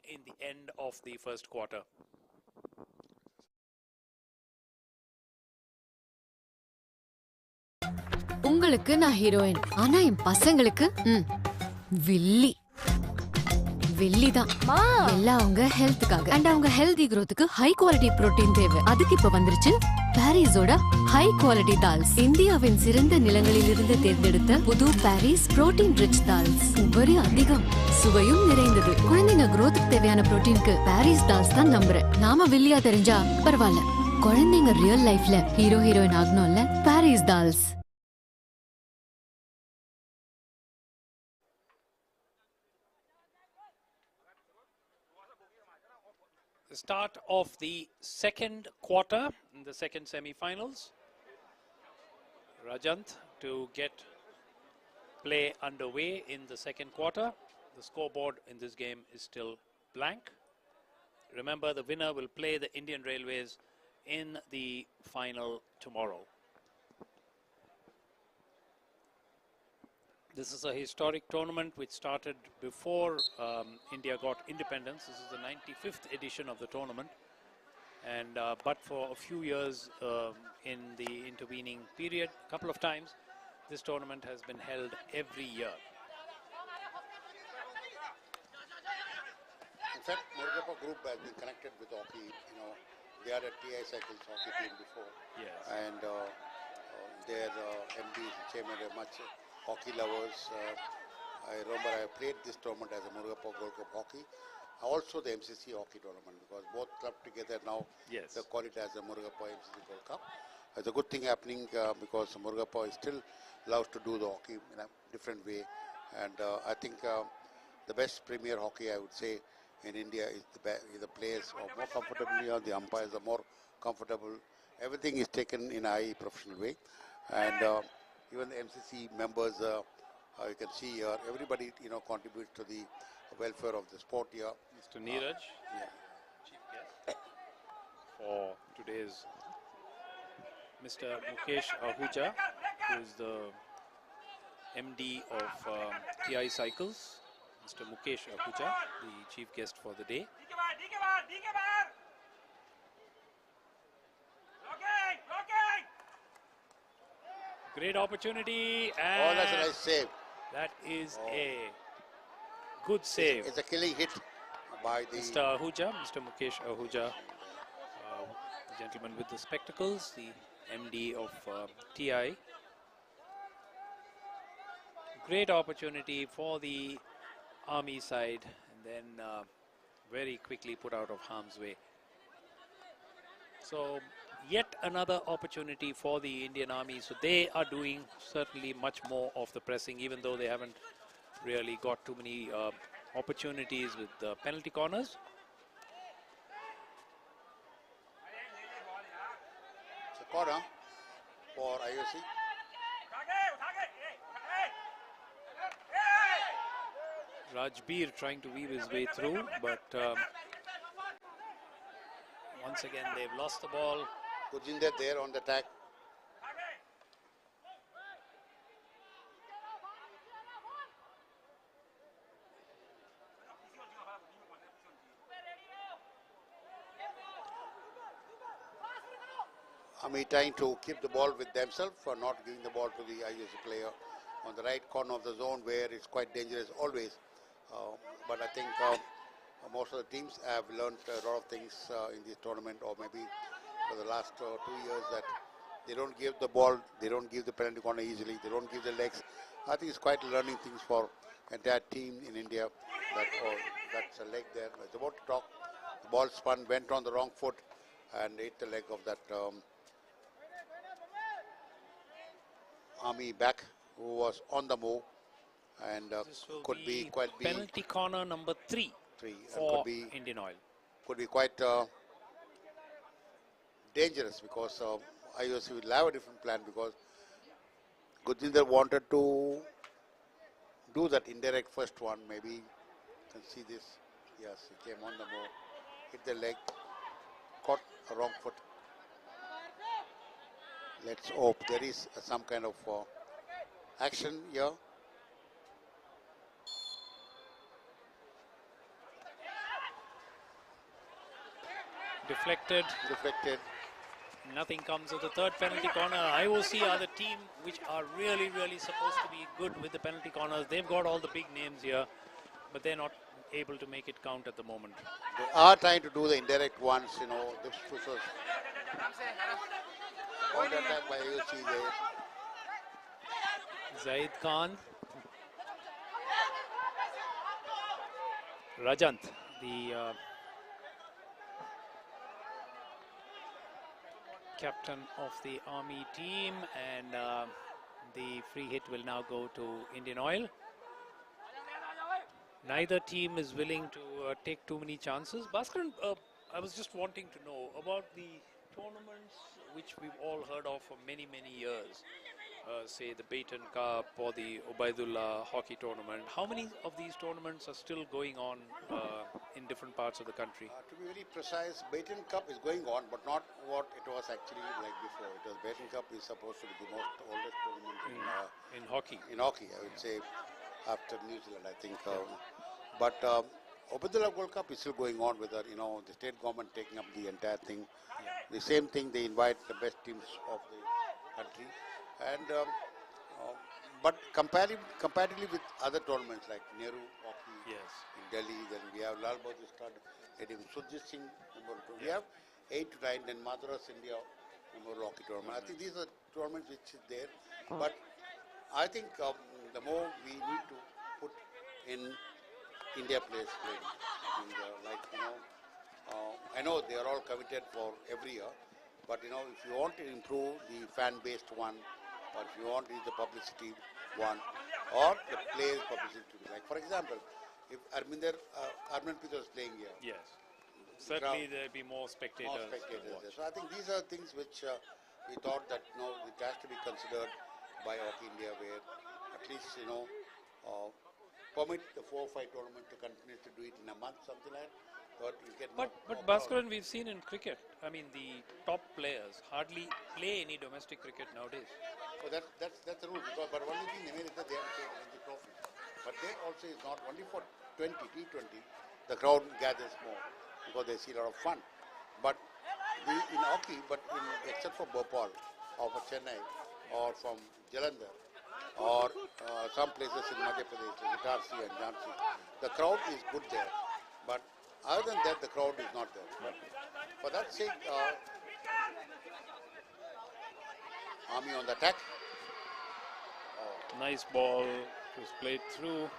in the end of the first quarter. உங்களுக்கு நான் heroine, ஆனா என் பசங்களுக்கு வில்லி வெள்ளிதான் எல்லாம் அவங்க ஹெல்த்துக்காக and அவங்க healthy growthக்கு high quality protein தேவை. அதுக்கு இப்ப வந்துருச்சு பாரிஸோட ஹை குவாலிட்டி தால்ஸ். இந்தியாவின் சிறந்த நிலங்களில் இருந்து தேர்ந்தெடுத்த புது பாரிஸ் புரோட்டீன் ரிச் தால்ஸ். உபரி அதிகம், சுவையும் நிறைந்தது. குழந்தைங்க growthக்கு தேவையான புரோட்டீனுக்கு பாரிஸ் தால்ஸ் தான் நம்புறேன். நாம வெள்ளியா தெரிஞ்சா பரவாயில்ல, குழந்தைங்க ரியல் லைஃப்ல ஹீரோ ஹீரோயின் ஆகணும்ல, Parry's dals. The start of the second quarter in the second semi-finals. Rajant to get play underway in the second quarter. The scoreboard in this game is still blank. Remember, the winner will play the Indian Railways in the final tomorrow. This is a historic tournament which started before India got independence. This is the 95th edition of the tournament. And but for a few years in the intervening period, a couple of times, this tournament has been held every year. In fact, Murugappa group has been connected with hockey. You know, they are a TI Cycles hockey team before. Yes. And their MD, chairman, are much hockey lovers. I remember I played this tournament as a Murugappa Gold Cup hockey. Also the MCC hockey tournament, because both clubbed together now. Yes. They call it as the Murugappa MCC Gold Cup. It's a good thing happening because Murugappa is still loves to do the hockey in a different way. And I think the best premier hockey, I would say, in India is the players are more comfortably, the umpires are more comfortable. Everything is taken in a high professional way. And even the MCC members, you can see here, everybody, you know, contributes to the welfare of the sport here. Mr. Neeraj, chief guest for today's Mr. Mukesh Ahuja, who is the MD of TI Cycles. Mr. Mukesh Ahuja, the chief guest for the day. Great opportunity, and Oh, that's a nice save. that is a good save. It's a killing hit by the Mr. Ahuja, Mr. Mukesh Ahuja, the gentleman with the spectacles, the MD of TI. Great opportunity for the Army side, and then very quickly put out of harm's way. So yet another opportunity for the Indian Army. So they are doing certainly much more of the pressing, even though they haven't really got too many opportunities with the penalty corners. It's a corner for IOC. Rajbir trying to weave his way through, but once again they've lost the ball. Gujinder there on the attack. Ami trying to keep the ball with themselves for not giving the ball to the IOC player on the right corner of the zone, where it's quite dangerous always. But I think most of the teams have learned a lot of things in this tournament, or maybe for the last 2 years, that they don't give the ball, they don't give the penalty corner easily, they don't give the legs. I think it's quite learning things for entire team in India. That that's a leg there. I was about to talk. The ball spun, went on the wrong foot, and hit the leg of that Army back, who was on the move, and could be quite penalty corner number 3 for could be Indian Oil. Could be quite dangerous, because IOC will have a different plan, because Gujinder wanted to do that indirect first one. Maybe you can see this. Yes, he came on the move, hit the leg, caught a wrong foot. Let's hope there is some kind of action here. Deflected. Nothing comes of the third penalty corner. IOC are the team which are really, really supposed to be good with the penalty corners. They've got all the big names here, but they're not able to make it count at the moment. They are trying to do the indirect ones, this was counter attack by IOC there. Zaid Khan. Rajant, the captain of the army team, and the free hit will now go to Indian Oil. Neither team is willing to take too many chances. Bhaskaran, I was just wanting to know about the tournaments which we've all heard of for many, many years. Say the Baton Cup or the Ubaidullah hockey tournament. How many of these tournaments are still going on in different parts of the country? To be very precise, Baton Cup is going on, but not what it was actually like before. It was Baton Cup is supposed to be the most oldest tournament in hockey. In hockey, I would say, after New Zealand, I think. But Ubaidullah World Cup is still going on with the state government taking up the entire thing. The same thing, they invite the best teams of the country. And but comparatively with other tournaments like Nehru Hockey in Delhi, then we have Lal Bahadur Stud, Sujit Singh, we have 8 to 9, then Madras India Hockey tournament. I think these are tournaments which is there, but I think the more we need to put in India players playing, I know they are all committed for every year, but if you want to improve the fan-based one, or if you want to use the publicity one, or the players' publicity, like for example, if Arminpreet was playing here, yes, certainly there'll be more spectators. There. So I think these are things which we thought that it has to be considered by Hockey India, where at least permit the 4 or 5 tournaments to continue to do it in a month, something like that. But Bhaskaran, we've seen in cricket, I mean, the top players hardly play any domestic cricket nowadays. So that's the rule. But only thing in America, they have to take the trophy. But they also is not only for T20, the crowd gathers more because they see a lot of fun. But in hockey, except for Bhopal or for Chennai or from Jalandhar or some places in Madhya Pradesh, like Itarsi and Jhansi, the crowd is good there. But other than that, the crowd is not there. But for that sake, Army on the attack. Nice ball was played through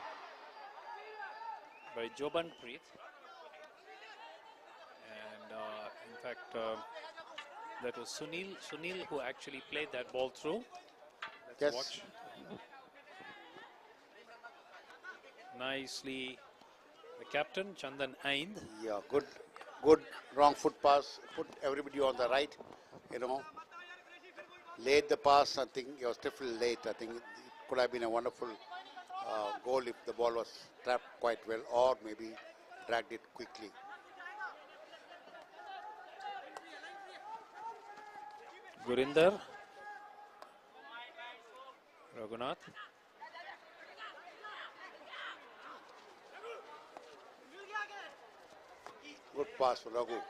by Jobanpreet. And in fact, that was Sunil who actually played that ball through. Let's watch. Nicely. The captain, Chandan Aind. Yeah, good wrong foot pass, put everybody on the right, laid the pass. I think it was still late. I think it could have been a wonderful goal if the ball was trapped quite well, or maybe dragged it quickly. Gurinder. Raghunath. Good pass for Raghu. Out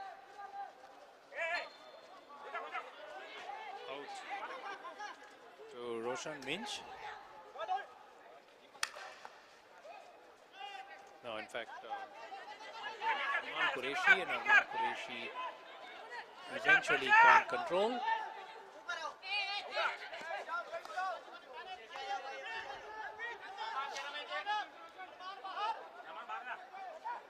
to Roshan Minch. No, in fact, Arman Qureshi, and Arman Qureshi eventually can't control.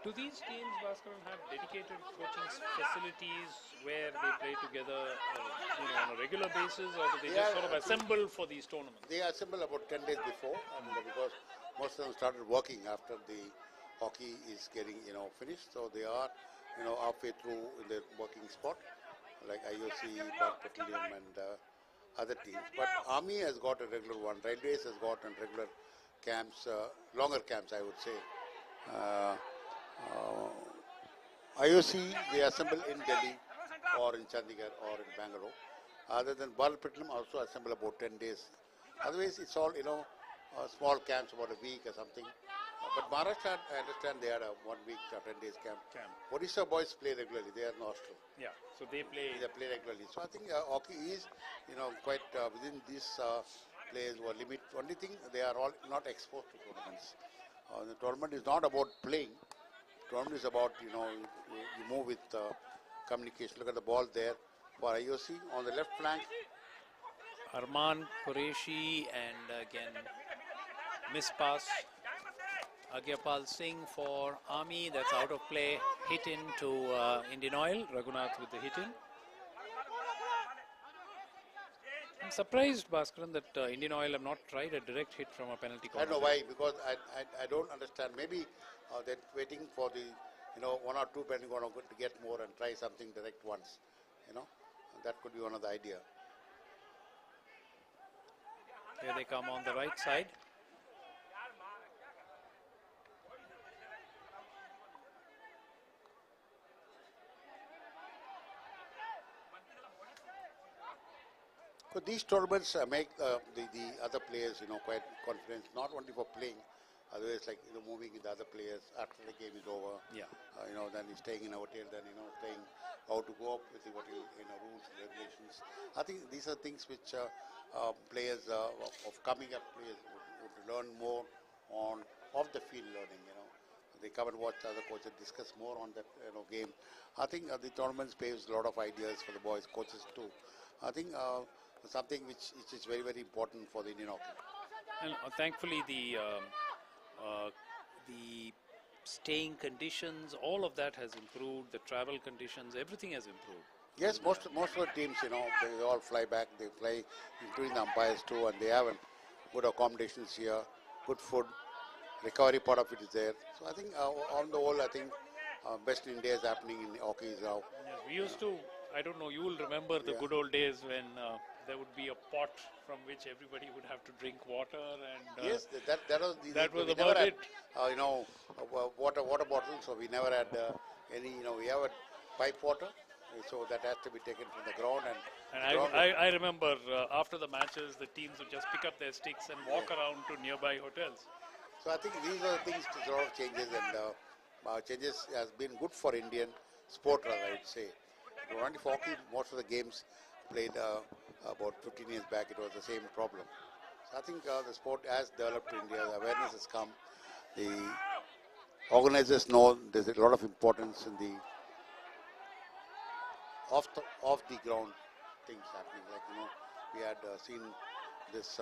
Do these teams, Bhaskaran, have dedicated coaching facilities where they play together on a regular basis, or do they just sort of assemble for these tournaments? They assemble about 10 days before, because most of them started working after the hockey is getting finished, so they are halfway through in their working spot, like IOC, Bharat Petroleum and other teams. But Army has got a regular one, Railways has got a regular camps, longer camps, I would say. IOC, they assemble in Delhi or in Chandigarh or in Bangalore. Other than Bharat Petroleum also assemble about 10 days. Otherwise, it's all, small camps, about a week or something. But Maharashtra, I understand they had a 1 week, 10 days camp. Odisha boys play regularly. They are in hostel. Yeah, so they play regularly. So I think hockey is, quite within these players who are limit. Only thing, they are all not exposed to tournaments. The tournament is not about playing. Tournament is about, you move with communication. Look at the ball there for IOC on the left flank. Arman Qureshi and again miss pass. Agyapal Singh for Army, that's out of play. Hit into Indian Oil. Raghunath with the hit in. I'm surprised, Bhaskaran, that Indian Oil have not tried a direct hit from a penalty corner. I don't know why, because I don't understand. Maybe they're waiting for the 1 or 2 penalty corner to get more and try something direct once. That could be one of the idea. Here they come on the right side. So these tournaments make the other players, quite confident, not only for playing, otherwise like, moving with the other players after the game is over. Yeah. Then staying in a hotel, then, staying how to go up with the hotel, rules, regulations. I think these are things which players of coming up players would learn more on off the field learning, They come and watch other coaches, discuss more on that, game. I think the tournaments paves a lot of ideas for the boys, coaches too. I think something which is very, very important for the Indian hockey. And thankfully the staying conditions, all of that has improved. The travel conditions, everything has improved. Yes, most of the teams, they all fly back. They fly, including the umpires too, and they have good accommodations here, good food. Recovery part of it is there. So I think on the whole, I think best in India is happening in hockey now. Yes, we used to, I don't know, you will remember the good old days when there would be a pot from which everybody would have to drink water, and yes, that was about it. Water bottle. So we never had any. We have a pipe water, so that has to be taken from the ground. And I remember after the matches, the teams would just pick up their sticks and walk around to nearby hotels. So I think these are the things. There's a lot of changes, and changes has been good for Indian sport, rather, I would say. Only for hockey, most of the games played about 15 years back, it was the same problem. So I think the sport has developed in India, the awareness has come. The organizers know there's a lot of importance in the off the ground things happening. Like, we had seen this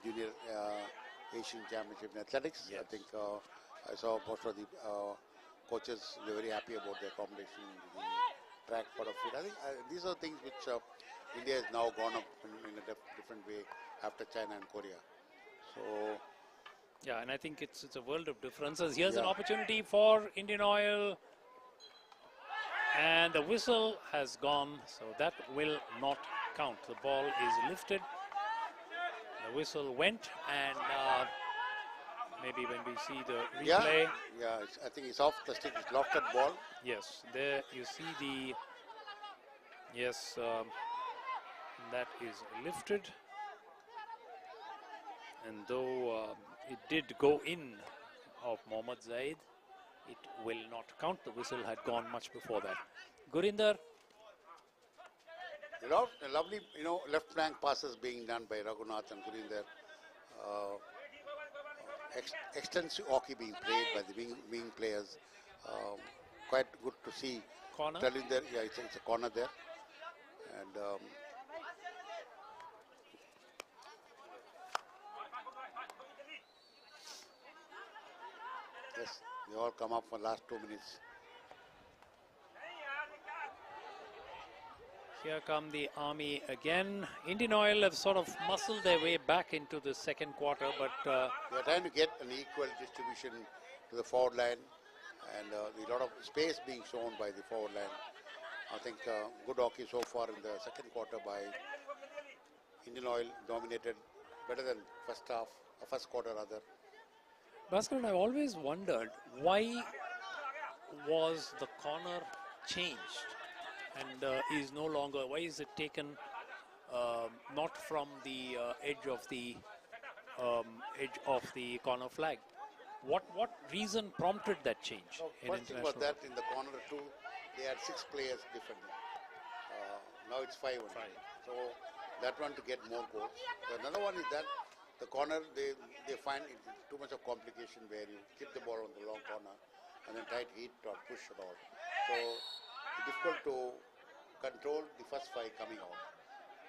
junior Asian Championship in athletics. Yes. I think I saw most of the coaches, they're very happy about the accommodation, the track part of it. I think these are things which India has now gone up in a different way after China and Korea. So yeah, and I think it's a world of differences. Here's an opportunity for Indian Oil, and the whistle has gone, so that will not count. The ball is lifted. The whistle went, and maybe when we see the replay. Yeah, I think it's off the stick. It's lofted ball. Yes, there you see the. Yes, that is lifted, and though it did go in of Mohammad Zaid, it will not count. The whistle had gone much before that. Gurinder. Lovely, left flank passes being done by Raghunath and Gurinder. Extensive hockey being played by the wing players. Quite good to see. Corner. There, yeah, it's a corner there. And yes, they all come up for last 2 minutes. Here come the Army again. Indian Oil have sort of muscled their way back into the second quarter, but they are trying to get an equal distribution to the forward line, and a lot of space being shown by the forward line. I think good hockey so far in the second quarter by Indian Oil, dominated better than first quarter rather. Bhaskaran, I've always wondered why was the corner changed and is no longer, why is it taken not from the edge of the corner flag? What reason prompted that change in First thing was international? that in the corner 2, they had 6 players differently. Now it's 5 only. So that one to get more goals. Another one is that the corner, they find it too much of complication where you keep the ball on the long corner and then try to hit or push it all. So it's difficult to control the first 5 coming out.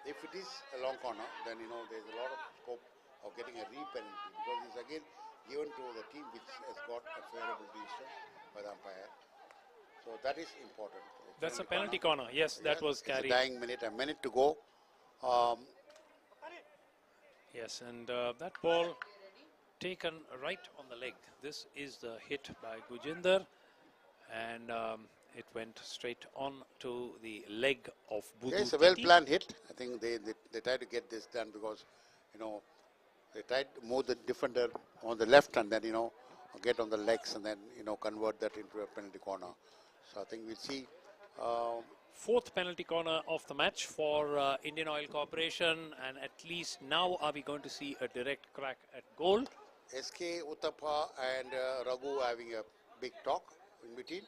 If it is a long corner, then there's a lot of scope of getting a re-penalty because it's again given to the team which has got a favorable decision by the umpire. So that is important. That's a penalty corner. Yes, that was carried. It's a dying minute, a minute to go. Yes, and that ball taken right on the leg. This is the hit by Gujinder, and it went straight on to the leg of Budu. Yeah, it's a well-planned hit. I think they tried to get this done because, they tried to move the defender on the left and then, get on the legs and then, convert that into a penalty corner. So I think we'll see. Fourth penalty corner of the match for Indian Oil Corporation, and at least now are we going to see a direct crack at goal. SK, Uttappa and Raghu having a big talk in between.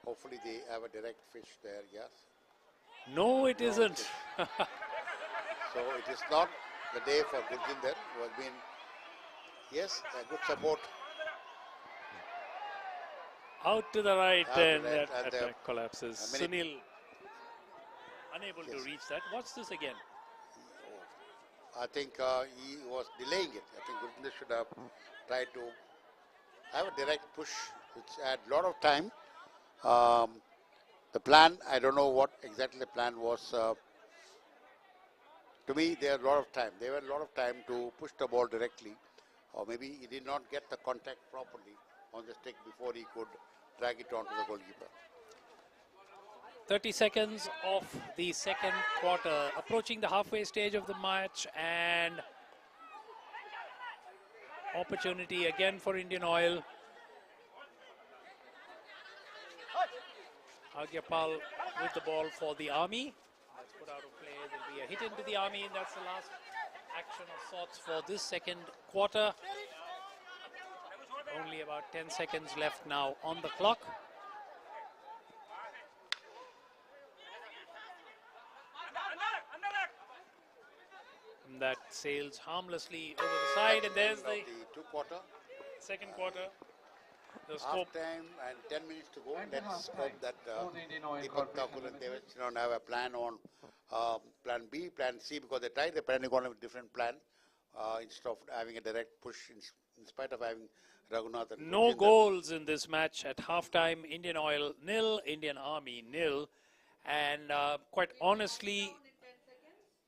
Hopefully they have a direct fish there, yes. No, it isn't. So it is not the day for Gujinder, who has been, yes, a good support. Out to the right, and that and attack collapses. Sunil unable to reach that. What's this again? I think he was delaying it. I think Gujinder should have tried to have a direct push, which had a lot of time. The plan, I don't know what exactly the plan was. To me, there had a lot of time. There were a lot of time to push the ball directly, or maybe he did not get the contact properly on the stick before he could drag it onto the goalkeeper. 30 seconds of the second quarter, approaching the halfway stage of the match, and opportunity again for Indian Oil. Agyapal with the ball for the Army. That's put out of play. There'll be a hit into the Army, and that's the last action of sorts for this second quarter. Only about 10 seconds left now on the clock. And that sails harmlessly over the side, and there's the second quarter. The scope. Half time and 10 minutes to go. Let's hope that Deepak Thakur and David have a plan on plan B, plan C, because they tried the penalty corner with a different plan instead of having a direct push in spite of having Raghunath. And No goals in this match at halftime. Indian Oil 0, Indian Army 0, and quite honestly,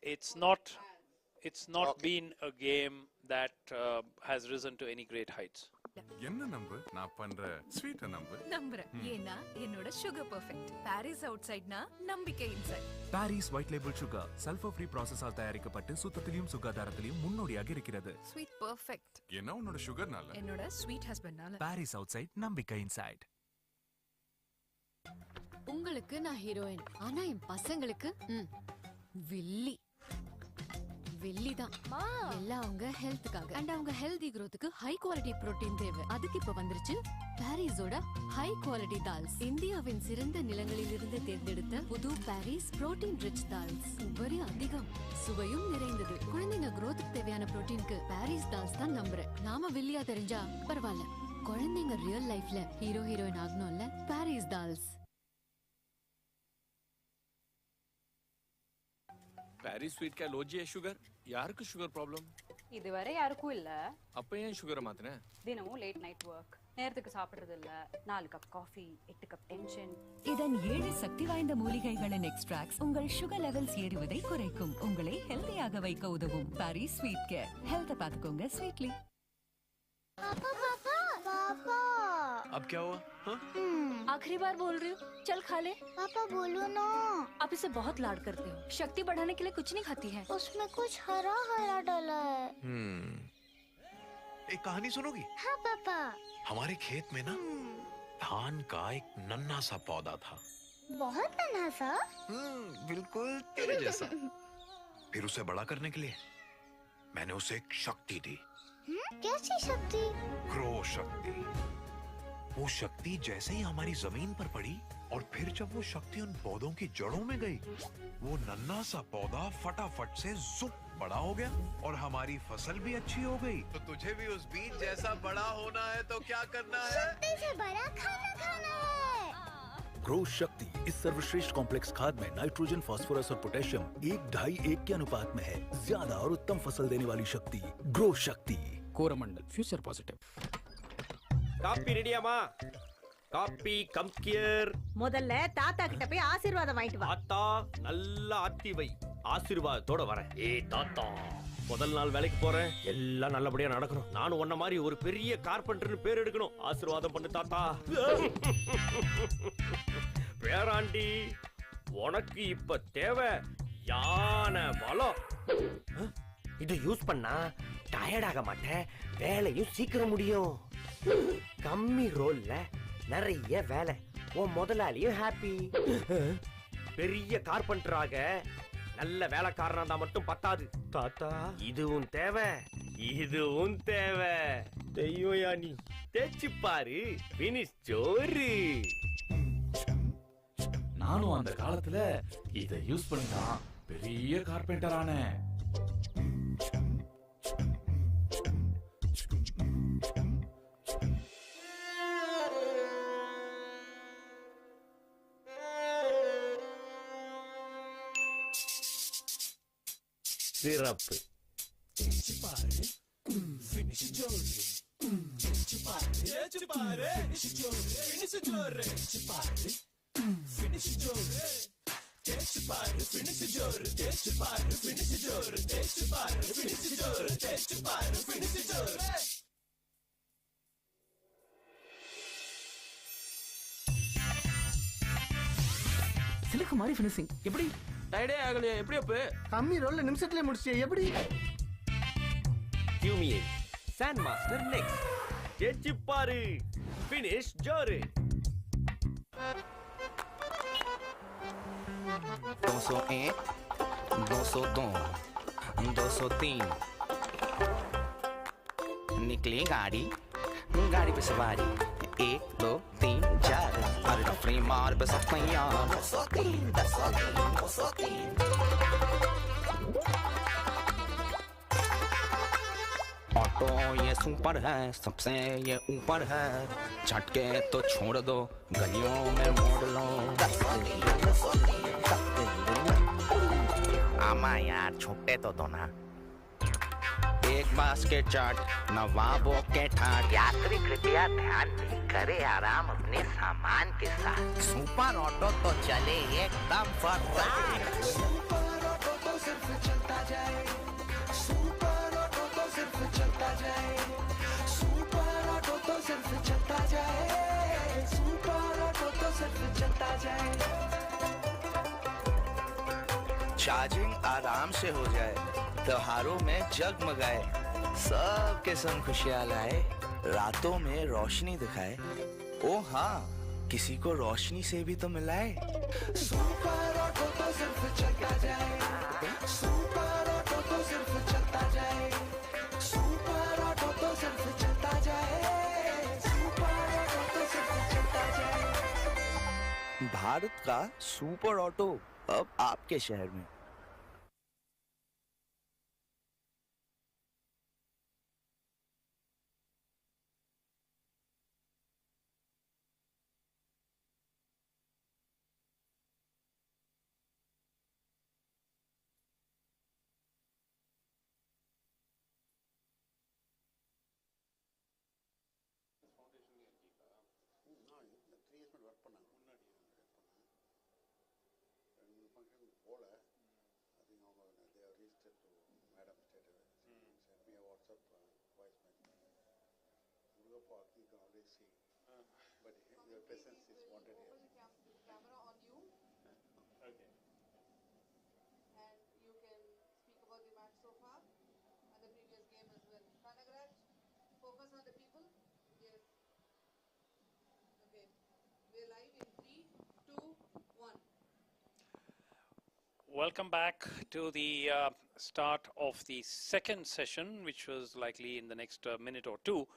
it's not been a game that has risen to any great heights. என்ன number நான் பண்ற sweet number நம்புறேன் ஏன்னா என்னோட sugar perfect. Paris outsideனா நம்பிக்கை inside. Parry's white label sugar sulphur free ப்ராசஸால் தயாரிக்கப்பட்டு சுத்தத்திலும் சுகாதாரத்திலும் முன்னோடியாக இருக்கிறது. Sweet perfect. என்ன உன்னோட சுகர்னால என்னோட sweet husbandனால. பாரிஸ் அவுட்சைட் நம்பிக்கை இன்சைட். உங்களுக்கு நான் ஹீரோயின், ஆனா என் பசங்களுக்கு வில்லி வெள்ளிதான். எல்லாம் அவங்க ஹெல்த்துக்காக அண்ட் அவங்க ஹெல்தி growthக்கு ஹை குவாலிட்டி புரோட்டீன் தேவை. அதுக்கு இப்ப வந்துருச்சு பாரிஸோட ஹை குவாலிட்டி தால்ஸ். இந்தியாவின் சிறந்த நிலங்களில் இருந்து தேர்ந்தெடுத்த புது பாரிஸ் புரோட்டீன் ரிச் தால்ஸ். உபரி அதிகம், சுவையும் நிறைந்தது. குழந்தைங்க growthக்கு தேவையான புரோட்டீனுக்கு பாரிஸ் தால்ஸ் தான் நம்புறேன். நாம வெள்ளியா தெரிஞ்சா பரவாயில்ல, குழந்தைங்க ரியல் லைஃப்ல ஹீரோ ஹீரோயின் ஆகணும்ல, பாரிஸ் தால்ஸ். பாரிஸ் ஸ்வீட் का लो जी शुगर யாருக்கு சுகர் ப்ராப்ளம் இதுவரை யாருக்கும் இல்ல. அப்ப ஏன் சுகரை மாத்துன? தினமும் லேட் நைட் வர்க், நேரத்துக்கு சாப்பிடுறது இல்ல, 4 கப் காஃபி, 8 கப் டென்ஷன். இதன் 7 சக்தி வாய்ந்த மூலிகைகளின் எக்ஸ்ட்ராக்ட்ஸ் உங்கள் சுகர் லெவல்ஸ் ஏறுவதை குறைக்கும், உங்களை ஹெல்தியாக வைக்க உதவும். பாரிஸ் ஸ்வீட் கேர், ஹெல்த் பாத்துக்கோங்க ஸ்வீட்லி. पापा पापा पापा अब क्या हुआ? आखिरी बार बोल रही हूँ, चल खा ले। पापा बोलो ना। आप इसे बहुत लाड करते हो, शक्ति बढ़ाने के लिए कुछ नहीं खाती है। उसमें कुछ हरा हरा डाला है। एक कहानी सुनोगी? हाँ पापा। हमारे खेत में ना धान का एक नन्हा सा पौधा था। बहुत नन्हा सा? बिल्कुल तेरे जैसा। फिर उसे बड़ा करने के लिए मैंने उसे एक शक्ति दी। कैसी शक्ति? ग्रो शक्ति। वो शक्ति जैसे ही हमारी जमीन पर पड़ी और फिर जब वो शक्ति उन पौधों की जड़ों में गई, वो नन्हा सा पौधा फटाफट से जुप बड़ा हो गया और हमारी फसल भी अच्छी हो गई। तो तुझे भी उस बीज जैसा बड़ा होना है तो क्या करना है? शक्ति से बड़ा खाना खाना है। ग्रो शक्ति इस सर्वश्रेष्ठ कॉम्प्लेक्स खाद में नाइट्रोजन, फास्फोरस और पोटेशियम 1:2:1 के अनुपात में है। ज्यादा और उत्तम फसल देने वाली शक्ति ग्रो शक्ति। Coromandel future positive. காப்பி ரெடியாமா? காப்பி கம் கியர். முதல்ல தாத்தா கிட்ட போய் ஆசீர்வாதம் வாங்கிட்டு வா. தாத்தா நல்லா ஆத்தி வை. ஆசீர்வாதத்தோட வரேன். ஏய் தாத்தா, முதல் நாள் வேலைக்கு போறேன். எல்லாம் நல்லபடியா நடக்கணும். நானும் உன்ன மாதிரி ஒரு பெரிய கார்பெண்டர்னு பேர் எடுக்கணும். ஆசீர்வாதம் பண்ணு தாத்தா. பேராண்டி, உனக்கு இப்ப தேவை யானை பலம். இது யூஸ் பண்ணா டயர்ட் ஆக மாட்டேன். வேலையும் சீக்கிரம் முடியும். கம்மி ரோல்ல நிறைய வேலை. உன் முதலாளியும் ஹாப்பி. பெரிய கார்பெண்டராக நல்ல வேலைக்காரனா தான் மட்டும் பத்தாது தாத்தா. இதுவும் தேவை, இதுவும் தேவை. தெய்வயா நீ தேய்ச்சி பாரு. பினிஷ் ஜோரு. நானும் அந்த காலத்துல இத யூஸ் பண்ணி தான் பெரிய கார்பெண்டர் ஆனேன். சிறப்பு. சிலுக்கு மாதிரி ஃபினிஷிங். எப்படி டயர்டே ஆகலையா? எப்படி அப்ப கம்மி ரோல்ல நிமிஷத்துல முடிச்சியே எப்படி? கியூமியே சாண்ட் மாஸ்டர் நெக்ஸ்ட். தேய்ச்சி பாரு. பினிஷ் ஜோரு. 201, 202, 203. निकली गाड़ी, गाड़ी पे सवारी. 1, 2, 3, 4. अरे रफरी मार पे सब तैयार. 203, 203, 203. ऑटो ये सुपर है, सबसे ये ऊपर है. झटके तो छोड़ दो, गलियों में मोड़ लो. आमा यार छुट्टे तो दो ना. एक बास्केट चाट, नवाबों के ठाट. यात्री कृपया ध्यान दें, करे आराम अपने सामान के साथ. सुपर ऑटो तो चले एकदम फर्राट. सुपर ऑटो तो सिर्फ चलता जाए. सुपर ऑटो तो सिर्फ चलता जाए. सुपर ऑटो तो सिर्फ चलता जाए. सुपर ऑटो तो सिर्फ चलता जाए. चार्जिंग आराम से हो जाए, त्योहारों में जगमगाए, सबके संग खुशियां लाए, रातों में रोशनी दिखाए. ओ हाँ, किसी को रोशनी से भी तो मिलाए. सुपर ऑटो तो सिर्फ चलता जाए. सुपर ऑटो तो सिर्फ चलता जाए. सुपर ऑटो तो सिर्फ चलता जाए. सुपर ऑटो तो सिर्फ चलता जाए. भारत का सुपर ऑटो अब आपके शहर में. போல அது அவங்க they are registered to madam sent me a WhatsApp voice message. Murugappa, you can always see, but your presence is wanted here. Camera on you. Okay. And you can speak about the match so far and the previous game as well. Kanagraj, focus on the people. Yes. Okay. We're live in 3, 2, 1. Welcome back to the start of the second session, which was likely in the next minute or two,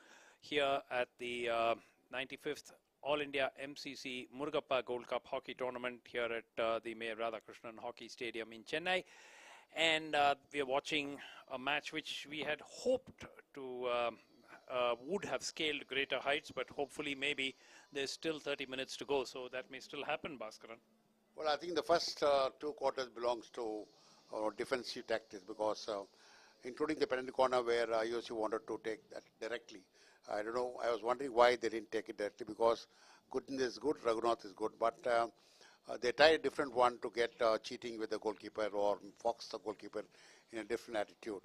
here at the 95th All India MCC Murugappa Gold Cup Hockey Tournament here at the Mayor Radhakrishnan Hockey Stadium in Chennai. And we are watching a match which we had hoped to would have scaled greater heights, but hopefully maybe there's still 30 minutes to go, so that may still happen, Bhaskaran. Well, I think the first two quarters belongs to defensive tactics because including the penalty corner where IOC wanted to take that directly. I don't know, I was wondering why they didn't take it directly because Gooden is good, Raghunath is good, but they tried a different one to get cheating with the goalkeeper or Fox the goalkeeper in a different attitude.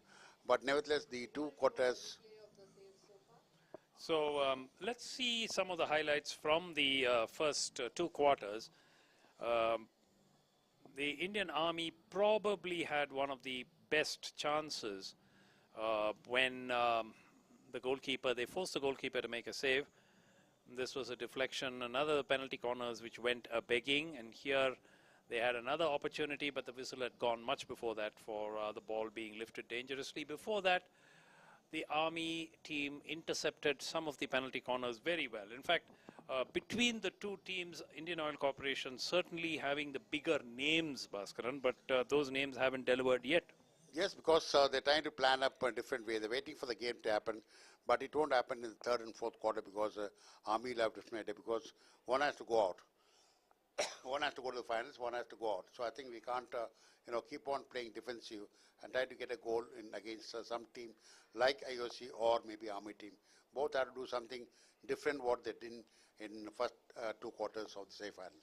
But nevertheless, the two quarters. So let's see some of the highlights from the first two quarters. The Indian Army probably had one of the best chances when the goalkeeper, they forced the goalkeeper to make a save. This was a deflection, another penalty corners which went begging, and here they had another opportunity, but the whistle had gone much before that for the ball being lifted dangerously. Before that, the Army team intercepted some of the penalty corners very well. In fact, between the two teams, Indian Oil Corporation certainly having the bigger names, Bhaskaran, but those names haven't delivered yet. Yes, because they're trying to plan up a different way. They're waiting for the game to happen, but it won't happen in the third and fourth quarter because Army will have different idea because one has to go out. One has to go to the finals, one has to go out. So I think we can't, keep on playing defensive and try to get a goal in against some team like IOC or maybe Army team. Both have to do something different what they did in the first two quarters of the semi-finals.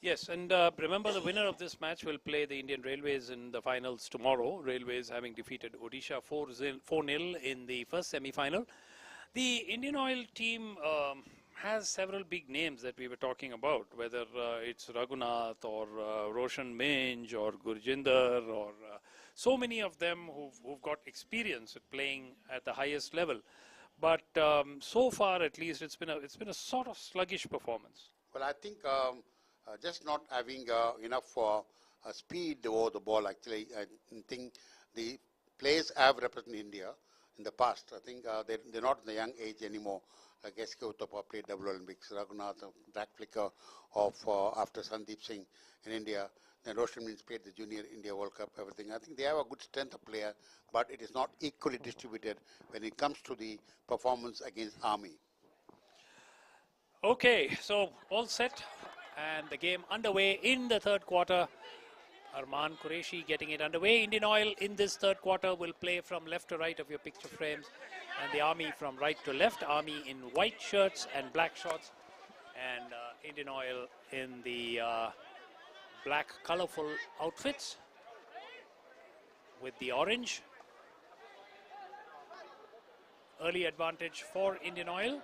Yes, and remember the winner of this match will play the Indian Railways in the finals tomorrow. Railways having defeated Odisha 4-0 in the first semi-final. The Indian Oil team has several big names that we were talking about, whether it's Raghunath or Roshan Minj or Gurjinder or so many of them who've got experience at playing at the highest level. But so far, at least, it's been a sort of sluggish performance. Well, I think just not having enough speed over the ball. Actually, I think the players have represented India in the past. I think they're not in the young age anymore. Like S.K. Uthappa played double Olympics, Raghunath, drag flicker of after Sandeep Singh in India. Then Roshan Minj played the Junior India World Cup, everything. I think they have a good strength of player, but it is not equally distributed when it comes to the performance against Army. Okay, so all set and the game underway in the third quarter. Arman Qureshi getting it underway. Indian Oil in this third quarter will play from left to right of your picture frames, and the Army from right to left. Army in white shirts and black shorts, and Indian Oil in the black colorful outfits with the orange. Early advantage for Indian Oil.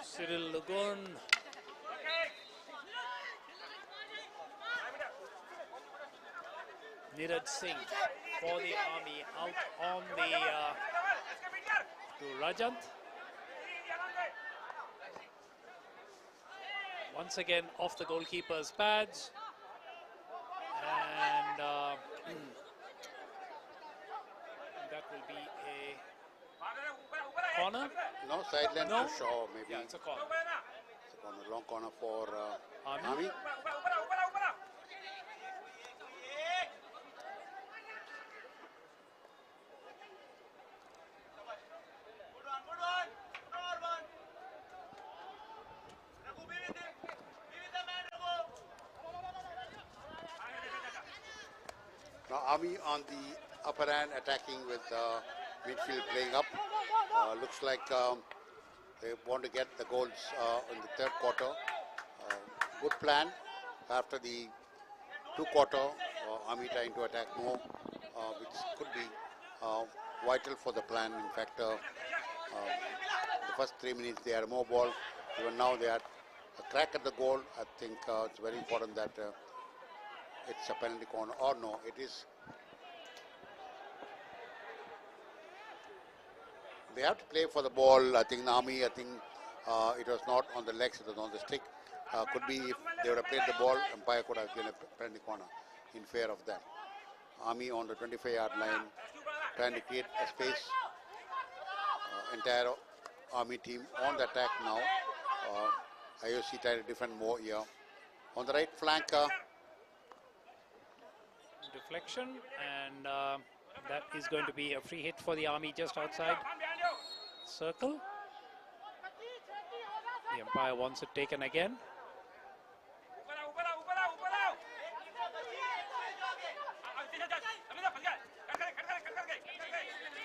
Cyril Lugun. Niraj Singh for the Army out on the to Rajant. Once again off the goalkeeper's pads, and that will be a corner. No, sideline No? to Shaw, maybe. Yeah, it's a corner. It's a corner, long corner for Army. Now Army on the upper hand attacking with midfield playing up. Looks like they want to get the goals in the third quarter. Good plan after the two quarter. Army trying to attack more, which could be vital for the plan. In fact, the first 3 minutes they had more ball. Even now they had a crack at the goal. I think it's very important that it's a penalty corner or no, it is. they have to play for the ball. I think the Army, it was not on the legs, it was on the stick. Could be if they would have played the ball, umpire could have given a penalty corner in favor of them. Army on the 25-yard line, trying to create a space. Entire Army team on the attack now. IOC trying to defend more here. On the right flank, deflection, and that is going to be a free hit for the Army just outside circle. The umpire wants it taken again.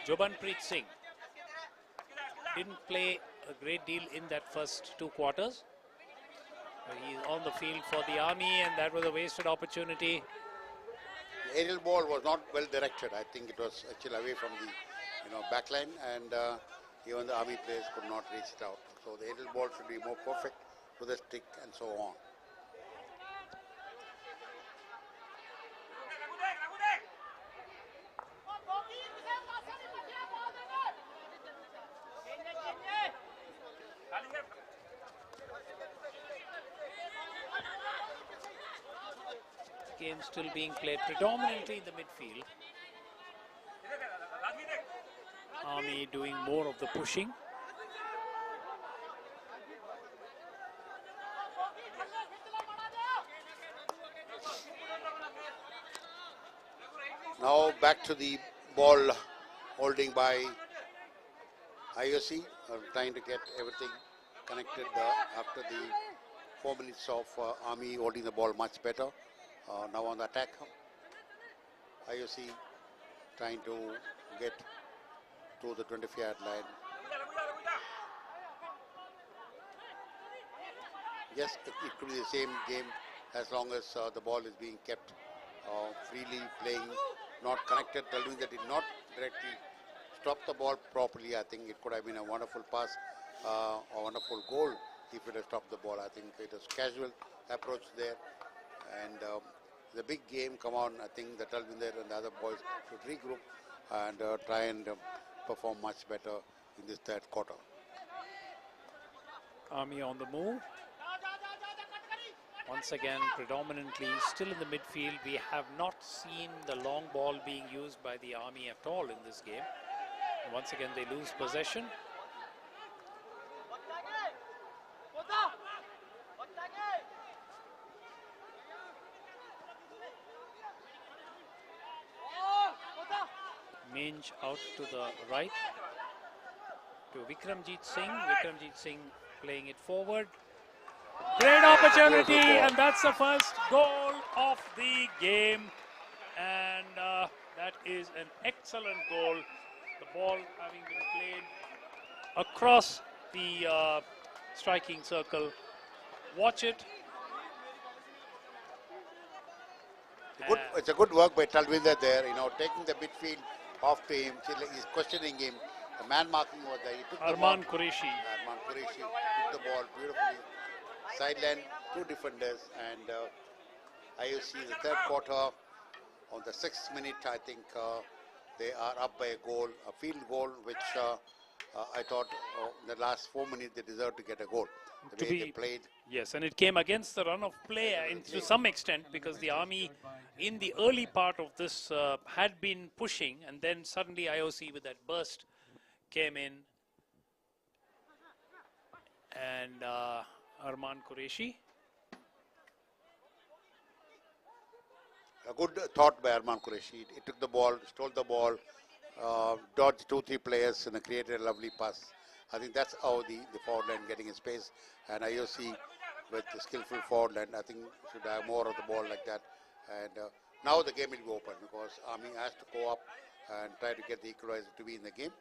Jobanpreet Singh didn't play a great deal in that first 2 quarters. He's on the field for the Army, and that was a wasted opportunity. the aerial ball was not well directed. I think it was actually away from the back line, and even the Army players could not reach it out. So the aerial ball should be more perfect to the stick and so on. Game still being played predominantly in the midfield. Army doing more of the pushing. Now back to the ball holding by IOC, trying to get everything connected after the 4 minutes of Army holding the ball much better. Now on the attack, IOC trying to get to the 25-yard line. Yes, it could be the same game as long as the ball is being kept freely playing, not connected, telling that it did not directly stop the ball properly. I think it could have been a wonderful pass, a wonderful goal if it had stopped the ball. I think it was casual approach there, and the big game, come on, I think the Talvinder and the other boys should regroup and try and perform much better in this third quarter. Army on the move. Once again, predominantly still in the midfield. We have not seen the long ball being used by the Army at all in this game. Once again, they lose possession. Minj out to the right to Vikramjit Singh. Vikramjit Singh playing it forward. Great opportunity, and that's the first goal of the game. And that is an excellent goal. The ball having been played across the striking circle. Watch it. It's a good work by Talvinder there, taking the midfield off to him. He's questioning him. The man marking was there. He took Arman Qureshi. Arman Qureshi took the ball beautifully. Sideline, 2 defenders, and IOC in the third quarter, on the 6th minute, I think they are up by a goal, a field goal, which I thought in the last 4 minutes they deserved to get a goal. The way they played. Yes, and it came against the run of play to some extent, because the Army in the early part of this had been pushing, and then suddenly IOC with that burst came in, and Arman Qureshi. A good thought by Arman Qureshi. He took the ball, stole the ball, dodged 2-3 players, and created a lovely pass. I think that's how the forward line getting in space, and IOC with the skillful forward line, I think should have more of the ball like that. And now the game will be open, because Army has to go up and try to get the equalizer to be in the game.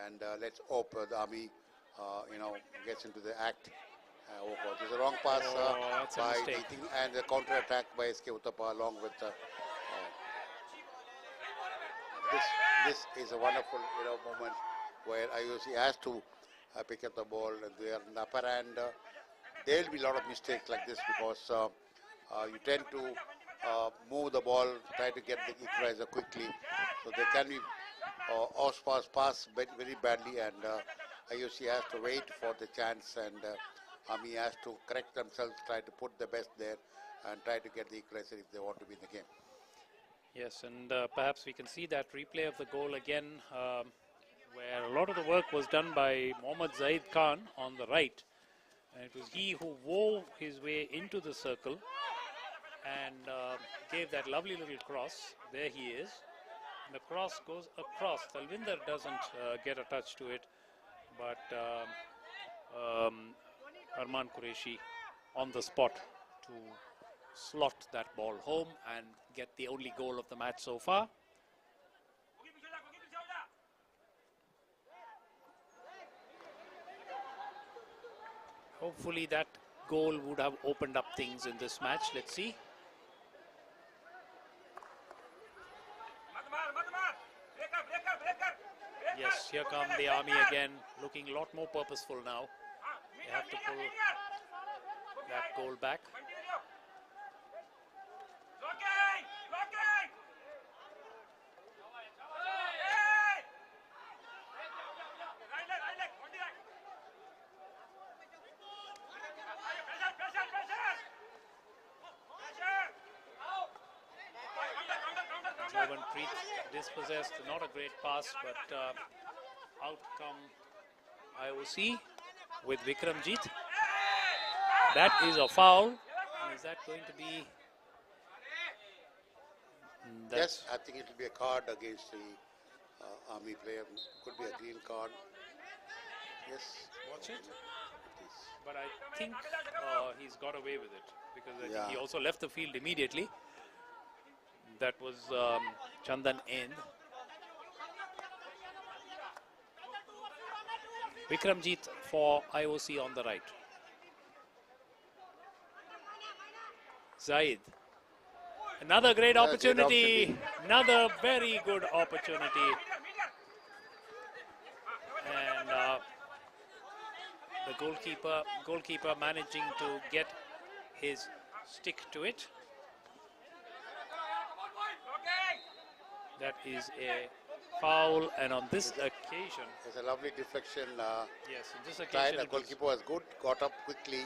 And let's hope the Army, gets into the act. There's a wrong pass by Nitin, and the counter attack by SK Uttapa along with this is a wonderful moment where IOC has to pick up the ball, and they are in the upper hand. There will be a lot of mistakes like this, because you tend to move the ball, try to get the equalizer quickly. So there can be pass very badly, and IOC has to wait for the chance, and Army has to correct themselves, try to put the best there, and try to get the equalizer if they want to be in the game. Yes, and perhaps we can see that replay of the goal again, where a lot of the work was done by Mohammad Zaid Khan on the right. And it was he who wove his way into the circle and gave that lovely little cross. There he is. And the cross goes across. Talvinder doesn't get a touch to it, but Arman Qureshi on the spot to slot that ball home and get the only goal of the match so far. Hopefully that goal would have opened up things in this match. Let's see. Yes, here come the Army again, looking a lot more purposeful now. They have to pull that goal back. Dispossessed, not a great pass, but out come IOC with Vikramjit. That is a foul. And is that going to be? Yes, I think it will be a card against the Army player. Could be a green card. Yes. Watch it. But I think he's got away with it because I think he also left the field immediately. That was Chandan End. Vikramjit for IOC on the right. Zaid. Another great opportunity. Another very good opportunity. And the goalkeeper managing to get his stick to it. That is a foul, and on this occasion, it's a lovely deflection. Yes, on this occasion, the goalkeeper was good, got up quickly,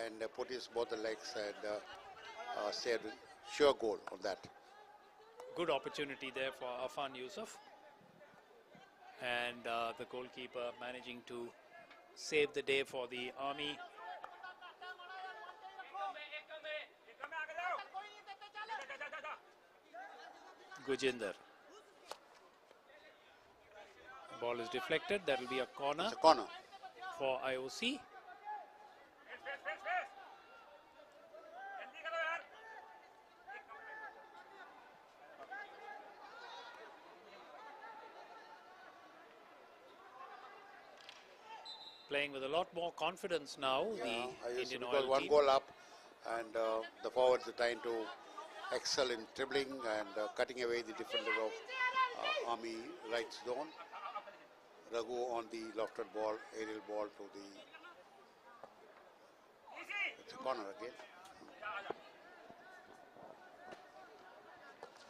and put his both the legs and saved sure goal on that. Good opportunity there for Afan Yusuf, and the goalkeeper managing to save the day for the Army. Gujinder. Ball is deflected. That will be a corner. It's a corner for IOC. Playing with a lot more confidence now. The Indian because Oil one team. goal up, and the forwards are trying to excel in dribbling and cutting away the defender of Army right zone. Raghu on the lofted ball, aerial ball to the. It's a corner again.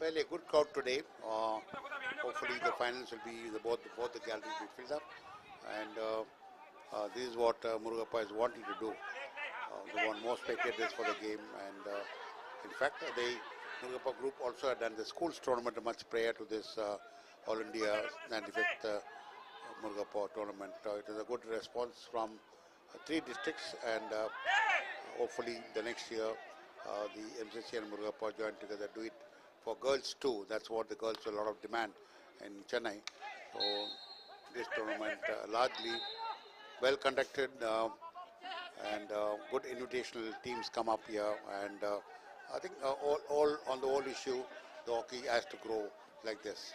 Well, a good crowd today. Hopefully, the finals will be both the galleries will be filled up, and this is what Murugappa is wanting to do. They want more spectators for the game, and in fact, the Murugappa group also had done the schools tournament much prior to this All India 95th Murugappa tournament. It is a good response from 3 districts, and hopefully the next year the MCC and Murugappa join together, do it for girls too. That's what the girls have a lot of demand in Chennai. So this tournament largely well conducted, and good invitational teams come up here, and I think all on the whole issue, the hockey has to grow like this.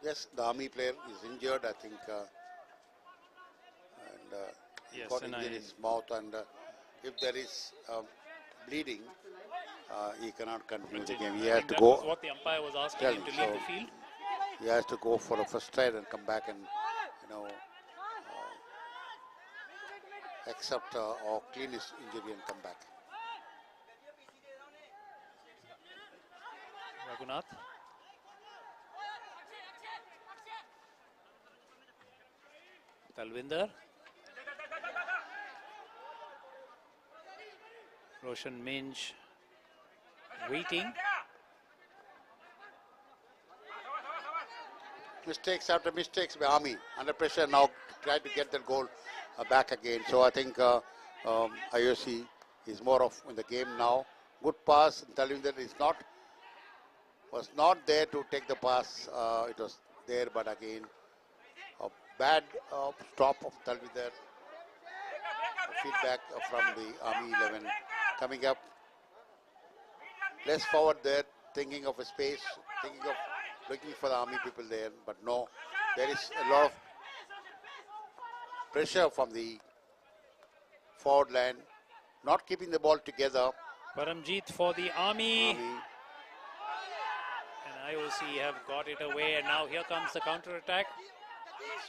Yes, the Army player is injured, I think, and Yes, got and injured in his mouth, and if there is bleeding, he cannot continue the game. He has to That go. was what the umpire was asking him to leave the field. He has to go for a first try and come back and, accept or clean his injury and come back. Raghunath. Talvinder. Roshan Minj waiting. Mistakes after mistakes by Army. Under pressure now, try to get that goal back again. So I think IOC is more of in the game now. Good pass. Talvinder was not there to take the pass. It was there, but again, a bad stop of Talvinder. Feedback from the Army 11 coming up. Less forward there, thinking of a space, thinking of looking for the Army people there, but no, there is a lot of pressure from the forward line, not keeping the ball together. Paramjeet for the Army. And IOC have got it away, and now here comes the counter attack,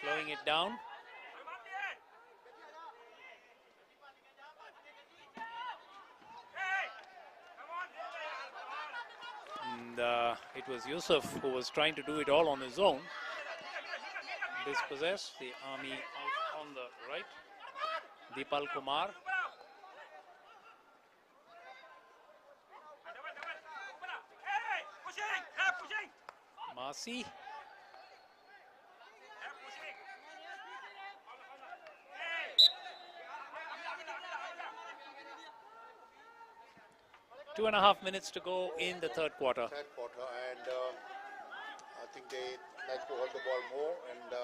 slowing it down. And it was Yusuf who was trying to do it all on his own. Dispossess the Army out on the right. Deepal Kumar. Marcy. Two and a half minutes to go in the third quarter. And I think they like to hold the ball more, and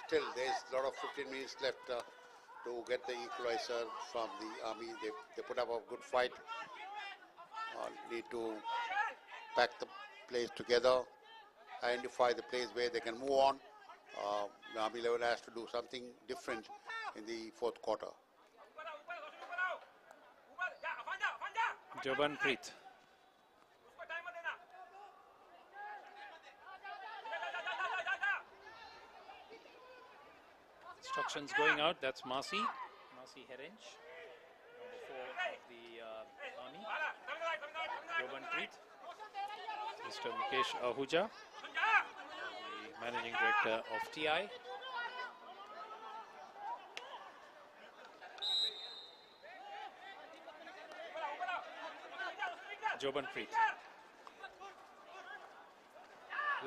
still there's a lot of 15 minutes left to get the equalizer from the Army. They put up a good fight. Need to pack the plays together, identify the plays where they can move on. The Army level has to do something different in the fourth quarter. Jobanpreet. Instructions going out. That's Marcy Herench, number 4 of the Army. Jobanpreet. Mr. Mukesh Ahuja, the Managing Director of TI. Jobanpreet.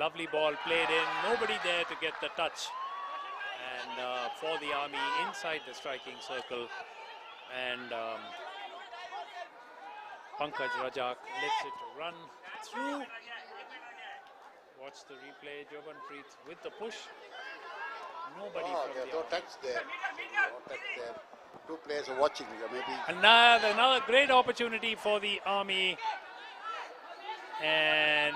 Lovely ball played in, nobody there to get the touch. And for the Army inside the striking circle. And Pankaj Rajak lets it run through. Watch the replay, Jobanpreet with the push. Nobody from there's the no Army. touch there. No touch there. Two players are watching. Maybe Another great opportunity for the Army, and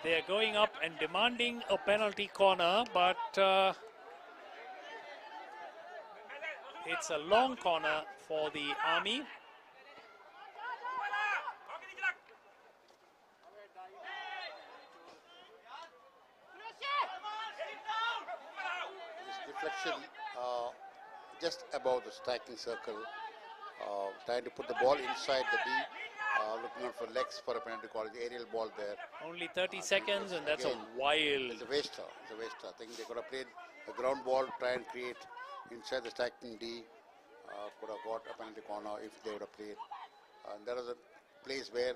they're going up and demanding a penalty corner, but it's a long corner for the Army. this deflection just above the striking circle, trying to put the ball inside the D, looking out for legs for a penalty call. The aerial ball there. Only 30 seconds, and that's again, a wild. It's a waster. It's a waster. I think they could have played a ground ball, try and create inside the striking D. Could have got a penalty corner if they would have played. And there is a place where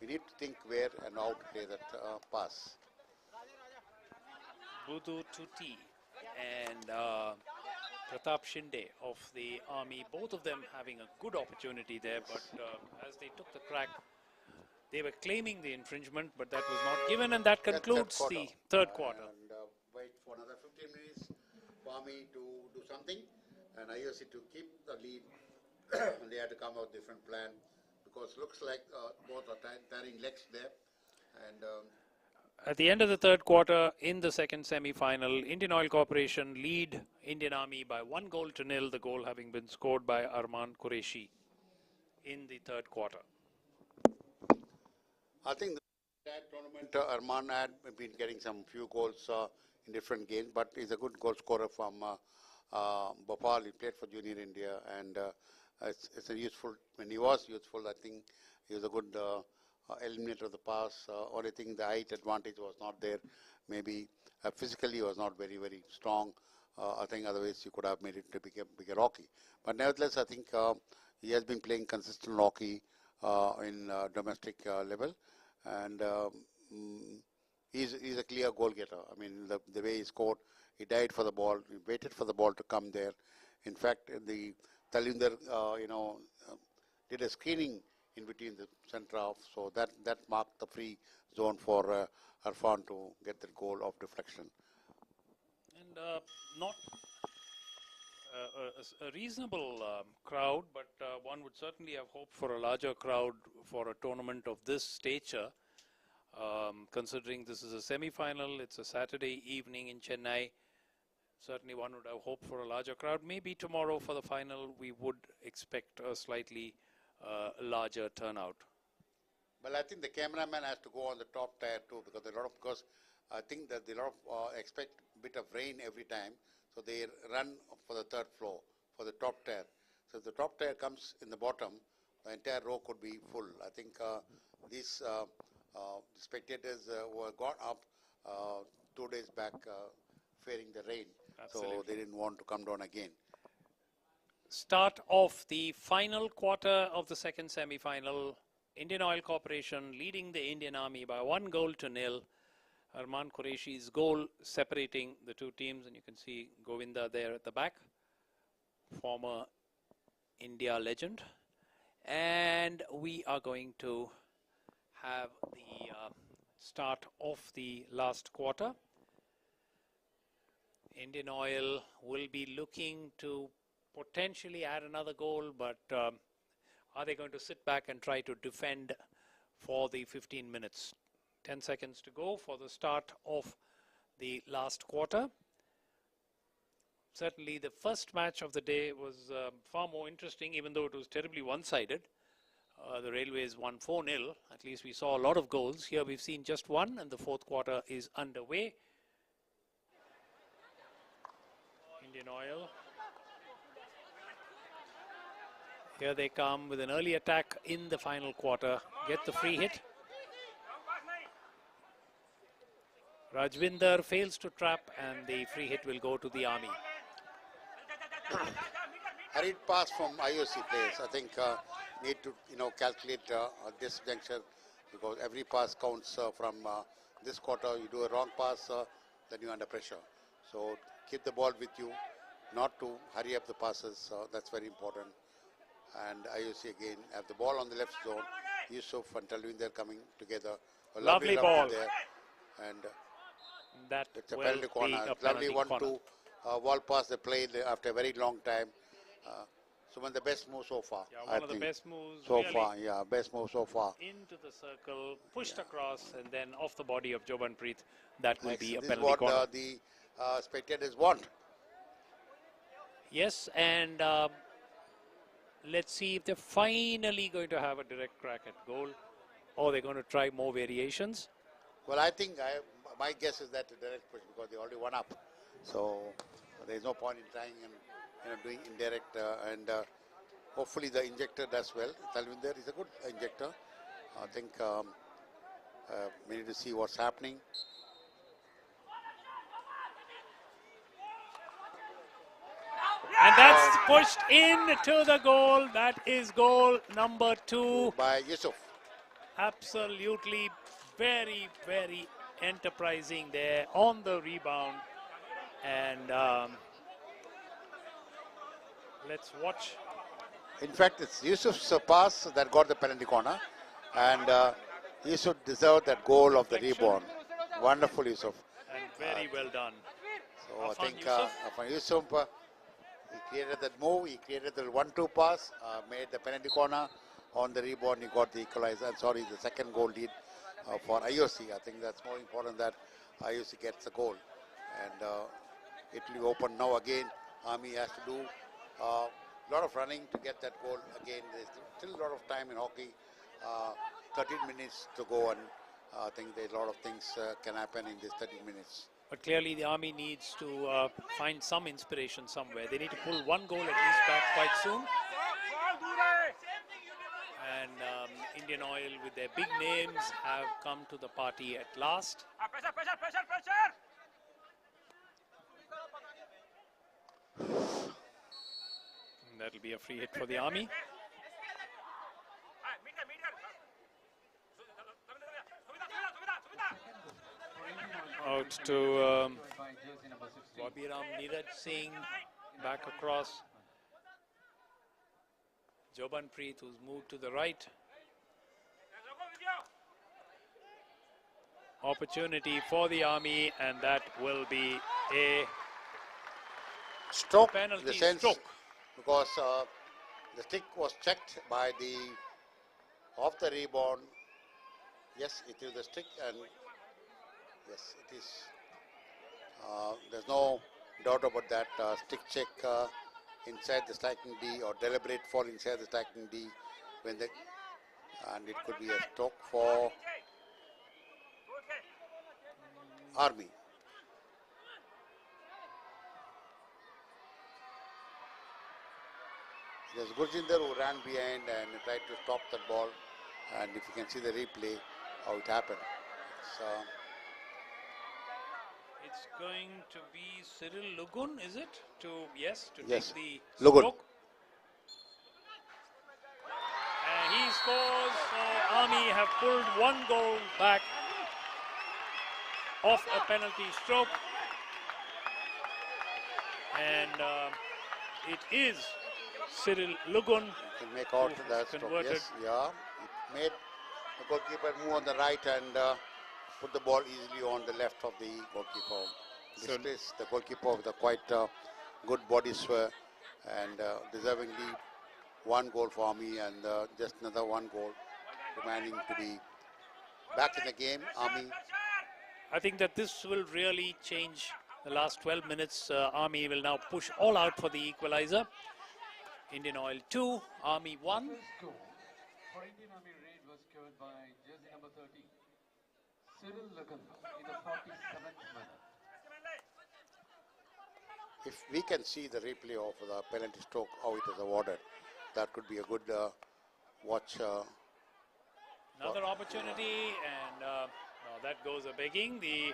we need to think where and how to play that pass. Budu Tuti and Pratap Shinde of the Army, both of them having a good opportunity there, but as they took the crack, they were claiming the infringement, but that was not given, and that concludes the third quarter. And wait for another 15 minutes for Army to do something, and IOC to keep the lead. They had to come out with a different plan, because looks like both are tiring legs there, and At the end of the third quarter, in the second semi-final, Indian Oil Corporation lead Indian Army by 1-0. The goal having been scored by Arman Qureshi in the third quarter. I think that tournament, Arman had been getting some few goals in different games, but he's a good goal scorer from Bhopal, he played for Junior India, and it's a useful. When he was useful, I think he was a good eliminator of the pass. Only thing, the height advantage was not there. Maybe physically he was not very strong. I think otherwise you could have made it to bigger hockey. But nevertheless, I think he has been playing consistent hockey in domestic level, and he's a clear goal getter. I mean, the way he scored, he died for the ball, he waited for the ball to come there. In fact, the Talwinder, did a screening in between the centre half, so that marked the free zone for Irfan to get the goal of deflection. And not a reasonable crowd, but one would certainly have hoped for a larger crowd for a tournament of this stature. Considering this is a semi-final, it's a Saturday evening in Chennai. Certainly one would have hoped for a larger crowd. Maybe tomorrow for the final we would expect a slightly larger turnout. Well, I think the cameraman has to go on the top tier too, because I think that they expect a bit of rain every time, so they run for the third floor, for the top tier. So if the top tier comes in the bottom, the entire row could be full. I think these spectators were gone up 2 days back fearing the rain. Absolutely. So they didn't want to come down again. Start of the final quarter of the second semi-final. Indian Oil Corporation leading the Indian Army by 1-0. Arman Qureshi's goal separating the two teams, and you can see Govinda there at the back, former India legend. And we are going to have the start of the last quarter. Indian Oil will be looking to potentially add another goal, but are they going to sit back and try to defend for the 15 minutes? 10 seconds to go for the start of the last quarter. Certainly the first match of the day was far more interesting, even though it was terribly one-sided. The Railways won 4-0. At least we saw a lot of goals. Here we've seen just one, and the fourth quarter is underway. Indian Oil. Here they come with an early attack in the final quarter. Get the free hit. Rajvinder fails to trap, and the free hit will go to the Army. Hurried pass from IOC players. I think need to calculate at this juncture, because every pass counts from this quarter. You do a wrong pass, then you're under pressure. So keep the ball with you, not to hurry up the passes. That's very important. And IOC again have the ball on the left zone. Yusuf and Talwinder coming together. A lovely ball there. And that it's a penalty corner. Lovely 1-2 wall pass they played after a very long time. So one of the best moves so far. Yeah, one of the best moves so really far. Yeah, best move so far. Into the circle, pushed across, and then off the body of Jobanpreet. That will be a This penalty is corner. what the spectators want. Yes, and let's see if they're finally going to have a direct crack at goal, or they're going to try more variations. Well, I think my guess is that a direct push, because they already won up. So there's no point in trying and doing indirect. And hopefully the injector does well. Talwinder is a good injector. I think we need to see what's happening. And that's pushed into the goal. That is goal number 2 by Yusuf. Absolutely very enterprising there on the rebound. And let's watch. In fact, it's Yusuf's pass that got the penalty corner. And Yusuf deserved that goal of the rebound. Wonderful, Yusuf. And very well done. So I think Yusuf, he created that move, he created the 1-2 pass, made the penalty corner. On the rebound, he got the equalizer. Sorry, the second goal lead for IOC. I think that's more important that IOC gets the goal. And it will be open now again. Army has to do a lot of running to get that goal again. There's still a lot of time in hockey. 13 minutes to go, and I think there's a lot of things can happen in these 13 minutes. But clearly the Army needs to find some inspiration somewhere. They need to pull one goal at least back quite soon. And Indian Oil, with their big names, have come to the party at last. And that'll be a free hit for the Army. Out to Babiram Neeraj Singh, back across. Jobanpreet, who's moved to the right. Opportunity for the Army, and that will be a stroke, penalty in the sense, stroke. because the stick was checked by the off the rebound. Yes, it is the stick, and yes, it is. There's no doubt about that. Stick check inside the striking D, or deliberate fall inside the striking D, when the, and it could be a stroke for Army. There's Gurjinder who ran behind and tried to stop that ball, and if you can see the replay, how it happened. It's going to be Cyril Lugun, is it? Yes, take the Lugun. stroke. And he scores, so Army have pulled one goal back off a penalty stroke. And it is Cyril Lugun Can make out that stroke. converted. Yes, yeah. It made the goalkeeper move on the right and put the ball easily on the left of the goalkeeper. This is the goalkeeper with a quite good body sway, and deservingly one goal for Army, and just another one goal remaining to be back in the game. Army. I think that this will really change the last 12 minutes. Army will now push all out for the equalizer. Indian Oil 2, Army 1. First goal for Indian Army raid was scored by jersey number 13, Cyril Lugun, in the 47th minute. If we can see the replay of the penalty stroke, how it is awarded, that could be a good watch. Another opportunity, and now that goes a begging. The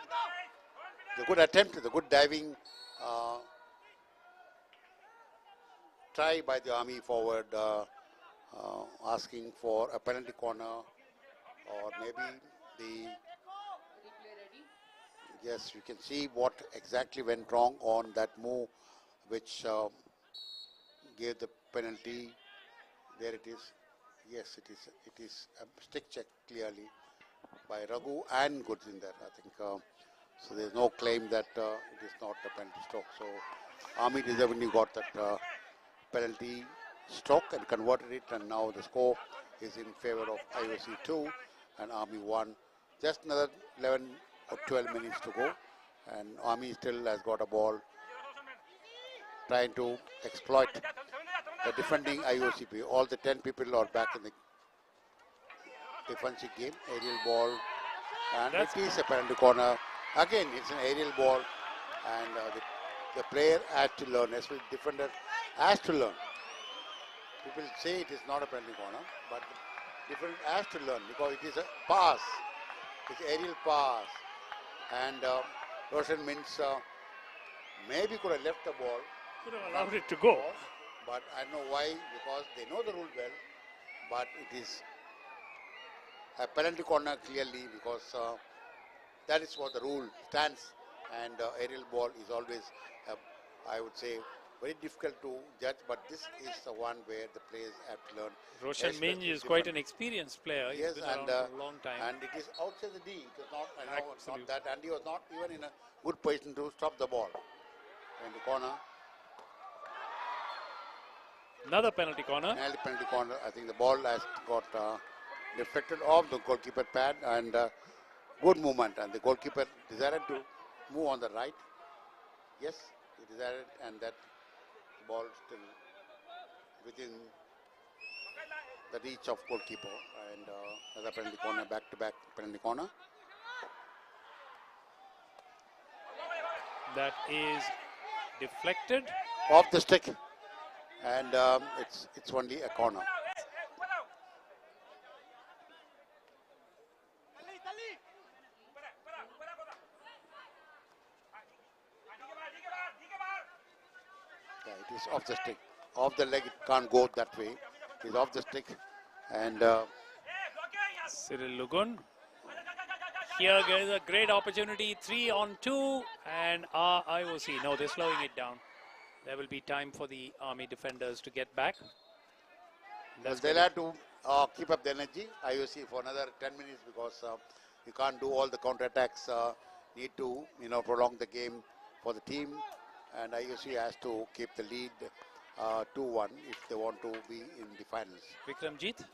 good attempt, the good diving try by the Army forward, asking for a penalty corner, or maybe the. Yes, you can see what exactly went wrong on that move, which gave the penalty. There it is. Yes, it is. It is a stick check clearly by Raghu and Gurjinder. I think so. There is no claim that it is not a penalty stroke. So Army deservedly got that penalty stroke and converted it, and now the score is in favor of IOC 2 and Army 1. Just another 11 or 12 minutes to go, and Army still has got a ball, trying to exploit the defending IOCP. All the 10 people are back in the defensive game. Aerial ball, and it is a penalty corner. Again, it's an aerial ball, and the player has to learn, as well the defender has to learn. People say it is not a penalty corner, but the defender has to learn, because it is a pass. It's aerial pass. And Roshan Mintz maybe could have left the ball. Could have allowed it to go. But I don't know why, because they know the rule well. But it is a penalty corner clearly, because that is what the rule stands. And aerial ball is always, I would say, very difficult to judge. But this is the one where the players have to learn. Roshan Minj is quite an experienced player. He's Yes, been and around for a long time. and it is outside the D. It was not, I know, it's not that, and he was not even in a good position to stop the ball. In the corner, Another penalty corner. penalty corner. I think the ball has got deflected off the goalkeeper pad, and good movement. And the goalkeeper decided to move on the right. Yes, he decided, and that ball still within the reach of goalkeeper, and another penalty corner, back-to-back penalty corner. That is deflected. Off the stick. And it's only a corner. Yeah, it is off the stick. Off the leg, it can't go that way. It is off the stick. And Cyril Lugun. Here is a great opportunity. 3-on-2. And IOC. No, they're slowing it down. There will be time for the Army defenders to get back. they'll have to keep up the energy, IOC, for another 10 minutes because you can't do all the counter-attacks. Need to, prolong the game for the team. And IOC has to keep the lead 2-1 if they want to be in the finals. Vikramjit.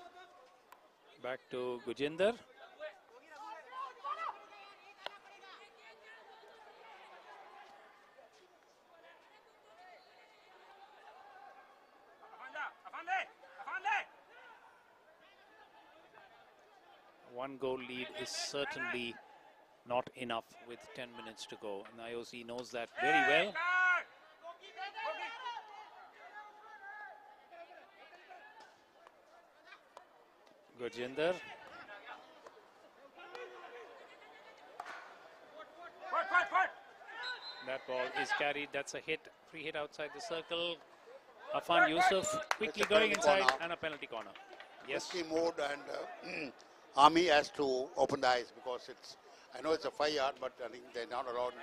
Back to Gujinder. One goal lead is certainly not enough with 10 minutes to go. And IOC knows that very well. Gujinder. That ball is carried. That's a hit. Free hit outside the circle. Afan Yusuf quickly going inside corner. and a penalty corner. Yes. Risky mode and Army has to open the eyes because I know it's a 5-yard, but I think they're not allowed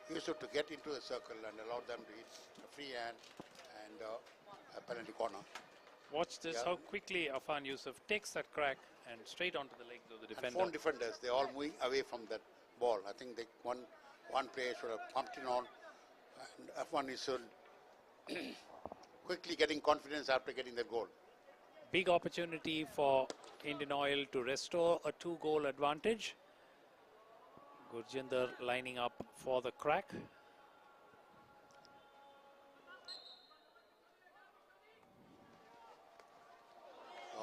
Yusuf to get into the circle and allow them to hit a free hand and a penalty corner. Watch this, how quickly Afan Yusuf takes that crack and straight onto the legs of the And defender. 4 defenders, they're all moving away from that ball. I think one player should have pumped it on. And Afan Yusuf quickly getting confidence after getting the goal. Big opportunity for Indian Oil to restore a 2-goal advantage. Gurjinder lining up for the crack.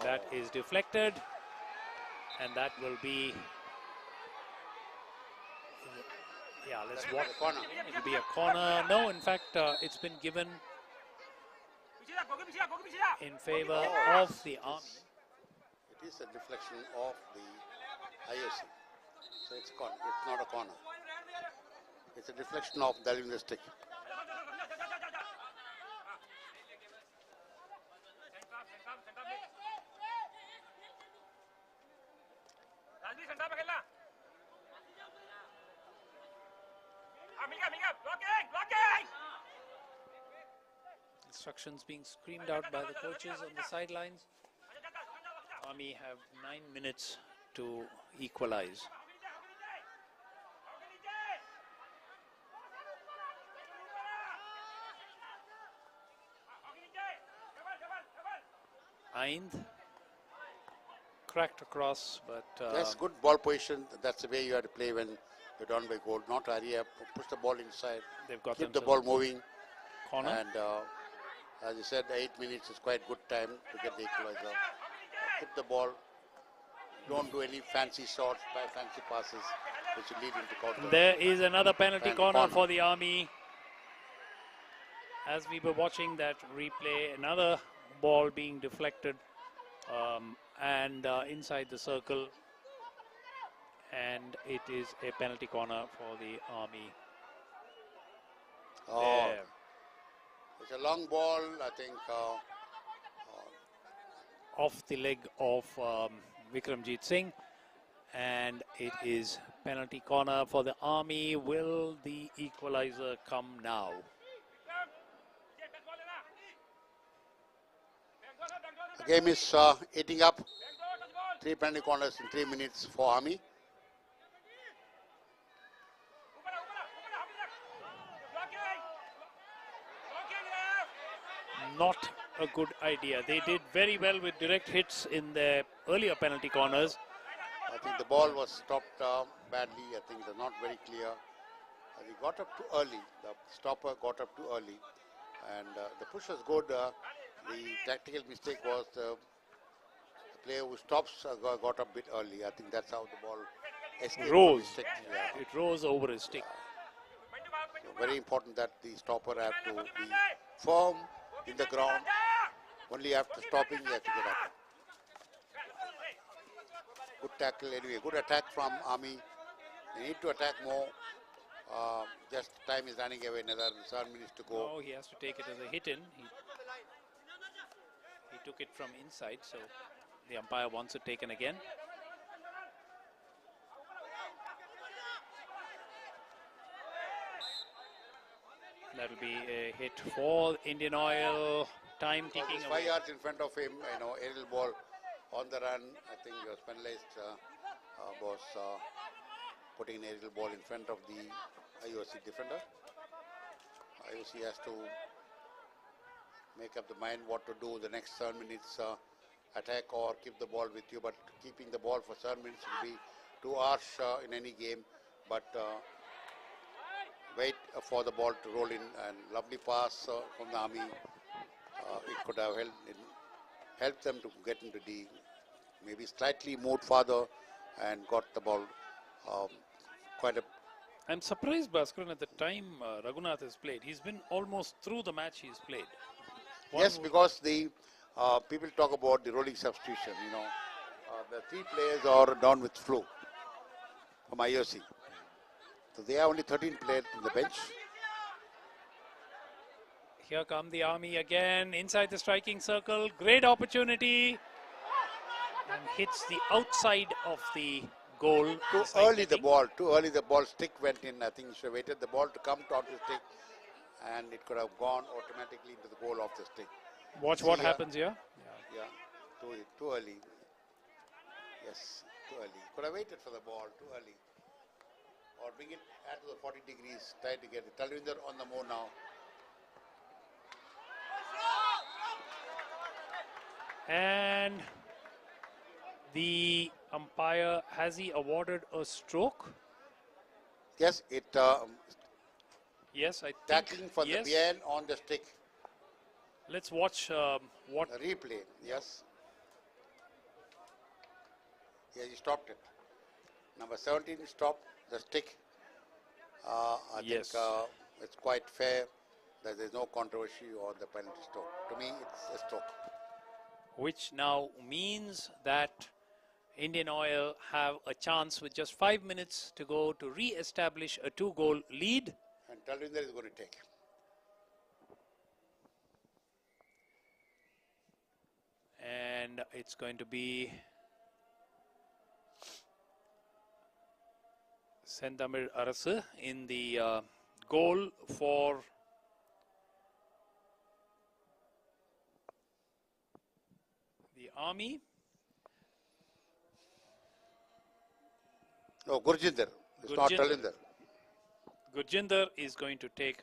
That is deflected, and that will be, yeah, let's watch. It will be a corner. No, in fact, it's been given in favor of the Army. It is a deflection of the IOC. So it's not a corner. It's a deflection of the stick. Instructions being screamed out by the coaches on the sidelines. Army have 9 minutes to equalize. Aind cracked across, but That's good ball position. That's the way you have to play when you're down by goal. Not hurry up, push the ball inside, they've got keep the ball moving. corner. And as you said, 8 minutes is quite good time to get the equalizer. Keep the ball. Don't do any fancy shots, fancy passes, which will lead into counter. There is another penalty corner for the Army. As we were watching that replay, another ball being deflected and inside the circle, and it is a penalty corner for the Army. Oh, There. it's a long ball, I think. Off the leg of Vikramjit Singh, and it is penalty corner for the Army. Will the equalizer come now? The game is eating up. 3 penalty corners in 3 minutes for Army. Not a good idea. They did very well with direct hits in their earlier penalty corners. I think the ball was stopped badly. I think it was not very clear. He got up too early. The stopper got up too early. And the push was good. The tactical mistake was the player who stops got up a bit early. I think that's how the ball escaped from Rose. his stick. Yeah. It rose over his stick. very important that the stopper have to be firm in the ground. Only after stopping he has to get up. Good tackle anyway. Good attack from Army. They need to attack more. Just time is running away. Another 7 minutes to go. Oh, he has to take it as a hit in. He took it from inside, so the umpire wants it taken again. That will be a hit for Indian Oil. Time ticking away. 5 yards in front of him, aerial ball on the run. I think he was penalized. Was putting an aerial ball in front of the IOC defender. IOC has to make up the mind what to do the next 7 minutes, attack or keep the ball with you. But keeping the ball for 7 minutes will be too harsh in any game. But wait for the ball to roll in, and lovely pass from the Army. It could have helped them to get into D. Maybe slightly moved farther and got the ball quite a... I'm surprised, Bhaskaran, at the time Raghunath has played. He's been almost through the match he's played. Yes, because the people talk about the rolling substitution, the 3 players are down with flu from IOC. So they have only 13 players in the bench. Here come the Army again, inside the striking circle. Great opportunity. And hits the outside of the goal. Too early the ball stick went in. I think he should have waited the ball to come out the stick, and it could have gone automatically into the goal of the stick. Watch what happens here. Yeah, too early. Yes, too early. Could have waited for the ball, too early. Or bring it at the 40 degrees, try to get it. Talvinder on the move now. And the umpire, has he awarded a stroke? Yes, yes, I think. Tackling for the behind on the stick. Let's watch what. A replay, yes. Yeah, he stopped it. Number 17 stopped the stick. I think it's quite fair that there's no controversy on the penalty stroke. To me, it's a stroke. Which now means that Indian Oil have a chance with just 5 minutes to go to re-establish a 2-goal lead. And Talvinder is going to take. And it's going to be Sendamir Arasu in the goal for the Army. No, Gurjinder. It's not Talvinder. Gurjinder is going to take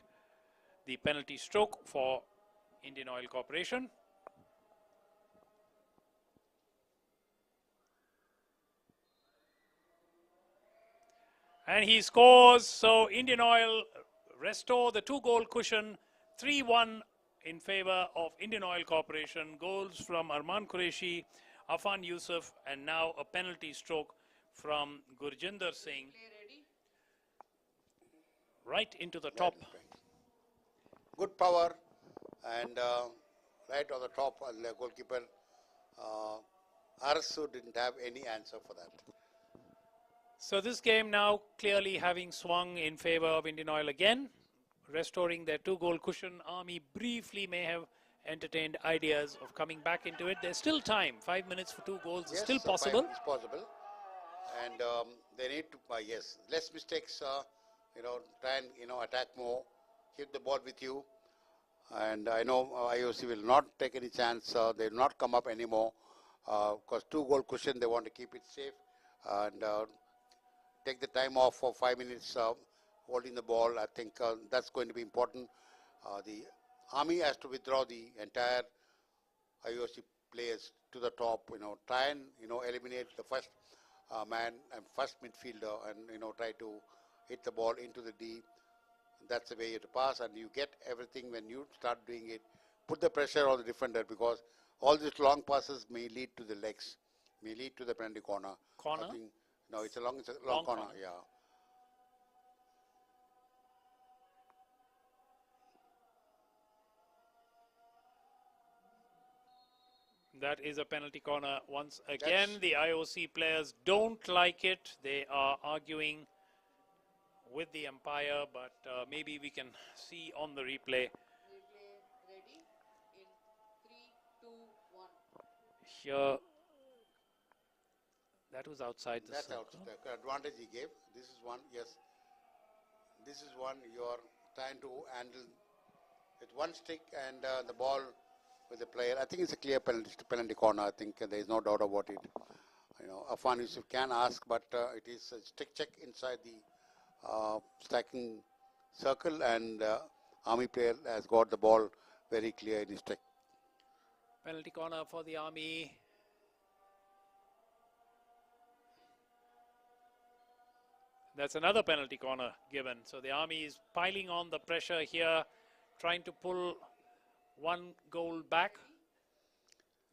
the penalty stroke for Indian Oil Corporation. And he scores, so Indian Oil restore the 2-goal cushion, 3-1 in favor of Indian Oil Corporation. Goals from Arman Qureshi, Afan Yusuf, and now a penalty stroke from Gurjinder Singh. Right into the top. Good power, and right on the top, the goalkeeper Arasu didn't have any answer for that. So this game now clearly having swung in favor of Indian Oil again, restoring their 2-goal cushion. Army briefly may have entertained ideas of coming back into it. There's still time. 5 minutes for 2 goals is still possible. It's possible, and they need to less mistakes. Try and attack more, keep the ball with you. And I know IOC will not take any chance. They will not come up anymore because 2-goal cushion. They want to keep it safe and take the time off for 5 minutes holding the ball. I think that's going to be important. The Army has to withdraw the entire IOC players to the top. Try and eliminate the first man and first midfielder, and try to hit the ball into the D. That's the way you have to pass, and you get everything when you start doing it. Put the pressure on the defender, because all these long passes may lead to the legs, may lead to the penalty corner. Corner? No, it's a long corner. Yeah. That is a penalty corner once again. The IOC players don't like it. They are arguing with the umpire, but maybe we can see on the replay. Here, that was outside the circle. That's the advantage he gave. This is one, yes. This is one you're trying to handle with one stick and the ball with the player. I think it's a clear penalty corner. I think there is no doubt about it. You know, Afan Yusuf can ask, but it is a stick check inside the stacking circle, and Army player has got the ball very clear in his stick. Penalty corner for the Army. That's another penalty corner given. So the Army is piling on the pressure here, trying to pull one goal back.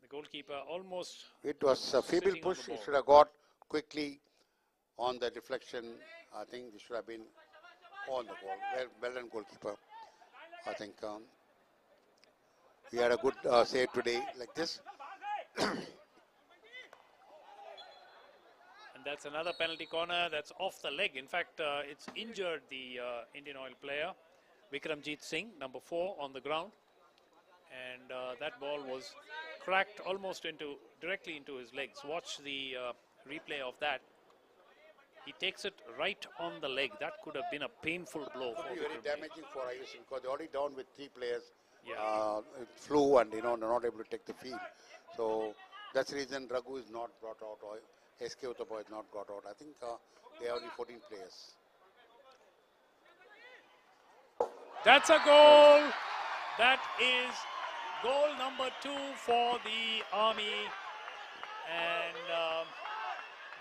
The goalkeeper almost... It was a feeble push. He should have got quickly on the deflection. I think this should have been on the goal. Well done, goalkeeper. I think he had a good save today like this. And that's another penalty corner that's off the leg. In fact, it's injured the Indian Oil player, Vikramjit Singh, number 4, on the ground. And that ball was cracked almost directly into his legs. Watch the replay of that. He takes it right on the leg. That could have been a painful blow. Could be very damaging for IOC because they're already down with 3 players. Yeah. It flew and they're not able to take the field. So that's the reason Raghu is not brought out, or SK Uttapa is not got out. I think they have only 14 players. That's a goal. That is goal number 2 for the Army. And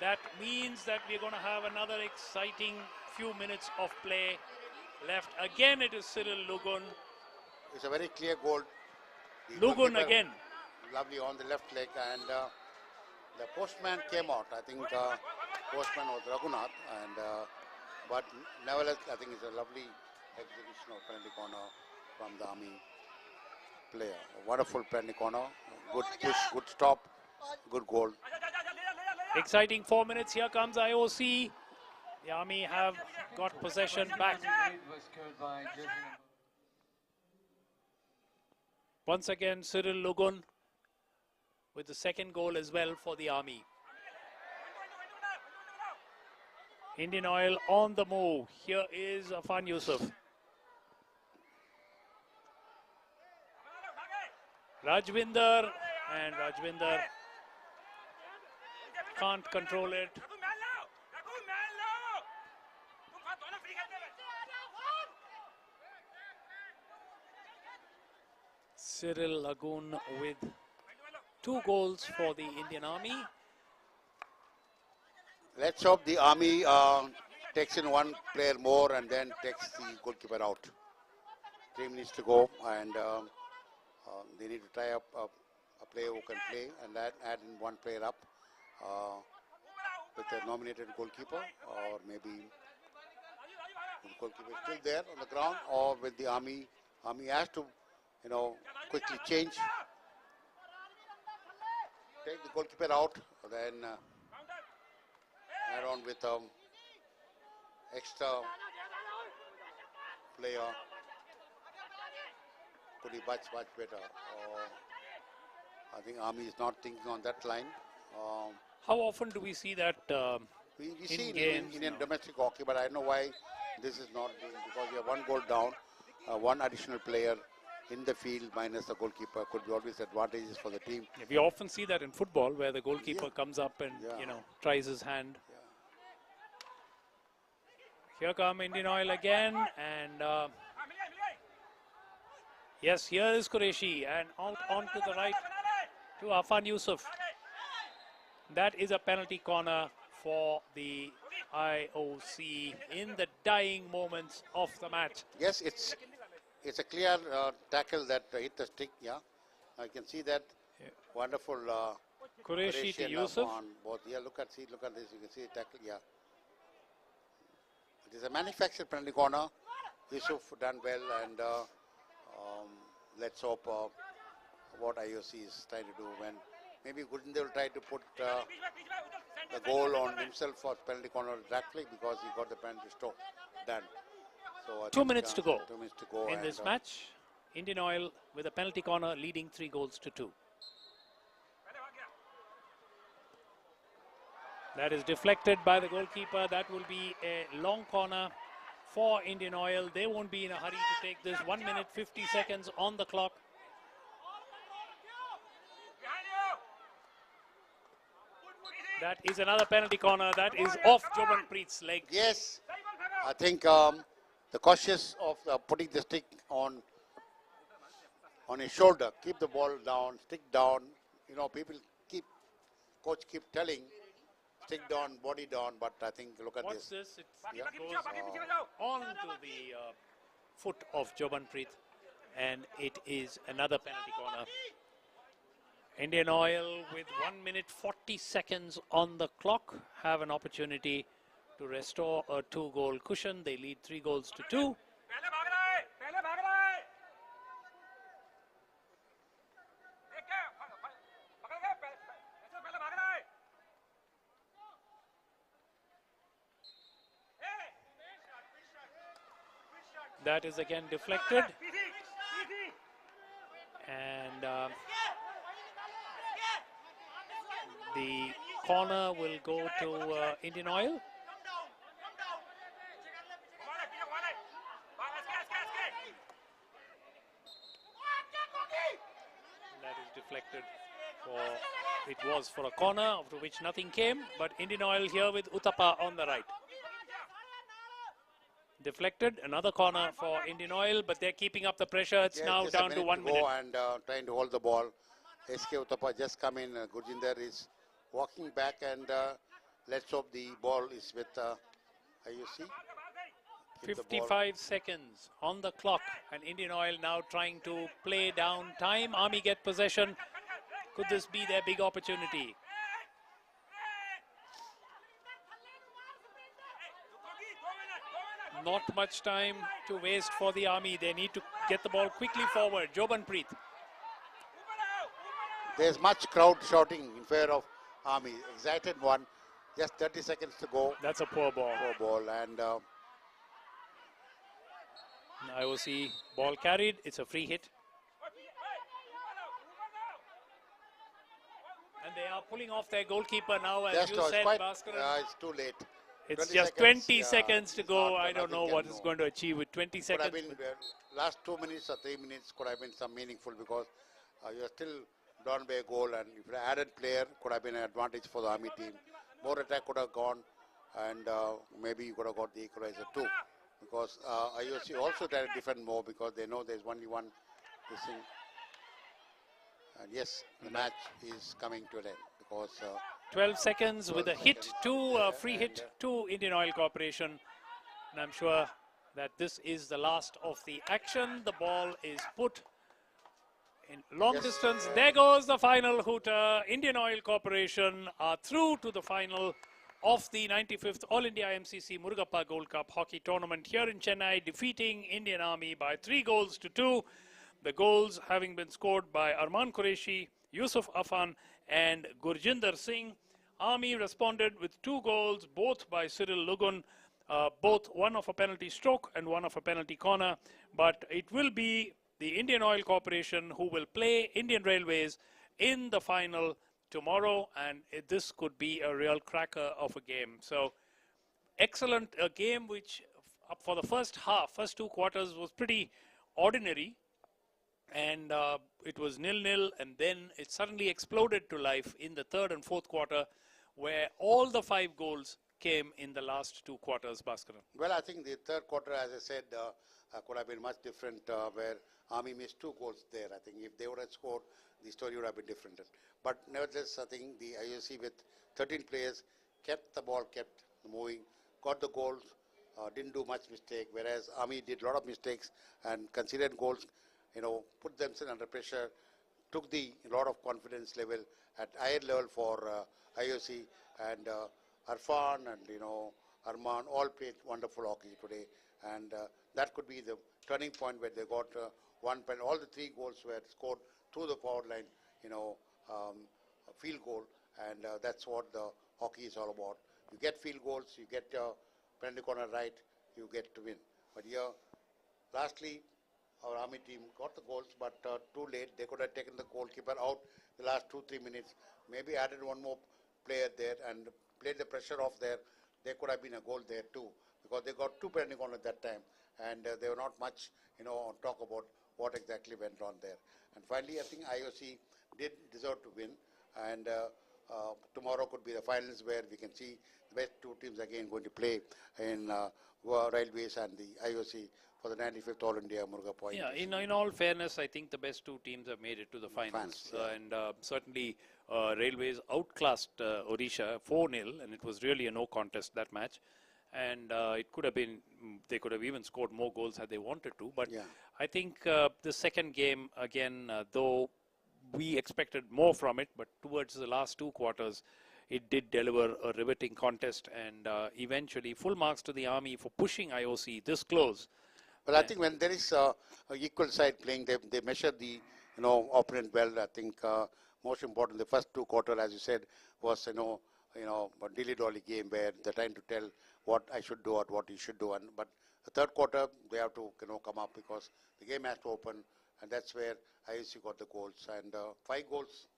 that means that we're going to have another exciting few minutes of play left. Again, it is Cyril Lugun. It's a very clear goal. Lugun again. Lovely on the left leg, and the postman came out. I think postman was Raghunath, and but nevertheless, I think it's a lovely execution of penalty corner from the Army player. A wonderful penalty corner, good push, good stop, good goal. Exciting 4 minutes. Here comes IOC. The Army have got possession back. Once again, Cyril Lugun with the second goal as well for the Army. Indian Oil on the move. Here is Afan Yusuf. Rajvinder, and Rajvinder can't control it. Cyril Lagoon with 2 goals for the Indian Army. Let's hope the Army takes in 1 player more and then takes the goalkeeper out. 3 minutes to go, and they need to tie up a player who can play and add in 1 player up with a nominated goalkeeper, or maybe the goalkeeper is still there on the ground, or with the Army. Army has to, quickly change. Take the goalkeeper out, then add on with extra player. Could be much better. I think Army is not thinking on that line. How often do we see that we in see games? in domestic hockey, but I don't know why this is not doing, because you have 1 goal down, 1 additional player in the field minus the goalkeeper could be always advantages for the team. Yeah, we often see that in football where the goalkeeper comes up and tries his hand. Here come Indian Oil again, and yes, here is Qureshi, and out onto the right to Afan Yusuf. That is a penalty corner for the IOC in the dying moments of the match. Yes, it's a clear tackle that hit the stick. Yeah, I can see that. Wonderful. Qureshi to Yusuf. On both. Yeah, look at this. You can see the tackle. Yeah, it is a manufactured penalty corner. Yusuf done well, and let's hope what IOC is trying to do when maybe Gurjinder will try to put the goal on himself for penalty corner directly because he got the penalty stroke done. So I 2 think, minutes to go. 2 minutes to go. In and, this match. Indian Oil with a penalty corner leading 3 goals to 2. That is deflected by the goalkeeper. That will be a long corner for Indian Oil. They won't be in a hurry to take this. 1 minute 50 seconds on the clock. That is another penalty corner. That is off Jobanpreet's leg. Yes, I think the cautious of putting the stick on his shoulder, keep the ball down, stick down. You know, coach keep telling, stick down, body down, but I think look at What's this. this? It goes on to the foot of Jobanpreet, and it is another penalty corner. Indian Oil with 1 minute 40 seconds on the clock have an opportunity to restore a 2-goal cushion. They lead 3 goals to 2. That is again deflected. And the corner will go to Indian Oil. That is deflected it was for a corner, after which nothing came, but Indian Oil here with Uthappa on the right. Deflected, another corner for Indian Oil, but they're keeping up the pressure. It's now down to 1 minute. And trying to hold the ball. SK Uthappa just come in. Gurjinder is walking back, and let's hope the ball is with IUC. 55 seconds on the clock, and Indian Oil now trying to play down time. Army get possession. Could this be their big opportunity? Not much time to waste for the Army. They need to get the ball quickly forward. Jobanpreet. There's much crowd shouting in favor of Army. Excited one. Just 30 seconds to go. That's a poor ball. Poor ball. And IOC ball carried. It's a free hit. And they are pulling off their goalkeeper now, as you said, Bhaskaran. It's too late. It's just 20 seconds to go. I don't know what it's going to achieve with 20 seconds. Could have been, last 2 minutes or 3 minutes could have been some meaningful, because you're still down by a goal, and if you added player, could have been an advantage for the Army team. More attack could have gone, and maybe you could have got the equalizer too, because IOC also tried to defend more, because they know there's only one missing. And yes, the match is coming to an end, because 12 seconds with a hit to free hit to Indian Oil Corporation, and I'm sure that this is the last of the action. The ball is put in long distance. There goes the final hooter. Indian Oil Corporation are through to the final of the 95th All India MCC Murugappa Gold Cup hockey tournament here in Chennai, defeating Indian Army by 3 goals to 2. The goals having been scored by Arman Qureshi, Yusuf Afan and Gurjinder Singh. Army responded with 2 goals, both by Cyril Lugun, both one of a penalty stroke and one of a penalty corner. But it will be the Indian Oil Corporation who will play Indian Railways in the final tomorrow, and this could be a real cracker of a game. So excellent game, which for the first 2 quarters was pretty ordinary, and it was 0-0, and then it suddenly exploded to life in the 3rd and 4th quarter, where all the 5 goals came in the last 2 quarters, Bhaskaran. Well, I think the 3rd quarter, as I said, could have been much different, where Army missed 2 goals there. I think if they would have scored, the story would have been different. But nevertheless, I think the IOC with 13 players kept the ball, kept moving, got the goals, didn't do much mistake, whereas Army did a lot of mistakes and conceded goals, put themselves under pressure, took the lot of confidence level at higher level for IOC, and Arfan and Arman all played wonderful hockey today, and that could be the turning point where they got 1 point. All the 3 goals were scored through the forward line. field goal, and that's what the hockey is all about. You get field goals, you get penalty corner right, you get to win. But here, lastly, our Army team got the goals, but too late. They could have taken the goalkeeper out the last 2-3 minutes, maybe added one more player there and played the pressure off there. There could have been a goal there too, because they got 2 penalty corners at that time, and they were not much, talk about what exactly went on there. And finally, I think IOC did deserve to win, and tomorrow could be the finals where we can see the best 2 teams again going to play in Railways and the IOC for the 95th All India Murugappa. Yeah, in all fairness, I think the best 2 teams have made it to the finals. And certainly Railways outclassed Odisha 4-0, and it was really a no contest, that match. And it could have been, they could have even scored more goals had they wanted to. But I think the second game, again, though we expected more from it, but towards the last 2 quarters, it did deliver a riveting contest, and eventually full marks to the Army for pushing IOC this close. Well, I think when there is a equal side playing, they measure the opponent well. I think most important, the first 2 quarters, as you said, was a dilly-dally game where they're trying to tell what I should do or what you should do. But the 3rd quarter, they have to come up because the game has to open, and that's where IOC got the goals. And 5 goals,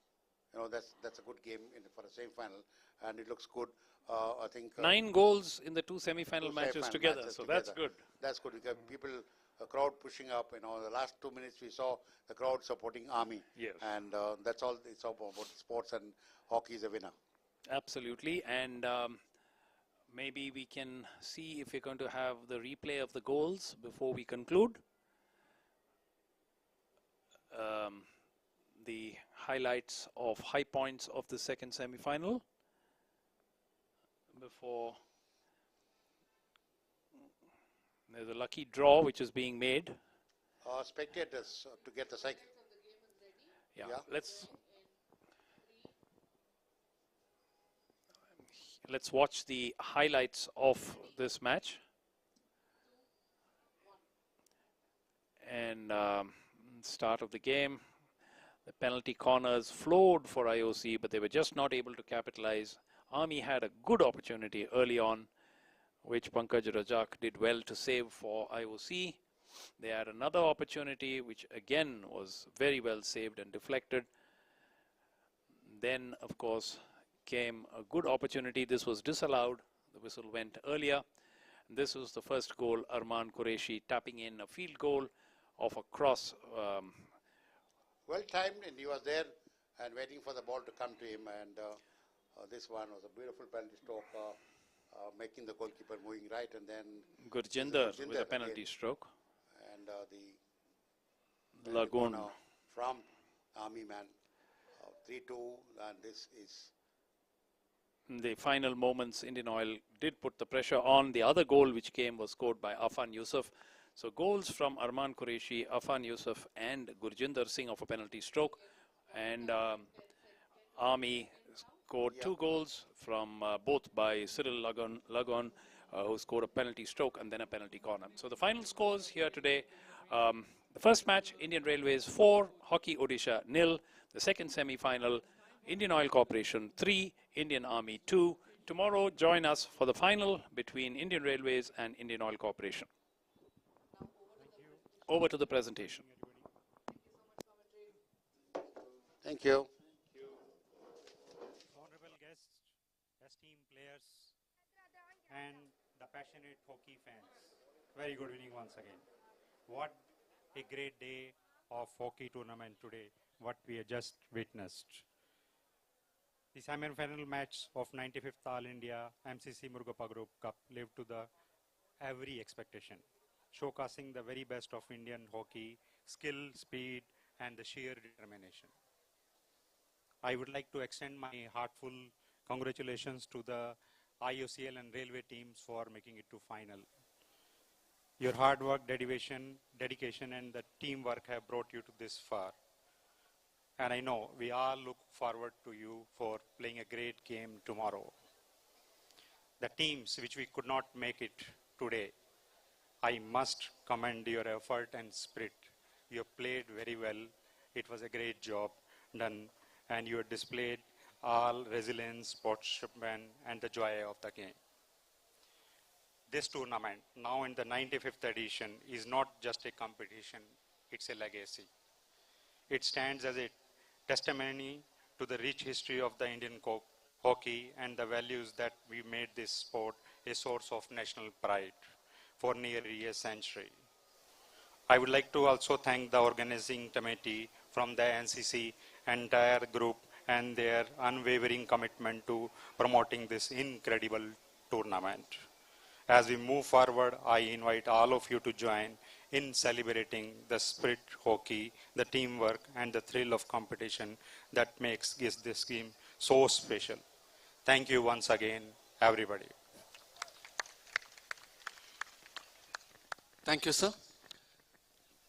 that's a good game for the semi-final, and it looks good. I think 9 goals in the 2 semi-final matches together, so that's good. That's good because a crowd pushing up. The last 2 minutes we saw the crowd supporting Army. Yes. And that's all it's all about sports, and hockey is a winner. Absolutely, and maybe we can see if we're going to have the replay of the goals before we conclude. The highlights of high points of the second semi-final before there's a lucky draw which is being made. Spectators to get the cycle. Yeah, let's watch the highlights of this match. And start of the game, the penalty corners flowed for IOC, but they were just not able to capitalize. Army had a good opportunity early on, which Pankaj Rajak did well to save for IOC. They had another opportunity, which again was very well saved and deflected. Then, of course, came a good opportunity. This was disallowed. The whistle went earlier. This was the first goal, Arman Qureshi tapping in a field goal of a cross. Well timed, and he was there and waiting for the ball to come to him, and this one was a beautiful penalty stroke, making the goalkeeper moving right, and then Gurjinder with a penalty stroke. And the Lagoon from Army man, 3-2, and this is in the final moments. Indian Oil did put the pressure on. The other goal which came was scored by Afan Yusuf. So goals from Arman Qureshi, Afan Yusuf and Gurjinder Singh of a penalty stroke. And Army scored 2 goals from both by Cyril Lagon, who scored a penalty stroke and then a penalty corner. So the final scores here today. The first match, Indian Railways 4, Hockey Odisha 0. The second semi-final, Indian Oil Corporation 3, Indian Army 2. Tomorrow, join us for the final between Indian Railways and Indian Oil Corporation. Over to the presentation. Thank you. Honorable guests, esteemed players, and the passionate hockey fans. Very good evening once again. What a great day of hockey tournament today, what we have just witnessed. The semi-final match of 95th All India MCC Murugappa Group Cup lived to the every expectation, showcasing the very best of Indian hockey, skill, speed, and the sheer determination. I would like to extend my heartful congratulations to the IOCL and railway teams for making it to final. Your hard work, dedication, and the teamwork have brought you to this far. And I know we all look forward to you for playing a great game tomorrow. The teams which we could not make it today, I must commend your effort and spirit. You played very well. It was a great job done, and you displayed all resilience, sportsmen, and the joy of the game. This tournament, now in the 95th edition, is not just a competition, it's a legacy. It stands as a testimony to the rich history of the Indian hockey and the values that we made this sport a source of national pride for nearly a century. I would like to also thank the organizing committee from the NCC entire group and their unwavering commitment to promoting this incredible tournament. As we move forward, I invite all of you to join in celebrating the spirit hockey, the teamwork, and the thrill of competition that makes this game so special. Thank you once again, everybody. Thank you, sir.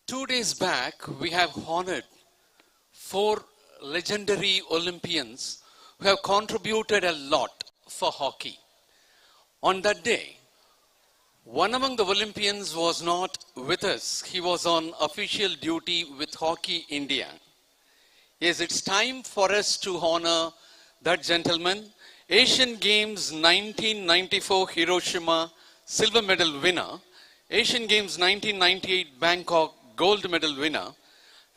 2 days back, we have honored 4 legendary Olympians who have contributed a lot for hockey. On that day, one among the Olympians was not with us. He was on official duty with Hockey India. Yes, it's time for us to honor that gentleman, Asian Games 1994 Hiroshima silver medal winner, Asian Games 1998 Bangkok gold medal winner,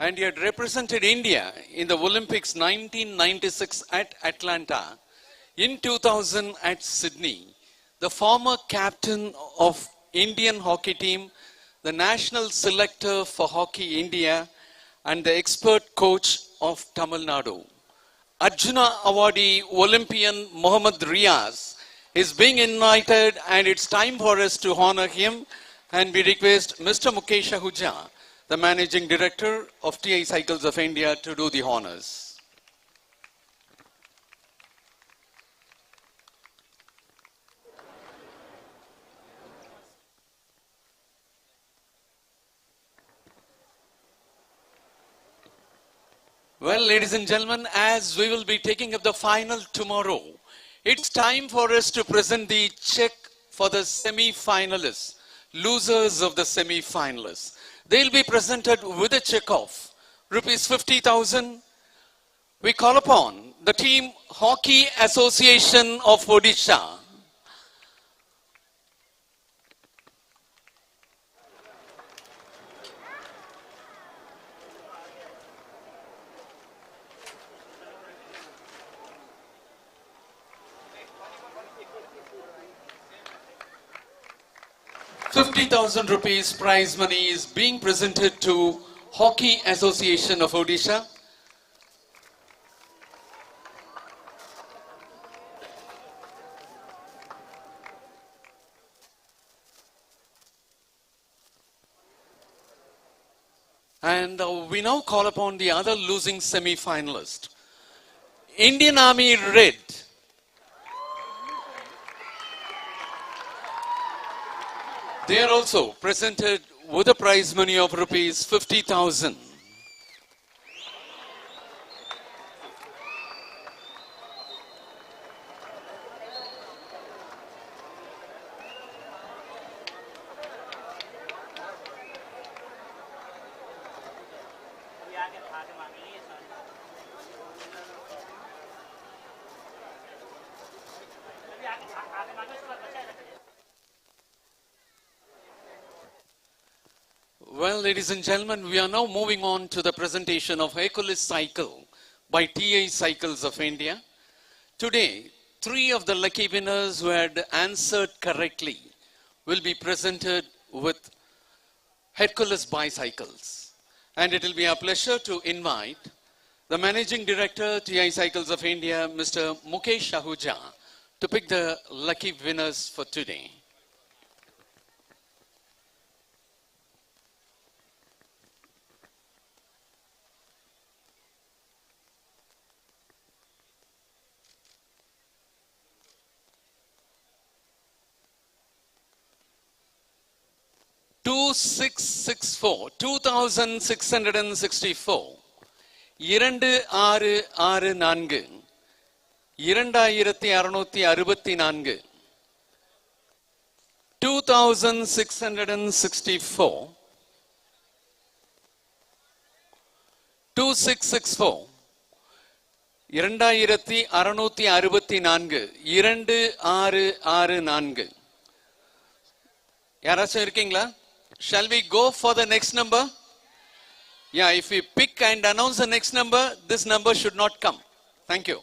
and he had represented India in the Olympics 1996 at Atlanta, in 2000 at Sydney, the former captain of Indian hockey team, the national selector for Hockey India, and the expert coach of Tamil Nadu. Arjuna awardee Olympian Mohammad Riaz is being invited, and it's time for us to honor him, and we request Mr. Mukesh Ahuja, the Managing Director of TI Cycles of India, to do the honors. Well, ladies and gentlemen, as we will be taking up the final tomorrow, it's time for us to present the check for the semi-finalists, losers of the semi-finalists. They'll be presented with a check of rupees 50,000. We call upon the team Hockey Association of Odisha. ₹50,000 prize money is being presented to Hockey Association of Odisha. And we now call upon the other losing semi-finalist, Indian Army Red. They are also presented with a prize money of rupees 50,000. Well, ladies and gentlemen, we are now moving on to the presentation of Hercules Cycle by TI Cycles of India. Today, 3 of the lucky winners who had answered correctly will be presented with Hercules bicycles. And it will be our pleasure to invite the Managing Director, TI Cycles of India, Mr. Mukesh Ahuja, to pick the lucky winners for today. $2,664 2664 2664 2664 2664 2664 2664 யாராச்சும் இருக்கீங்களா? Shall we go for the next number? Yeah, if we pick and announce the next number, this number should not come. Thank you.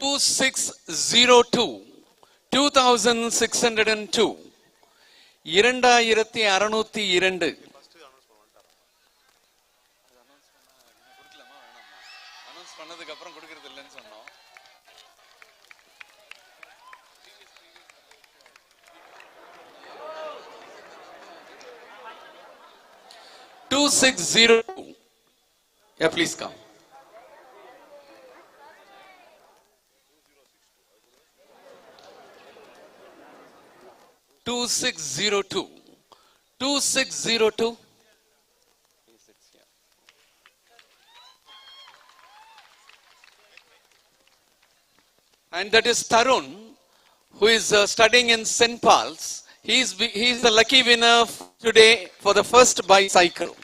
Two six zero two 2602 2602 பண்ணதுக்கு அப்புறம் கொடுக்கிறது இல்லைன்னு சொன்னோம். 2602. Yeah, please come. Two six zero two. 2602. And that is Tarun, who is studying in St. Paul's. He is the lucky winner today for the first bicycle.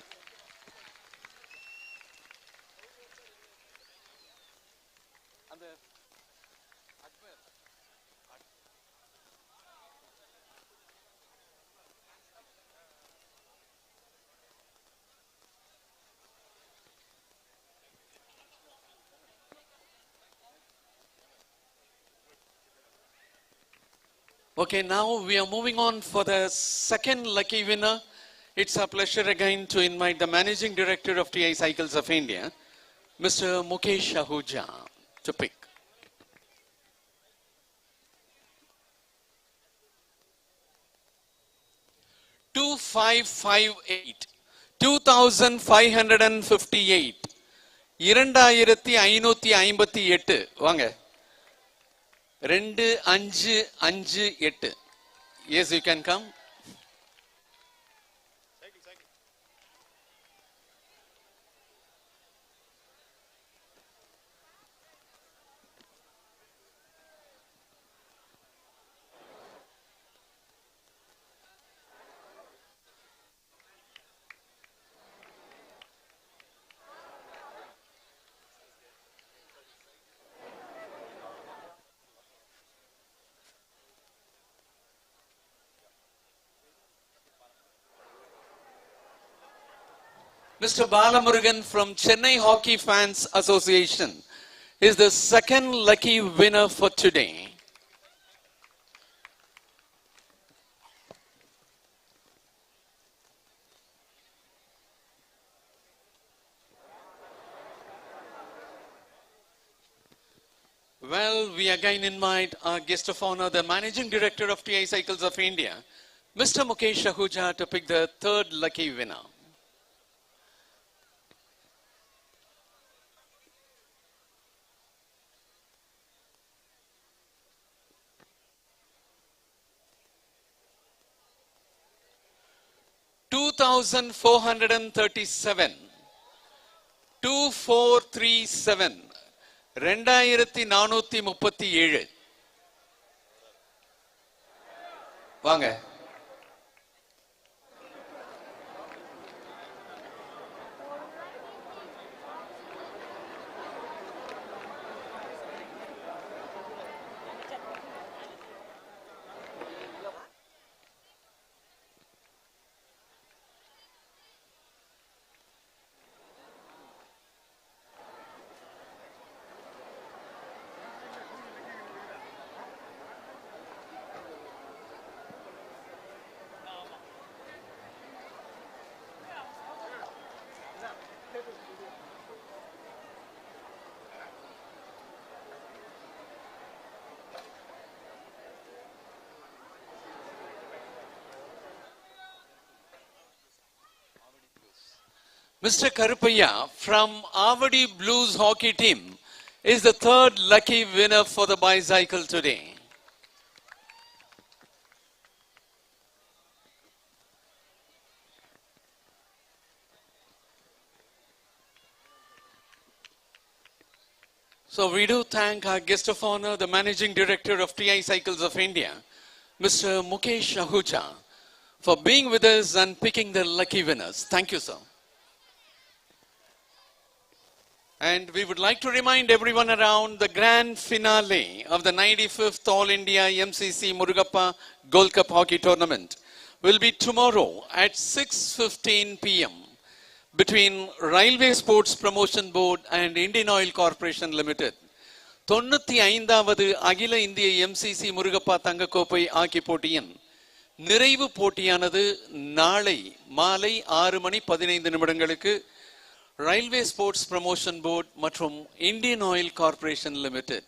Okay, now we are moving on for the second lucky winner. It's a pleasure again to invite the Managing Director of TI Cycles of India, Mr. Mukesh Ahuja, to pick. Two 2558 2558 வாங்க 2558. Yes, you can come. Mr. Balamurugan from Chennai Hockey Fans Association is the second lucky winner for today. Well, we again invite our guest of honor, the Managing Director of TI Cycles of India, Mr. Mukesh Ahuja, to pick the third lucky winner. $2,437. 2437. 2437. வாங்க. Mr. Karupaya from Avadi Blues hockey team is the third lucky winner for the bicycle today. So we do thank our guest of honor, the Managing Director of TI Cycles of India, Mr. Mukesh Ahuja, for being with us and picking the lucky winners. Thank you, sir. And we would like to remind everyone around the grand finale of the 95th All India MCC Murugappa Gold Cup Hockey Tournament will be tomorrow at 6:15 p.m. between Railway Sports Promotion Board and Indian Oil Corporation Limited. 95வது அகில இந்திய MCC Murugappa தங்கக்கோப்பை hockey போட்டியின் நிறைவு போட்டியானது நாளை மாலை 6:15 railway sports promotion board மற்றும் Indian oil corporation limited